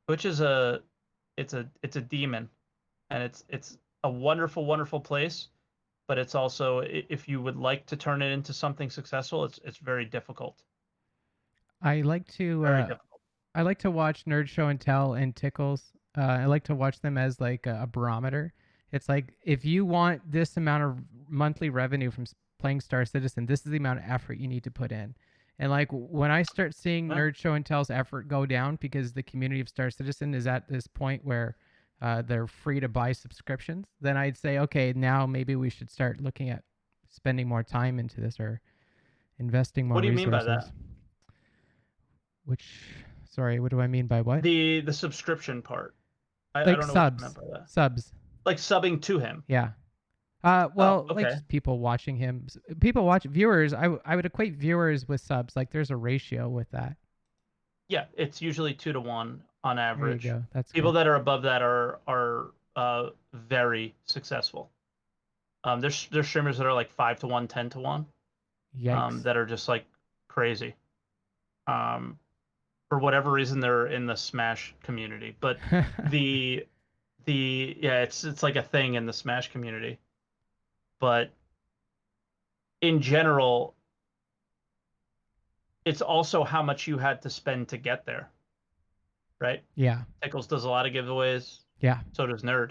Twitch is a demon, and it's a wonderful, wonderful place, but it's also if you would like to turn it into something successful, it's very difficult. I like to Very uh, difficult. I like to watch Nerd Show and Tell and Tickles. I like to watch them as like a barometer. It's like if you want this amount of monthly revenue from playing Star Citizen, this is the amount of effort you need to put in. And like when I start seeing Huh? Nerd Show and Tell's effort go down because the community of Star Citizen is at this point where they're free to buy subscriptions, then I'd say, okay, now maybe we should start looking at spending more time into this or investing What more do you mean by resources. that? Which, sorry, what do I mean by what? The subscription part. I Like don't know what you meant by that. subs. Like subbing to him. Yeah. Oh, Well, like okay. just people watching him. People watch viewers. I would equate viewers with subs. Like there's a ratio with that. Yeah, it's usually 2 to 1 on There you average. go. That's People good. that are above that are very successful. There's streamers that are like 5 to 1, 10 to 1. Yikes. That are just like crazy. Um, for whatever reason, they're in the Smash community, but the yeah, it's like a thing in the Smash community. But in general, it's also how much you had to spend to get there, right? Yeah. Pickles does a lot of giveaways. Yeah. So does Nerd.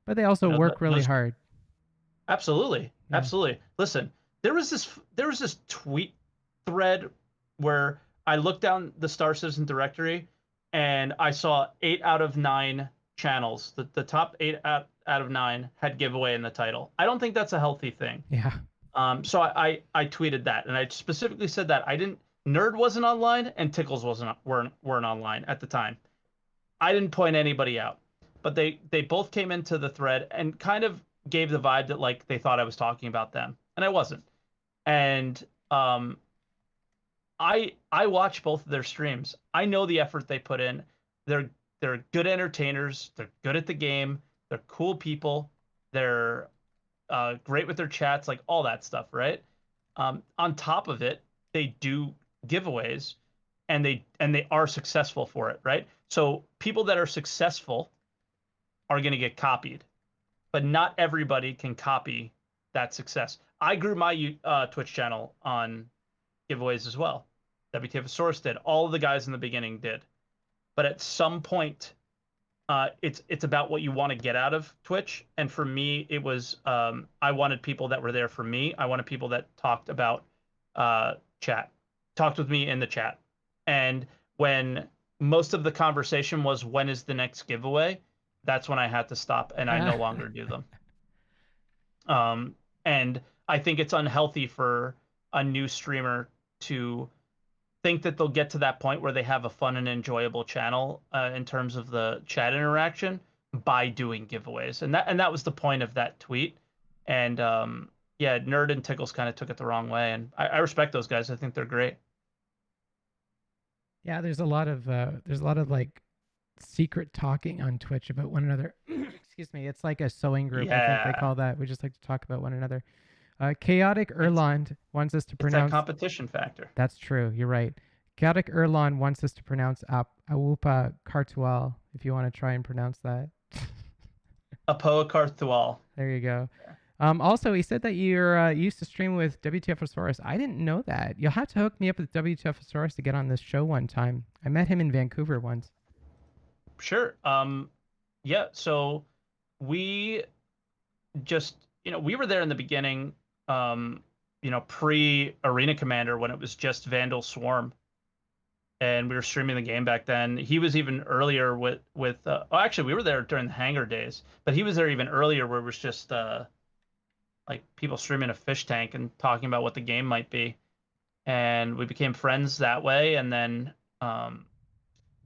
But they also You know, work really those hard. absolutely, Yeah. absolutely. Listen, there was this tweet thread where I looked down the Star Citizen directory and I saw 8 out of 9 channels. The top 8 out of 9 had giveaway in the title. I don't think that's a healthy thing. Yeah. So I tweeted that and I specifically said that I didn't. Nerd wasn't online and Tickles weren't online at the time. I didn't point anybody out, but they both came into the thread and kind of gave the vibe that like they thought I was talking about them, and I wasn't. And I watch both of their streams. I know the effort they put in. They're they're good entertainers. They're good at the game. They're cool people. They're great with their chats, like all that stuff, right? On top of it, they do giveaways, and they are successful for it, right? So people that are successful are going to get copied, but not everybody can copy that success. I grew my Twitch channel on giveaways as well. WTFosaurus did. All of the guys in the beginning did. But at some point, it's about what you want to get out of Twitch. And for me, it was I wanted people that were there for me. I wanted people that talked about chat, talked with me in the chat. And when most of the conversation was when is the next giveaway, that's when I had to stop and I no longer do them. And I think it's unhealthy for a new streamer to think that they'll get to that point where they have a fun and enjoyable channel in terms of the chat interaction by doing giveaways. And that was the point of that tweet. And yeah, Nerd and Tickles kind of took it the wrong way. And I respect those guys. I think they're great. Yeah, there's a lot of like secret talking on Twitch about one another. Excuse me. It's like a sewing group, I think they Yeah. call that. We just like to talk about one another. Chaotic It's Erland wants us to it's that pronounce. competition factor. That's true. You're right. Chaotic Erland wants us to pronounce Awupa Cartual. If you want to try and pronounce that. Apoa Carthual. There you go. Also, he said that you're used to stream with WTFosaurus. I didn't know that. You'll have to hook me up with WTFosaurus to get on this show one time. I met him in Vancouver once. Sure. Yeah, so we just, we were there in the beginning, pre Arena Commander when it was just Vandal Swarm, and we were streaming the game back then. He was even earlier actually we were there during the Hangar days, but he was there even earlier where it was just like people streaming a fish tank and talking about what the game might be, and we became friends that way. And then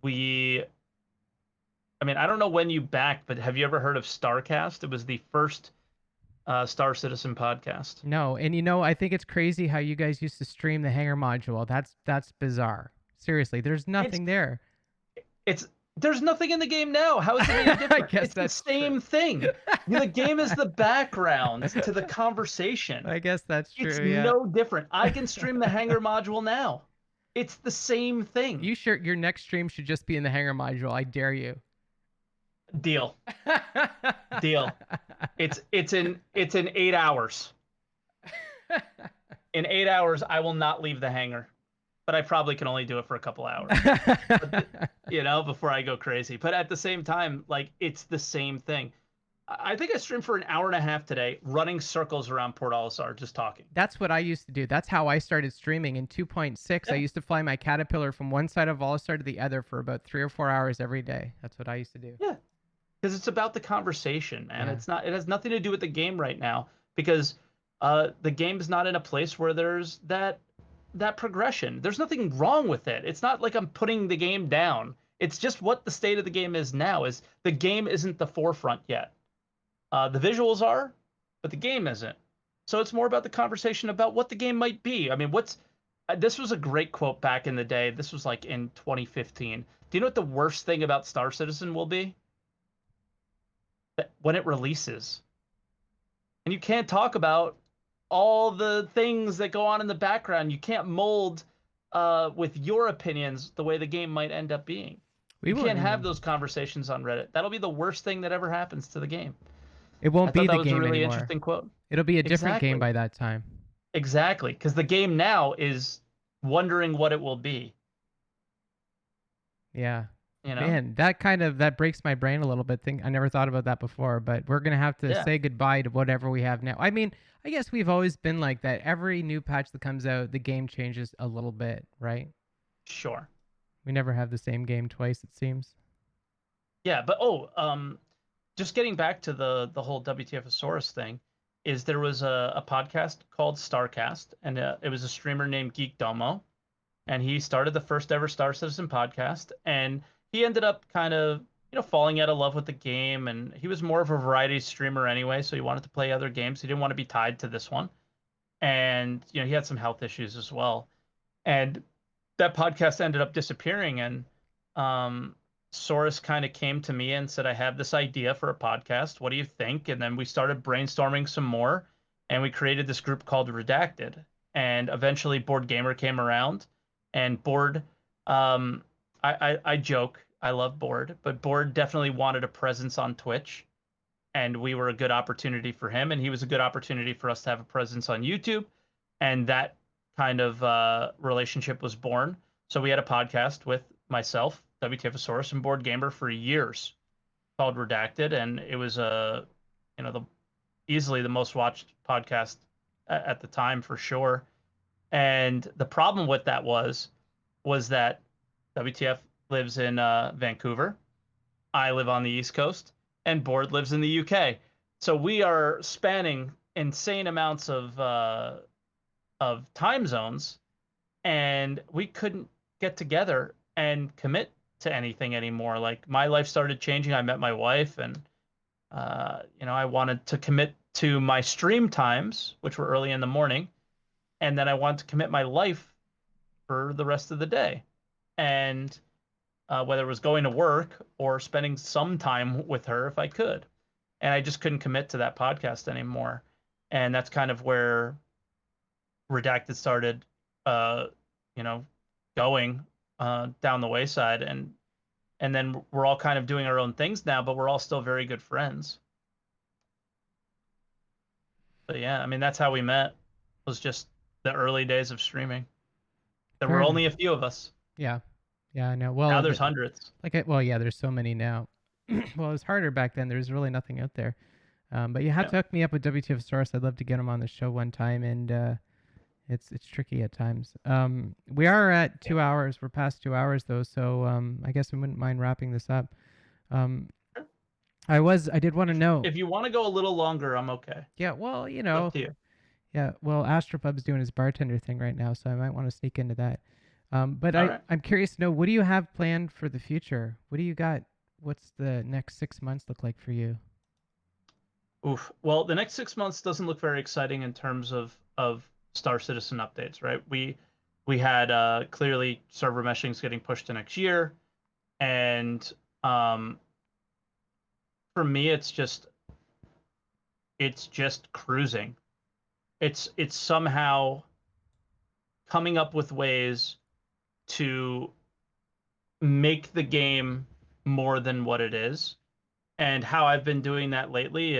we I mean, I don't know when you backed, but have you ever heard of Starcast? It was the first Star Citizen podcast. No, and I think it's crazy how you guys used to stream the Hanger module. That's bizarre. Seriously, there's It's nothing there. it's there's nothing in the game now. How is it any I different? guess It's the that's true. same thing. The game is the background to the conversation. I guess that's It's true. Yeah. no different. I can stream the Hangar module now. It's the same thing. You sure your next stream should just be in the Hanger module? I dare you. Deal. Deal. It's in 8 hours. In 8 hours, I will not leave the hangar. but I probably can only do it for a couple hours. But before I go crazy. But at the same time, like it's the same thing. I think I streamed for an hour and a half today, running circles around Port Olisar, just talking. That's what I used to do. That's how I started streaming in 2.6. I Yeah, used to fly my Caterpillar from one side of Olisar to the other for about 3 or 4 hours every day. That's what I used to do. yeah, because it's about the conversation, man. Yeah. It's not. It has nothing to do with the game right now because the game is not in a place where there's that progression. There's nothing wrong with it. It's not like I'm putting the game down. It's just what the state of the game is now. Is the game isn't the forefront yet. The visuals are, but the game isn't. So it's more about the conversation about what the game might be. I mean, this was a great quote back in the day. This was like in 2015. Do you know what the worst thing about Star Citizen will be? That when it releases. And you can't talk about all the things that go on in the background. You can't mold with your opinions the way the game might end up being. We You won't can't have even. those conversations on Reddit. That'll be the worst thing that ever happens to the game. It I won't thought be that the was a game really anymore. interesting quote. It'll be a different game Exactly. by that time. Exactly. Because the game now is wondering what it will be. Yeah. You know? Man, that breaks my brain a little bit. I never thought about that before, but we're gonna have to Yeah. say goodbye to whatever we have now. I mean, I guess we've always been like that. Every new patch that comes out, the game changes a little bit, right? Sure. We never have the same game twice, it seems. Yeah, but just getting back to the whole WTFosaurus thing, is there was a podcast called Starcast, and it was a streamer named Geek Domo, and he started the first ever Star Citizen podcast, and he ended up kind of falling out of love with the game, and he was more of a variety streamer anyway, so he wanted to play other games. He didn't want to be tied to this one, and he had some health issues as well, and that podcast ended up disappearing, and um Soros kind of came to me and said, I have this idea for a podcast. What do you think? And then we started brainstorming some more, and we created this group called Redacted. And eventually Board Gamer came around, and Board I joke, I love Board, but Board definitely wanted a presence on Twitch, and we were a good opportunity for him, and he was a good opportunity for us to have a presence on YouTube, and that kind of relationship was born. So we had a podcast with myself, WTFosaurus, and Board Gamer for years called Redacted, and it was the easily the most watched podcast at the time for sure. And the problem with that was that WTF lives in Vancouver, I live on the East Coast, and Board lives in the UK. So we are spanning insane amounts of time zones, and we couldn't get together and commit to anything anymore. Like my life started changing. I met my wife, and I wanted to commit to my stream times, which were early in the morning, and then I wanted to commit my life for the rest of the day. And whether it was going to work or spending some time with her if I could. And I just couldn't commit to that podcast anymore. And that's kind of where Redacted started, uh, you know, going down the wayside. And then we're all kind of doing our own things now, but we're all still very good friends. But yeah, I mean, that's how we met, was just the early days of streaming. There Fair were enough. only a few of us. Yeah. Yeah, I know. Now Well, there's hundreds. well, yeah, there's so many now. Well, it was harder back then. There's really nothing out there. But you have Yeah. to hook me up with WTF I'd love to get him on the show one time, and it's tricky at times. We are at 2 hours. We're past 2 hours though, so I guess I wouldn't mind wrapping this up. Um, I did want to know. If you want to go a little longer, I'm okay. Yeah, well, It's up to you. yeah, well, Astropub's doing his bartender thing right now, so I might want to sneak into that. But All right. I'm curious to know, what do you have planned for the future? What do you got? What's the next 6 months look like for you? Oof. Well, the next 6 months doesn't look very exciting in terms of Star Citizen updates, right? We had clearly server meshing's getting pushed to next year, and um, for me, it's just cruising. It's somehow coming up with ways to make the game more than what it is. And how I've been doing that lately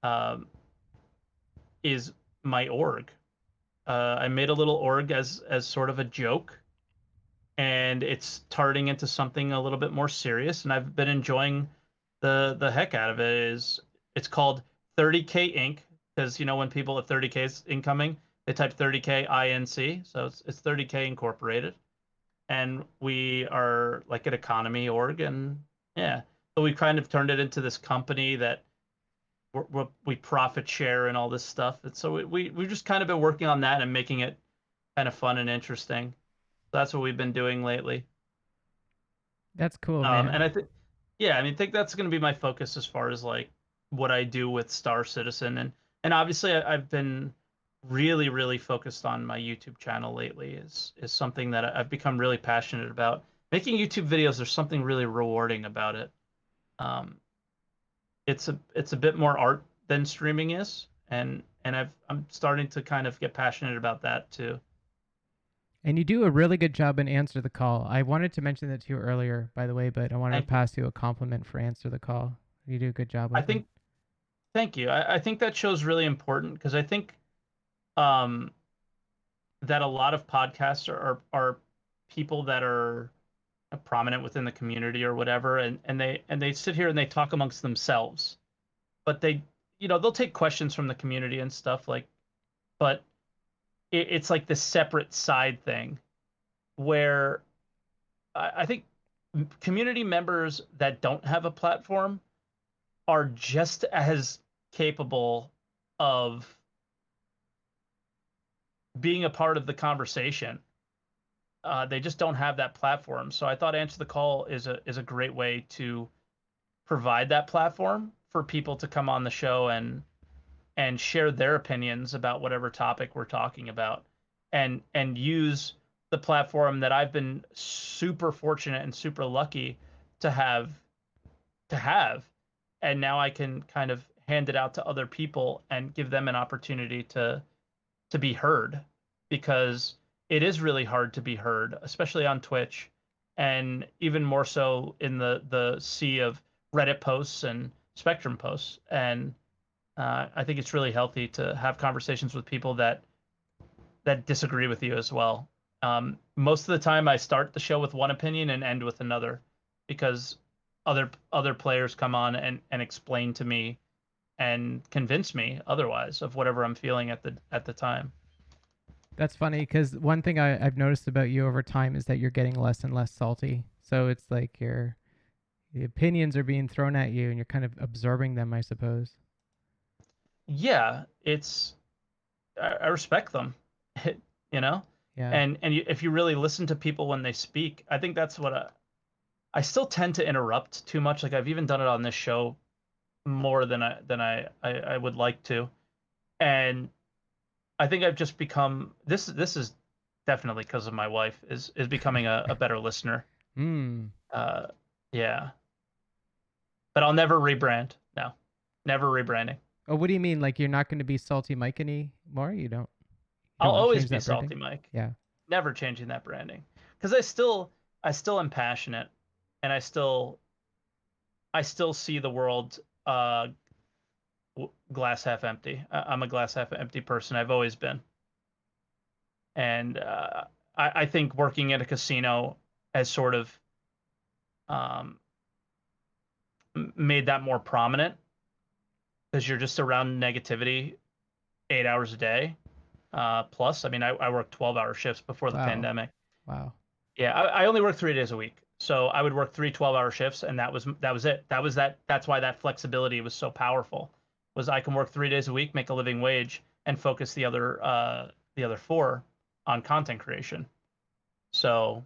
um, is my org. I made a little org as sort of a joke, and it's turning into something a little bit more serious. And I've been enjoying the heck out of it. It's called 30K Inc. Because when people at 30K is incoming, they type 30K INC, so it's 30K Incorporated, and we are like an economy org, and yeah, so we kind of turned it into this company that we profit share and all this stuff. And so we've just kind of been working on that and making it kind of fun and interesting. So that's what we've been doing lately. That's cool, man. And I think, yeah, I mean, think that's going to be my focus as far as like what I do with Star Citizen, and obviously I've been really focused on my YouTube channel lately. Is something that I've become really passionate about. Making YouTube videos, there's something really rewarding about it. Um, it's a bit more art than streaming is, and I'm starting to kind of get passionate about that too. And you do a really good job in Answer the Call. I wanted to mention that to you earlier, by the way, but I wanted to Thank you. pass you a compliment for Answer the Call. You do a good job I with it. think Thank you. I think that show's really important because I think um, that a lot of podcasts are people that are prominent within the community or whatever, and they sit here and they talk amongst themselves, but they'll take questions from the community and stuff like, but it's like this separate side thing where I think community members that don't have a platform are just as capable of being a part of the conversation. They just don't have that platform. So I thought Answer the Call is a great way to provide that platform for people to come on the show and share their opinions about whatever topic we're talking about, and use the platform that I've been super fortunate and super lucky to have, and now I can kind of hand it out to other people and give them an opportunity to be heard, because it is really hard to be heard, especially on Twitch, and even more so in the sea of Reddit posts and Spectrum posts. And I think it's really healthy to have conversations with people that disagree with you as well. Most of the time, I start the show with one opinion and end with another, because other players come on and explain to me and convince me otherwise of whatever I'm feeling at the time. That's funny because one thing I've noticed about you over time is that you're getting less and less salty. So it's like your the opinions are being thrown at you and you're kind of absorbing them, I suppose. Yeah, I respect them, you know, Yeah. and if you really listen to people when they speak, I think that's what I still tend to interrupt too much. Like I've even done it on this show more than I would like to, and I think I've just become this. This is definitely because of my wife is becoming a better listener. Hmm. Uh, yeah, but I'll never rebrand. No, never rebranding. Oh, what do you mean? Like you're not going to be salty Mike anymore? You I'll don't want to always change be that branding? salty, Mike. Yeah. Never changing that branding, because I still am passionate, and I still see the world glass half empty. I'm a glass half empty person. I've always been, and I think working at a casino has sort of um, made that more prominent, because you're just around negativity 8 hours a day. Plus, I mean, I worked 12-hour shifts before the Wow. pandemic. Wow. Yeah, I only worked 3 days a week. So I would work three 12-hour shifts, and that was it. That's why that flexibility was so powerful. Was I can work 3 days a week, make a living wage, and focus the other four on content creation. So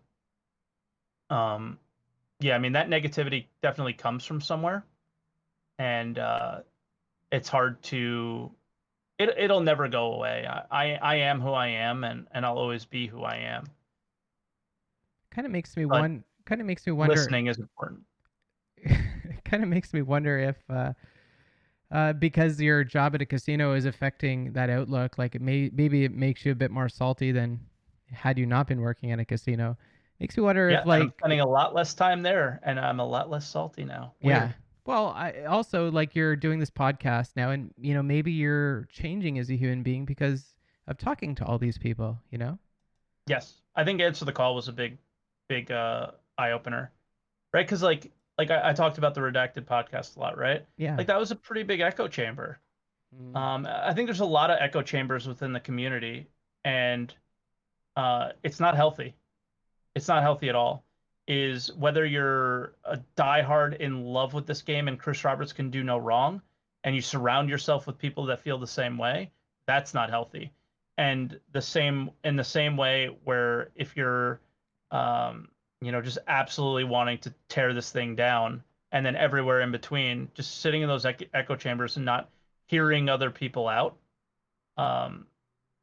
um yeah, I mean that negativity definitely comes from somewhere, and it's hard to it'll never go away. I am who I am, and I'll always be who I am. But Kind of makes me wonder listening is important. kind of makes me wonder if because your job at a casino is affecting that outlook, like maybe it makes you a bit more salty than had you not been working at a casino. Makes me wonder if Yeah, and I'm like spending a lot less time there, and I'm a lot less salty now. yeah. Weird. Well, I also like you're doing this podcast now, and maybe you're changing as a human being because of talking to all these people, you know? Yes, I think Answer the Call was a big eye opener, right? Because I talked about the Redacted podcast a lot, right? Yeah. Like that was a pretty big echo chamber. Mm. I think there's a lot of echo chambers within the community, and it's not healthy. It's not healthy at all. Is whether you're a diehard in love with this game and Chris Roberts can do no wrong, and you surround yourself with people that feel the same way, that's not healthy. And the same in the same way where if you're, just absolutely wanting to tear this thing down, and then everywhere in between, just sitting in those echo chambers and not hearing other people out, um,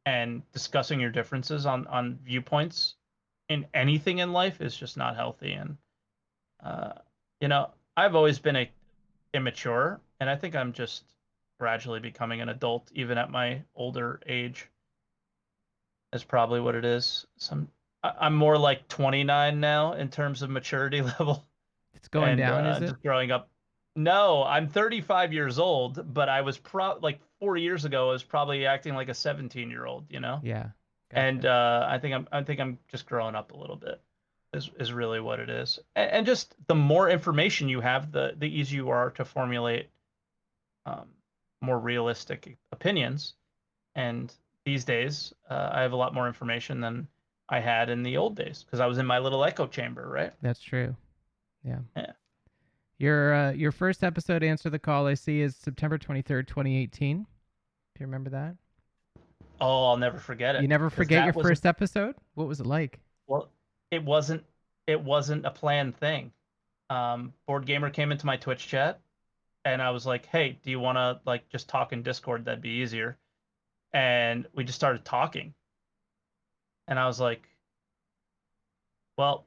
and discussing your differences on viewpoints in anything in life is just not healthy. And uh, I've always been immature, and I think I'm just gradually becoming an adult, even at my older age. Is probably what it is. I'm more like 29 now in terms of maturity level, It's going and down, is it? just growing up. No, I'm 35 years old, but I was like 4 years ago. I was probably acting like a 17-year-old, Yeah. and Gotcha. I think I'm just growing up a little bit. Is really what it is, and just the more information you have, the easier you are to formulate um, more realistic opinions. And these days, I have a lot more information than I had in the old days because I was in my little echo chamber, right? That's true. Yeah. Yeah. Your first episode, Answer the Call, I see, is September 23rd, 2018. Do you remember that? Oh, I'll never forget You it never because forget your that was a first episode? What was it like? well, it wasn't it wasn't a planned thing. Board Gamer came into my Twitch chat, and I was like, "Hey, do you want to like just talk in Discord? That'd be easier." And we just started talking, and I was like, "Well,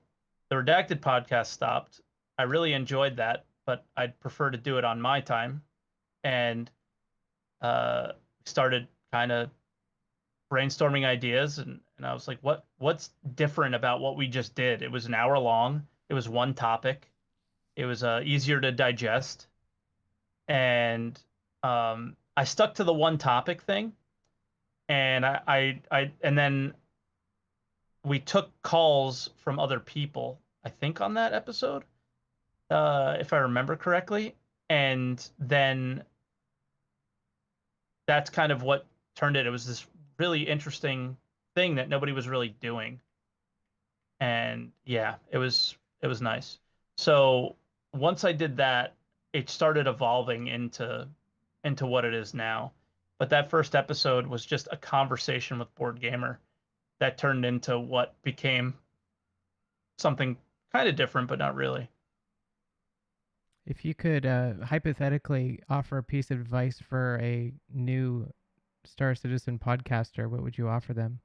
the Redacted podcast stopped. I really enjoyed that, but I'd prefer to do it on my time." And started kind of brainstorming ideas, and I was like, what's different about what we just did? It was an hour long. It was one topic. It was easier to digest, and I stuck to the one topic thing, and and then we took calls from other people. I think on that episode, if I remember correctly, and then that's kind of what turned it. It was this really interesting thing that nobody was really doing, and yeah, it was nice. So once I did that, it started evolving into what it is now. But that first episode was just a conversation with Board Gamer that turned into what became something kind of different, but not really. If you could hypothetically offer a piece of advice for a new Star Citizen podcaster, what would you offer them?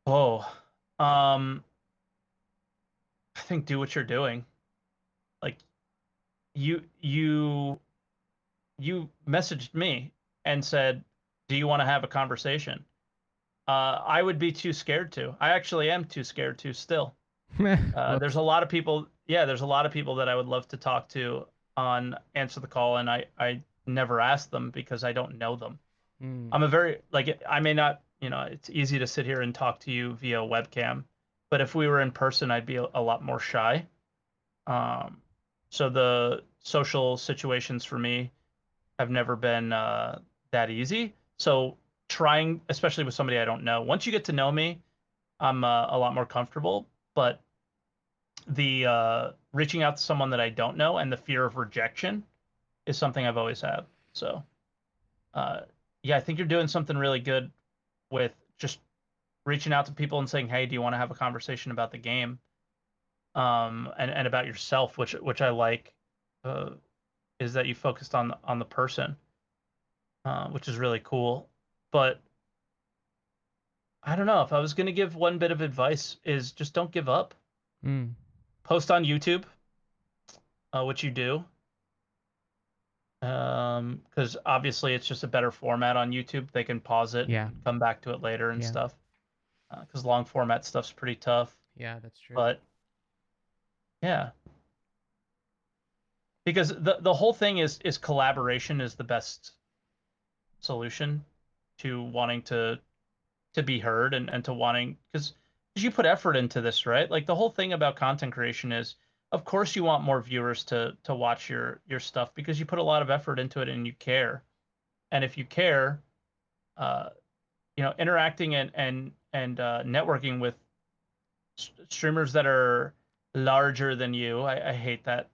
Oh, um, I think do what you're doing. Like you you you messaged me and said, "Do you want to have a conversation?" I would be too scared to. I actually am too scared to still. There's Whoops. a lot of people. Yeah, there's a lot of people that I would love to talk to on Answer the Call, and I never ask them because I don't know them. Mm. I'm a very like I may not. It's easy to sit here and talk to you via webcam, but if we were in person, I'd be a lot more shy. Um, so the social situations for me have never been that easy. So trying, especially with somebody I don't know, once you get to know me, I'm a lot more comfortable. But the reaching out to someone that I don't know and the fear of rejection is something I've always had. So uh, yeah, I think you're doing something really good with just reaching out to people and saying, "Hey, do you want to have a conversation about the game?" And about yourself, which I like, uh, is that you focused on the person, which is really cool. But I don't know if I was going to give one bit of advice is just don't give up. Mm. Post on YouTube, which you do, because obviously it's just a better format on YouTube. They can pause it Yeah. and come back to it later and Yeah. stuff. Because long format stuff's pretty tough. Yeah, that's true. But yeah, because the whole thing is collaboration is the best. solution to wanting to be heard and to wanting because you put effort into this, right? Like the whole thing about content creation is, of course, you want more viewers to watch your stuff because you put a lot of effort into it and you care. And if you care, uh, interacting and networking with streamers that are larger than you. I hate that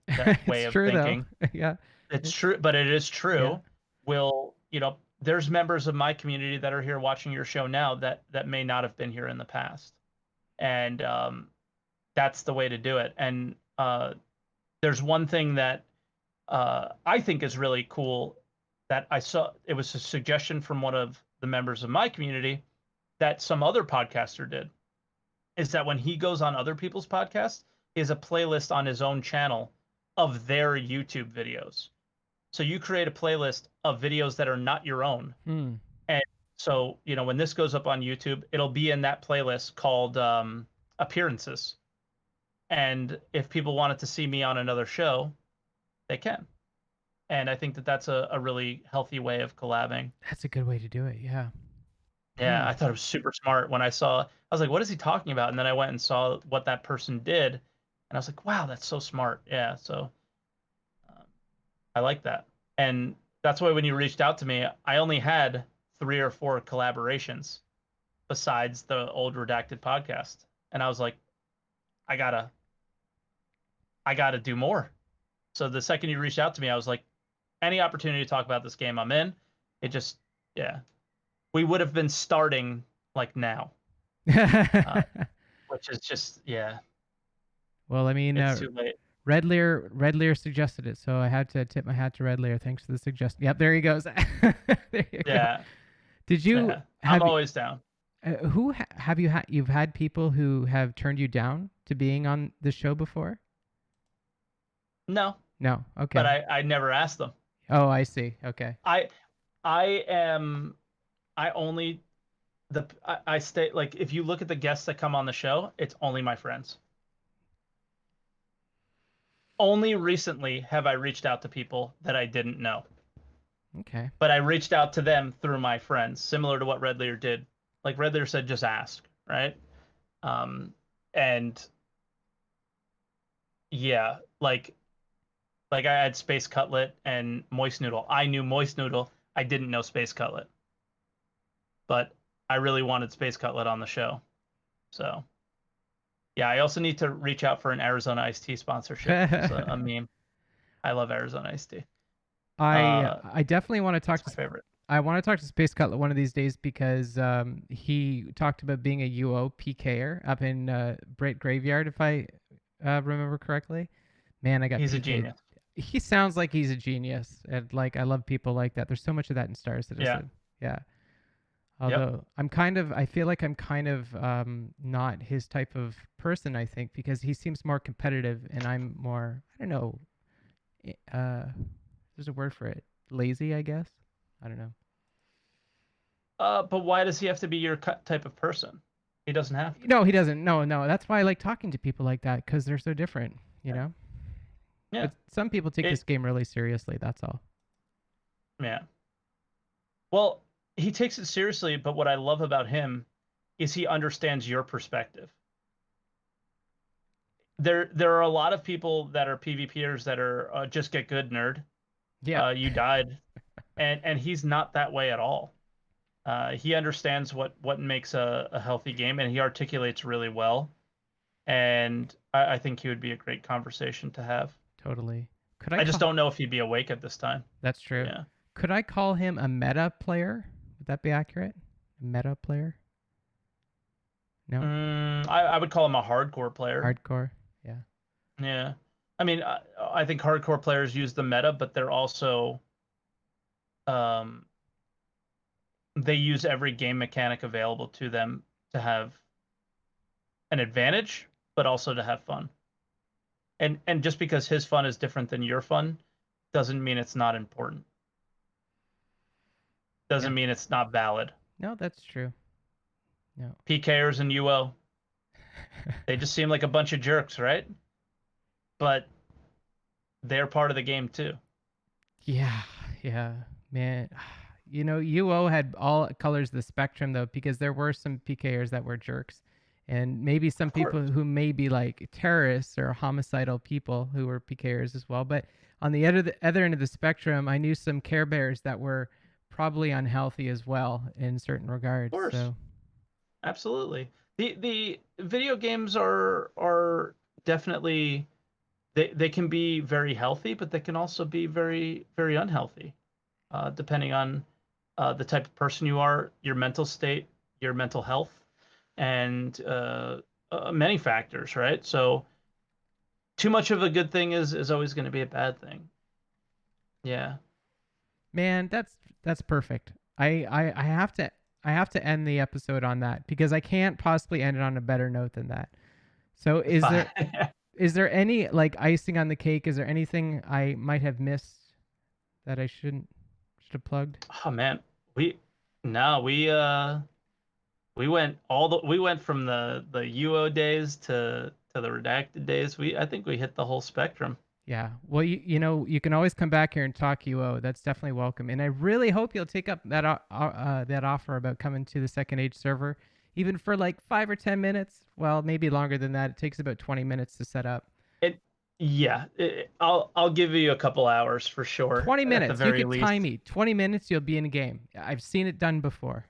way It's of true though. thinking. Yeah. It's It, true, but it is yeah. true. Will there's members of my community that are here watching your show now that may not have been here in the past, and that's the way to do it. And there's one thing that I think is really cool that I saw. It was a suggestion from one of the members of my community that some other podcaster did is that when he goes on other people's podcasts, he has a playlist on his own channel of their YouTube videos. So you create a playlist of videos that are not your own. Hmm. And so, when this goes up on YouTube, it'll be in that playlist called appearances. And if people wanted to see me on another show, they can. And I think that that's a really healthy way of collabing. That's a good way to do it. Yeah. Yeah, Hmm. I thought it was super smart when I was like, what is he talking about? And then I went and saw what that person did, and I was like, wow, that's so smart. Yeah, so um, I like that. And that's why when you reached out to me, I only had 3 or 4 collaborations besides the old redacted podcast. And I was like, I gotta, I gotta do more. So the second you reached out to me, I was like, any opportunity to talk about this game, I'm in. It just, yeah, we would have been starting like now. Uh, which is just Well, I mean, it's too late. Red Lear suggested it, so I had to tip my hat to Red Lear. Thanks for the suggestion. Yep, there he goes. There you go. Yeah, Did you yeah. I'm have always down. have you had you've had people who have turned you down to being on the show before? No, No. but Okay. I never asked them. Oh, I see. Okay. I I am I only I stay like if you look at the guests that come on the show, it's only my friends. Only recently have I reached out to people that I didn't know, Okay. but I reached out to them through my friends, similar to what Red Lear did. Like Red Lear said, just ask, right? Um, and yeah, like I had Space Cutlet and Moist Noodle. I knew Moist Noodle. I didn't know Space Cutlet, but I really wanted Space Cutlet on the show. So yeah, I also need to reach out for an Arizona iced tea sponsorship. It's a meme. I love Arizona iced tea. I definitely want to talk It's to my favorite. I want to talk to Space Cutlet one of these days because he talked about being a UO PKer up in Brit Graveyard, if I remember correctly. Man, I got He's a PK'd. genius. He sounds like he's a genius, and like I love people like that. There's so much of that in Star Yeah. Citizen. Yeah. Yep. Although I feel like I'm kind of not his type of person. I think because he seems more competitive, and I'm more. I don't know. There's a word for it. Lazy, I guess. I don't know. But why does he have to be your type of person? He doesn't have to. No, he doesn't. No, no. That's why I like talking to people like that because they're so different. You Yeah. know. Yeah. But some people take this It. game really seriously. That's all. Yeah. Well, he takes it seriously, but what I love about him is he understands your perspective. There are a lot of people that are PvPers that are just get good nerd. Yeah. You died, and he's not that way at all. He understands what makes a healthy game, and he articulates really well. And I think he would be a great conversation to have. Totally. Could I I just call? don't know if he'd be awake at this time. That's true. Yeah. Could I call him a meta player? Would that be accurate? A meta player? No. I would call him a hardcore player. Hardcore. Yeah. Yeah. I mean, I think hardcore players use the meta, but they're also um, they use every game mechanic available to them to have an advantage, but also to have fun. And just because his fun is different than your fun doesn't mean it's not important. Yeah. Doesn't mean it's not valid. No, that's true. No. PKers and UO, they just seem like a bunch of jerks, right? But they're part of the game too. Yeah. Yeah. Man. UO had all colors of the spectrum though, because there were some PKers that were jerks, and maybe some Of course. people who may be like terrorists or homicidal people who were PKers as well. But on the other end of the spectrum, I knew some Care Bears that were probably unhealthy as well in certain Of regards. course. So Absolutely. The video games are definitely, they can be very healthy, but they can also be very, very unhealthy, depending on the type of person you are, your mental state, your mental health, and many factors, right? So too much of a good thing is always going to be a bad thing. Yeah. man, that's perfect. I have to end the episode on that because I can't possibly end it on a better note than that. So Fine. is there any like icing on the cake? Is there anything I might have missed that I should have plugged? Oh man, we no we went from the UO days to the redacted days. I think we hit the whole spectrum. Yeah. Well, you can always come back here and talk UO. That's definitely welcome. And I really hope you'll take up that offer about coming to the Second Age server, even for like 5 or 10 minutes. Well, maybe longer than that. It takes about 20 minutes to set up. It yeah, I'll give you a couple hours for sure 20 at the minutes. You very could time least. me. 20 minutes, you'll be in a game. I've seen it done before.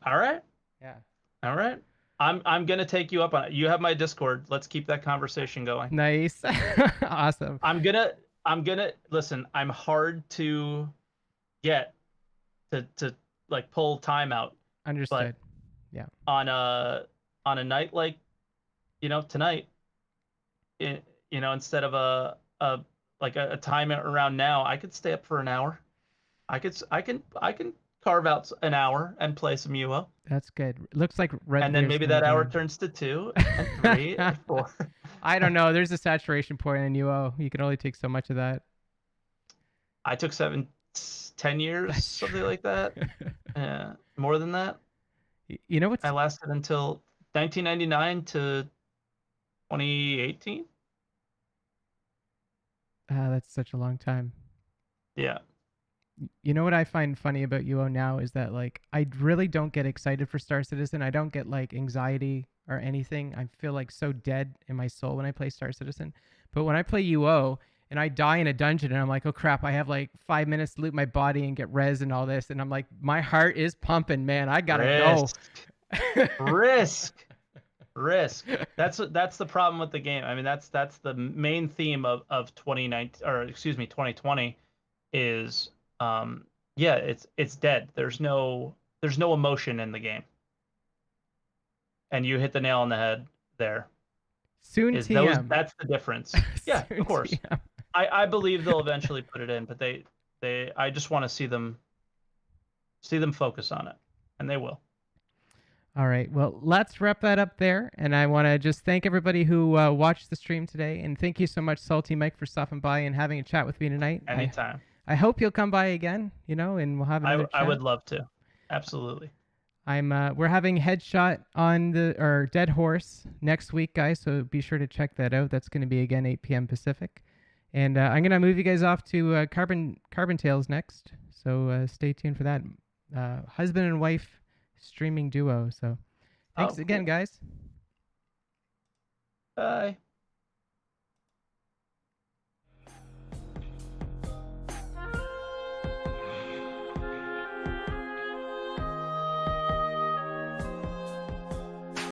All right. Yeah. All right. I'm gonna take you up on it. You have my Discord. Let's keep that conversation going. Nice. Awesome. I'm gonna listen. I'm hard to get to like pull time out, but Understood. Yeah. on a night like tonight, instead of a like a time around now, I could stay up for an hour. I can carve out an hour and play some UO, That's good. Looks like Red and then Deer's maybe in the that hour game. turns to 2 and 3 and 4. I don't know. There's a saturation point in UO. You can only take so much of that. I took 10 years, That's something true. like that. Yeah, more than that. You know I what's lasted until 1999 to 2018. that's such a long time. Yeah. You know what I find funny about UO now is that like I really don't get excited for Star Citizen. I don't get like anxiety or anything. I feel like so dead in my soul when I play Star Citizen. But when I play UO and I die in a dungeon and I'm like, oh crap, I have like 5 minutes to loot my body and get res and all this, and I'm like, my heart is pumping, man. I gotta go. Risk, risk, risk. That's the problem with the game. I mean, that's the main theme of 2019, or excuse me, 2020 is yeah, it's dead. There's no emotion in the game. And you hit the nail on the head there. Soon Is those TM. That's the difference. Yeah, Soon of course. TM. I believe they'll eventually put it in, but they I just want to see them focus on it, and they will. All right. Well, let's wrap that up there. And I want to just thank everybody who watched the stream today. And thank you so much, SaltEMike, for stopping by and having a chat with me tonight. Anytime. I hope you'll come by again, and we'll have another chat. I would love to. Absolutely. We're having Headshot on or Dead Horse next week, guys. So be sure to check that out. That's going to be again 8 p.m. Pacific. And I'm going to move you guys off to Carbon Tales next. So stay tuned for that. Husband and wife streaming duo. So thanks again, Cool. guys. Bye.